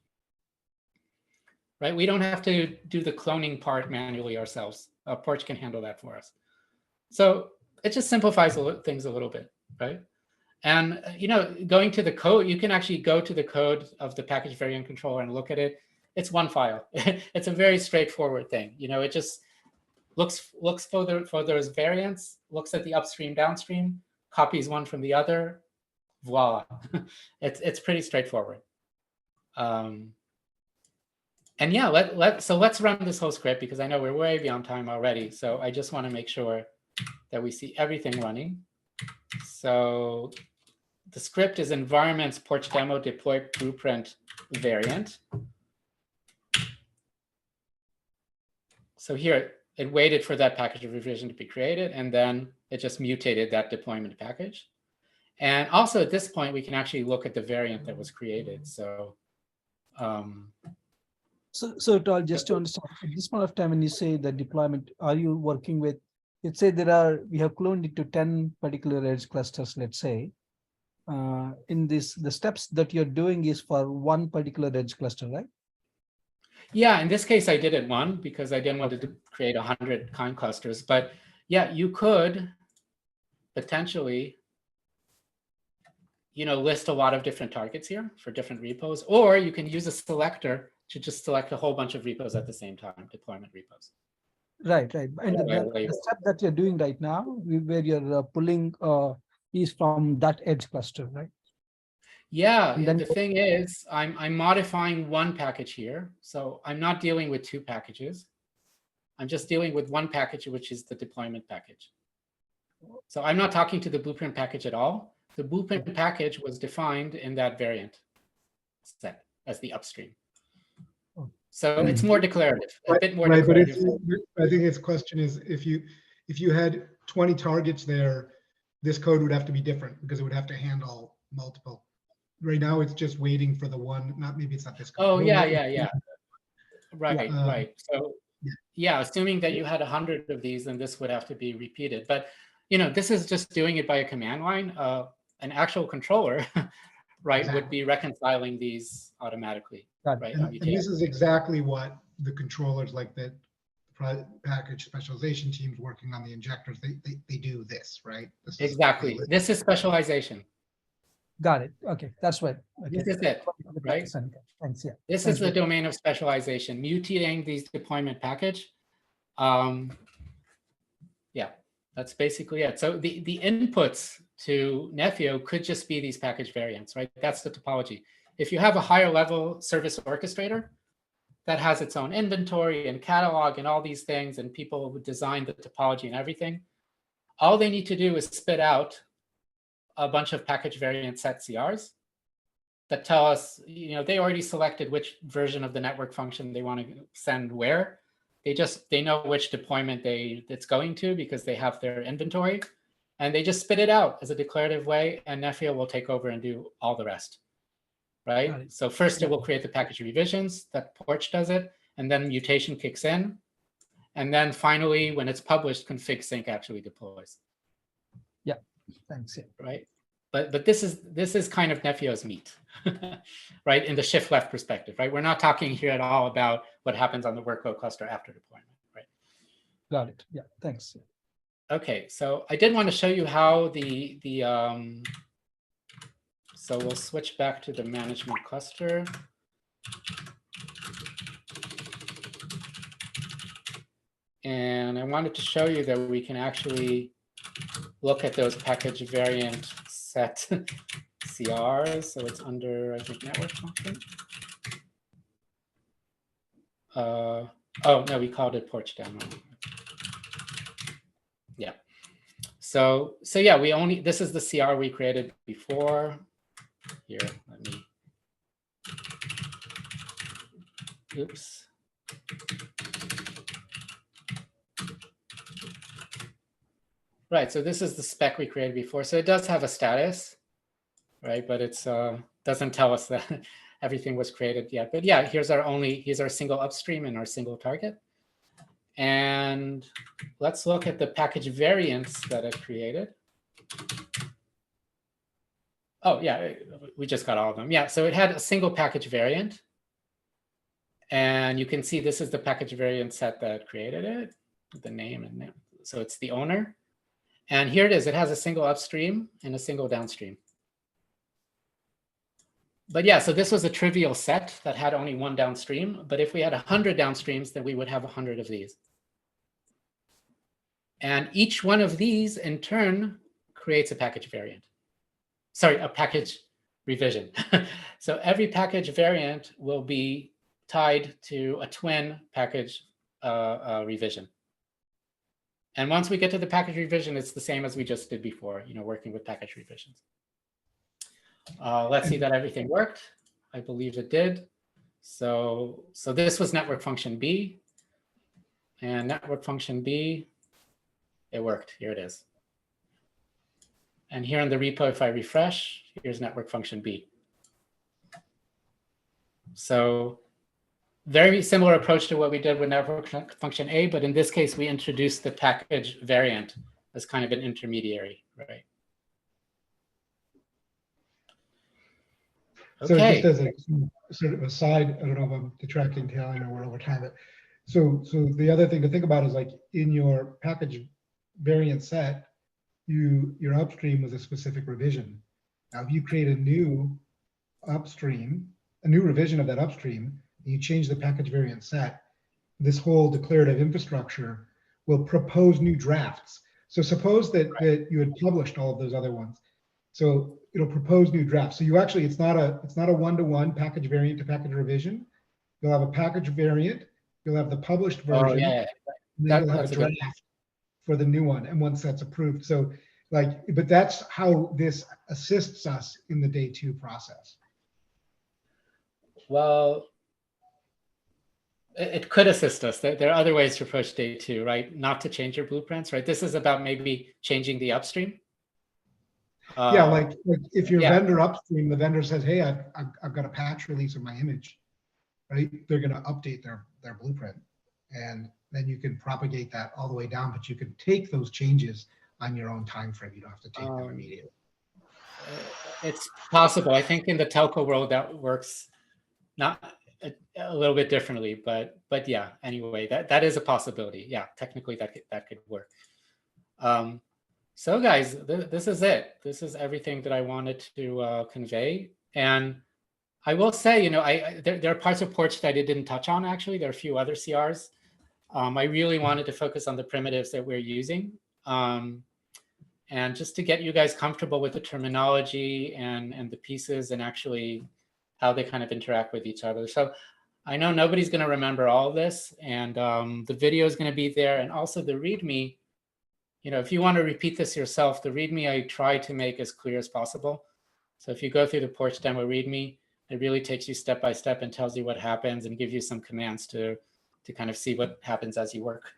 Right? We don't have to do the cloning part manually ourselves. Porch can handle that for us. So it just simplifies things a little bit, right? And going to the code, you can actually go to the code of the package variant controller and look at it. It's one file. It's a very straightforward thing. It just looks for those variants, looks at the upstream, downstream, copies one from the other. Voila. It's pretty straightforward. And yeah, let's run this whole script, because I know we're way beyond time already. So I just want to make sure that we see everything running. So the script is environments porch demo deploy blueprint variant. So here it waited for that package revision to be created, and then it just mutated that deployment package. And also at this point, we can actually look at the variant that was created. So
Tal, just to understand, at this point of time, when you say the deployment, are you working with, let's say we have cloned it to 10 particular edge clusters, let's say. In the steps that you're doing is for one particular edge cluster, right?
Yeah, in this case, I did it one because I didn't want to create 100 kind clusters. But yeah, you could potentially, list a lot of different targets here for different repos, or you can use a selector to just select a whole bunch of repos at the same time, deployment repos.
Right. And the step that you're doing right now, where you're pulling is from that edge cluster, right?
Yeah, and the thing is, I'm modifying one package here. So I'm not dealing with two packages. I'm just dealing with one package, which is the deployment package. So I'm not talking to the blueprint package at all. The blueprint package was defined in that variant set as the upstream. So it's more declarative, a bit more declarative.
But I think his question is, if you had 20 targets there, this code would have to be different because it would have to handle multiple. Right now, it's just waiting for the one. Maybe it's not this code.
Oh, yeah. Right. So yeah, assuming that you had 100 of these, then this would have to be repeated. But this is just doing it by a command line. An actual controller, right, would be reconciling these automatically. Right.
And this is exactly what the controllers, like the package specialization teams working on the injectors, they do this, right?
Exactly. This is specialization.
Got it. Okay, that's right. Okay.
This is it, right?
Thanks. Yeah.
This is the domain of specialization, mutating these deployment package. Yeah, that's basically it. So the inputs to Nefio could just be these package variants, right? That's the topology. If you have a higher level service orchestrator that has its own inventory and catalog and all these things, and people who design the topology and everything, all they need to do is spit out a bunch of package variant set CRs that tell us, they already selected which version of the network function they want to send where. They know which deployment it's going to because they have their inventory, and they just spit it out as a declarative way, and Nefio will take over and do all the rest, right? So first it will create the package revisions, that Porch does it, and then mutation kicks in. And then finally, when it's published, config sync actually deploys.
Yeah, thanks.
Right, but this is kind of Nefio's meat, right? In the shift left perspective, right? We're not talking here at all about what happens on the workload cluster after deployment, right?
Got it. Yeah, thanks.
Okay, so I did want to show you how so we'll switch back to the management cluster. And I wanted to show you that we can actually look at those package variant set CRs. So it's under, I think, network function. Oh, no, we called it porch demo. Yeah. So yeah, this is the CR we created before. Here, let me, oops. Right, so this is the spec we created before. So it does have a status, right? But it's doesn't tell us that everything was created yet. But yeah, here's our single upstream and our single target. And let's look at the package variants that it created. Oh yeah, we just got all of them. Yeah, so it had a single package variant. And you can see this is the package variant set that created it, the name and name. So it's the owner. And here it is, it has a single upstream and a single downstream. But yeah, so this was a trivial set that had only one downstream. But if we had 100 downstreams, then we would have 100 of these. And each one of these in turn creates a package variant. Sorry, a package revision. So every package variant will be tied to a twin package revision. And once we get to the package revision, it's the same as we just did before, working with package revisions. Let's see that everything worked. I believe it did. So this was network function B. And network function B, it worked. Here it is. And here in the repo, if I refresh, here's network function B. So very similar approach to what we did with network function A, but in this case, we introduced the package variant as kind of an intermediary, right? Okay.
So just as a sort of aside, I don't know if I'm detracting, Taylor, I know we're over time, but so the other thing to think about is like in your package variant set, your upstream was a specific revision. Now, if you create a new upstream, a new revision of that upstream, and you change the package variant set, this whole declarative infrastructure will propose new drafts. So suppose that you had published all of those other ones. So it'll propose new drafts. So you actually, it's not a one-to-one package variant to package revision. You'll have a package variant, you'll have the published version,
Oh, yeah.
and then you'll have a draft for the new one, and once that's approved. So but that's how this assists us in the day two process.
Well, it could assist us. There are other ways to approach day two, right? Not to change your blueprints, right? This is about maybe changing the upstream.
Yeah, like if your vendor upstream, the vendor says, hey, I've got a patch release of my image, right? They're going to update their blueprint. And then you can propagate that all the way down, but you can take those changes on your own time frame. You don't have to take them immediately.
It's possible. I think in the telco world that works not a little bit differently, but yeah, anyway, that is a possibility. Yeah, technically that could work. So guys, this is it. This is everything that I wanted to convey. And I will say, there are parts of Porch that I didn't touch on, actually. There are a few other CRs. I really wanted to focus on the primitives that we're using. And just to get you guys comfortable with the terminology and the pieces and actually how they kind of interact with each other. So I know nobody's going to remember all of this, and the video is going to be there. And also the README, if you want to repeat this yourself, the README I try to make as clear as possible. So if you go through the Porch demo README, it really takes you step by step and tells you what happens and gives you some commands to kind of see what happens as you work.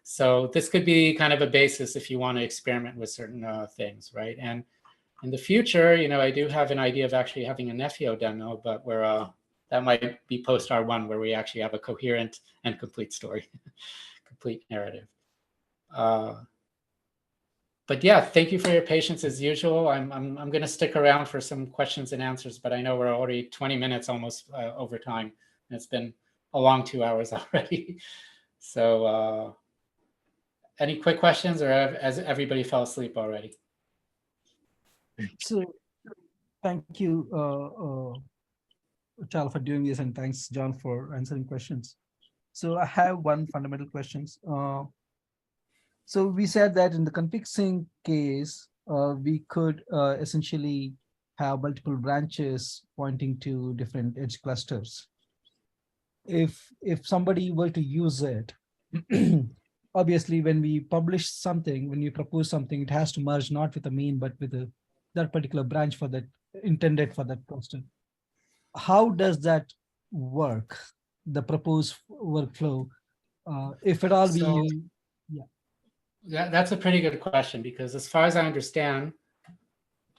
So this could be kind of a basis if you want to experiment with certain things, right? And in the future, I do have an idea of actually having a Nefio demo, but where that might be post R1, where we actually have a coherent and complete story, complete narrative. But yeah, thank you for your patience as usual. I'm going to stick around for some questions and answers, but I know we're already 20 minutes almost over time, and it's been a long 2 hours already. So any quick questions, or has everybody fell asleep already?
So thank you, Tal, for doing this, and thanks, John, for answering questions. So I have one fundamental questions. So we said that in the config sync case, we could essentially have multiple branches pointing to different edge clusters. If somebody were to use it, obviously when we publish something, when we propose something, it has to merge not with the main, but with that particular branch for that intended for that cluster. How does that work? The proposed workflow, if at all we,
That's a pretty good question, because as far as I understand,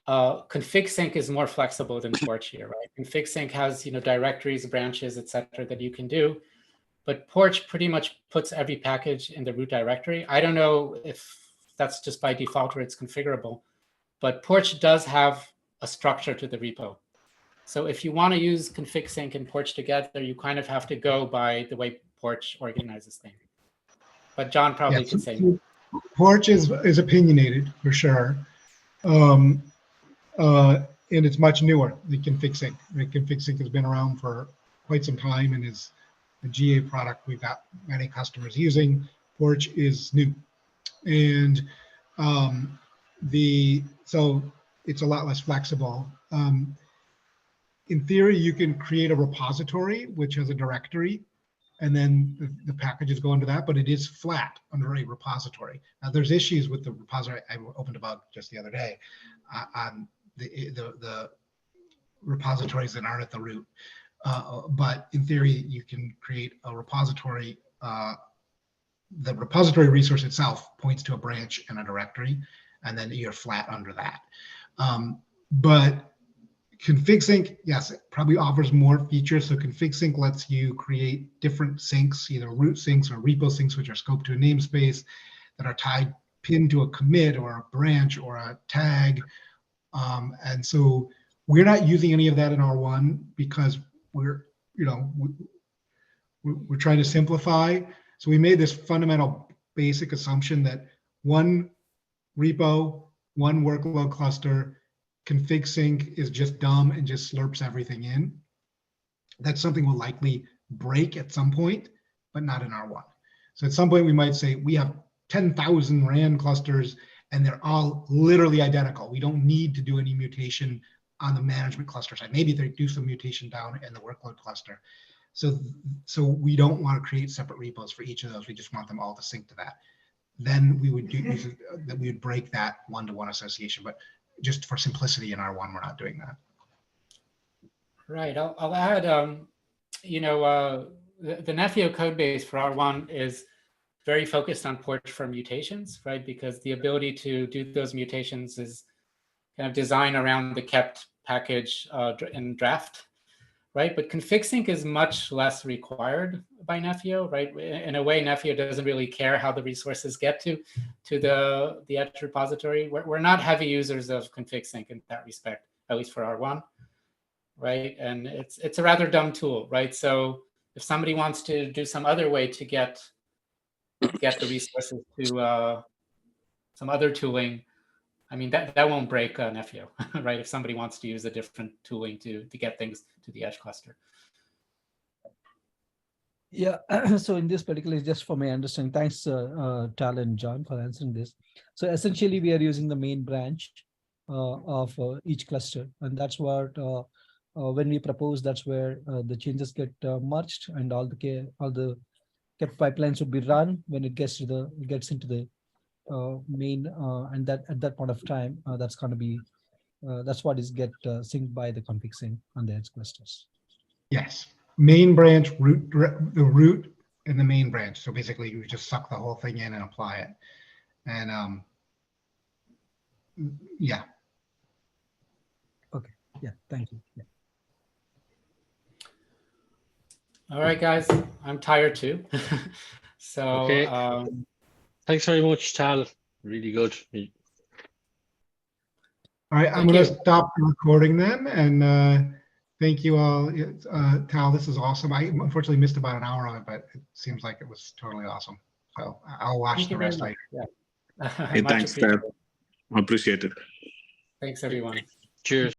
config sync is more flexible than Porch here, right? Config sync has, directories, branches, etc., that you can do, but Porch pretty much puts every package in the root directory. I don't know if that's just by default or it's configurable, but Porch does have a structure to the repo. So if you want to use config sync and Porch together, you kind of have to go by the way Porch organizes things. But John probably can say more.
Porch is opinionated for sure. And it's much newer than config sync. Config sync has been around for quite some time and is a GA product we've got many customers using. Porch is new. And so it's a lot less flexible. In theory, you can create a repository which has a directory, and then the packages go into that, but it is flat under a repository. Now there's issues with the repository. I opened a bug just the other day on the repositories that aren't at the root. But in theory, you can create a repository. The repository resource itself points to a branch and a directory, and then you're flat under that. But config sync, yes, it probably offers more features. So config sync lets you create different syncs, either root syncs or repo syncs, which are scoped to a namespace that are pinned to a commit or a branch or a tag. And so we're not using any of that in R1 because we're trying to simplify. So we made this fundamental basic assumption that one repo, one workload cluster, config sync is just dumb and just slurps everything in. That's something we'll likely break at some point, but not in R1. So at some point we might say we have 10,000 RAN clusters and they're all literally identical. We don't need to do any mutation on the management cluster side. Maybe they do some mutation down in the workload cluster. So we don't want to create separate repos for each of those. We just want them all to sync to that. Then we would we would break that one-to-one association. But just for simplicity in R1, we're not doing that.
Right. I'll add, the Nepio code base for R1 is very focused on Porch for mutations, right? Because the ability to do those mutations is kind of designed around the kept package in draft, right? But config sync is much less required by Nepio, right? In a way, Nepio doesn't really care how the resources get to the edge repository. We're not heavy users of config sync in that respect, at least for R1, right? And it's a rather dumb tool, right? So if somebody wants to do some other way to get the resources to some other tooling, I mean, that won't break Nepio, right? If somebody wants to use a different tooling to get things to the edge cluster.
Yeah, so in this particular, just for my understanding, thanks Tal and John for answering this. So essentially we are using the main branch of each cluster, and that's what when we propose, that's where the changes get merged, and all the kept pipelines would be run when it gets into the main, and that at that point of time, that's going to be that's what is get synced by the config sync on the edge clusters.
Yes, main branch, the root and the main branch. So basically you just suck the whole thing in and apply it. And yeah.
Okay, yeah, thank you. Yeah.
All right, guys, I'm tired too. So
okay. Thanks very much, Tal. Really good.
All right, I'm going to stop the recording then, and thank you all. Tal, this is awesome. I unfortunately missed about an hour of it, but it seems like it was totally awesome. So I'll watch the rest later.
Yeah.
Hey, thanks, Tal. I appreciate it.
Thanks, everyone.
Cheers.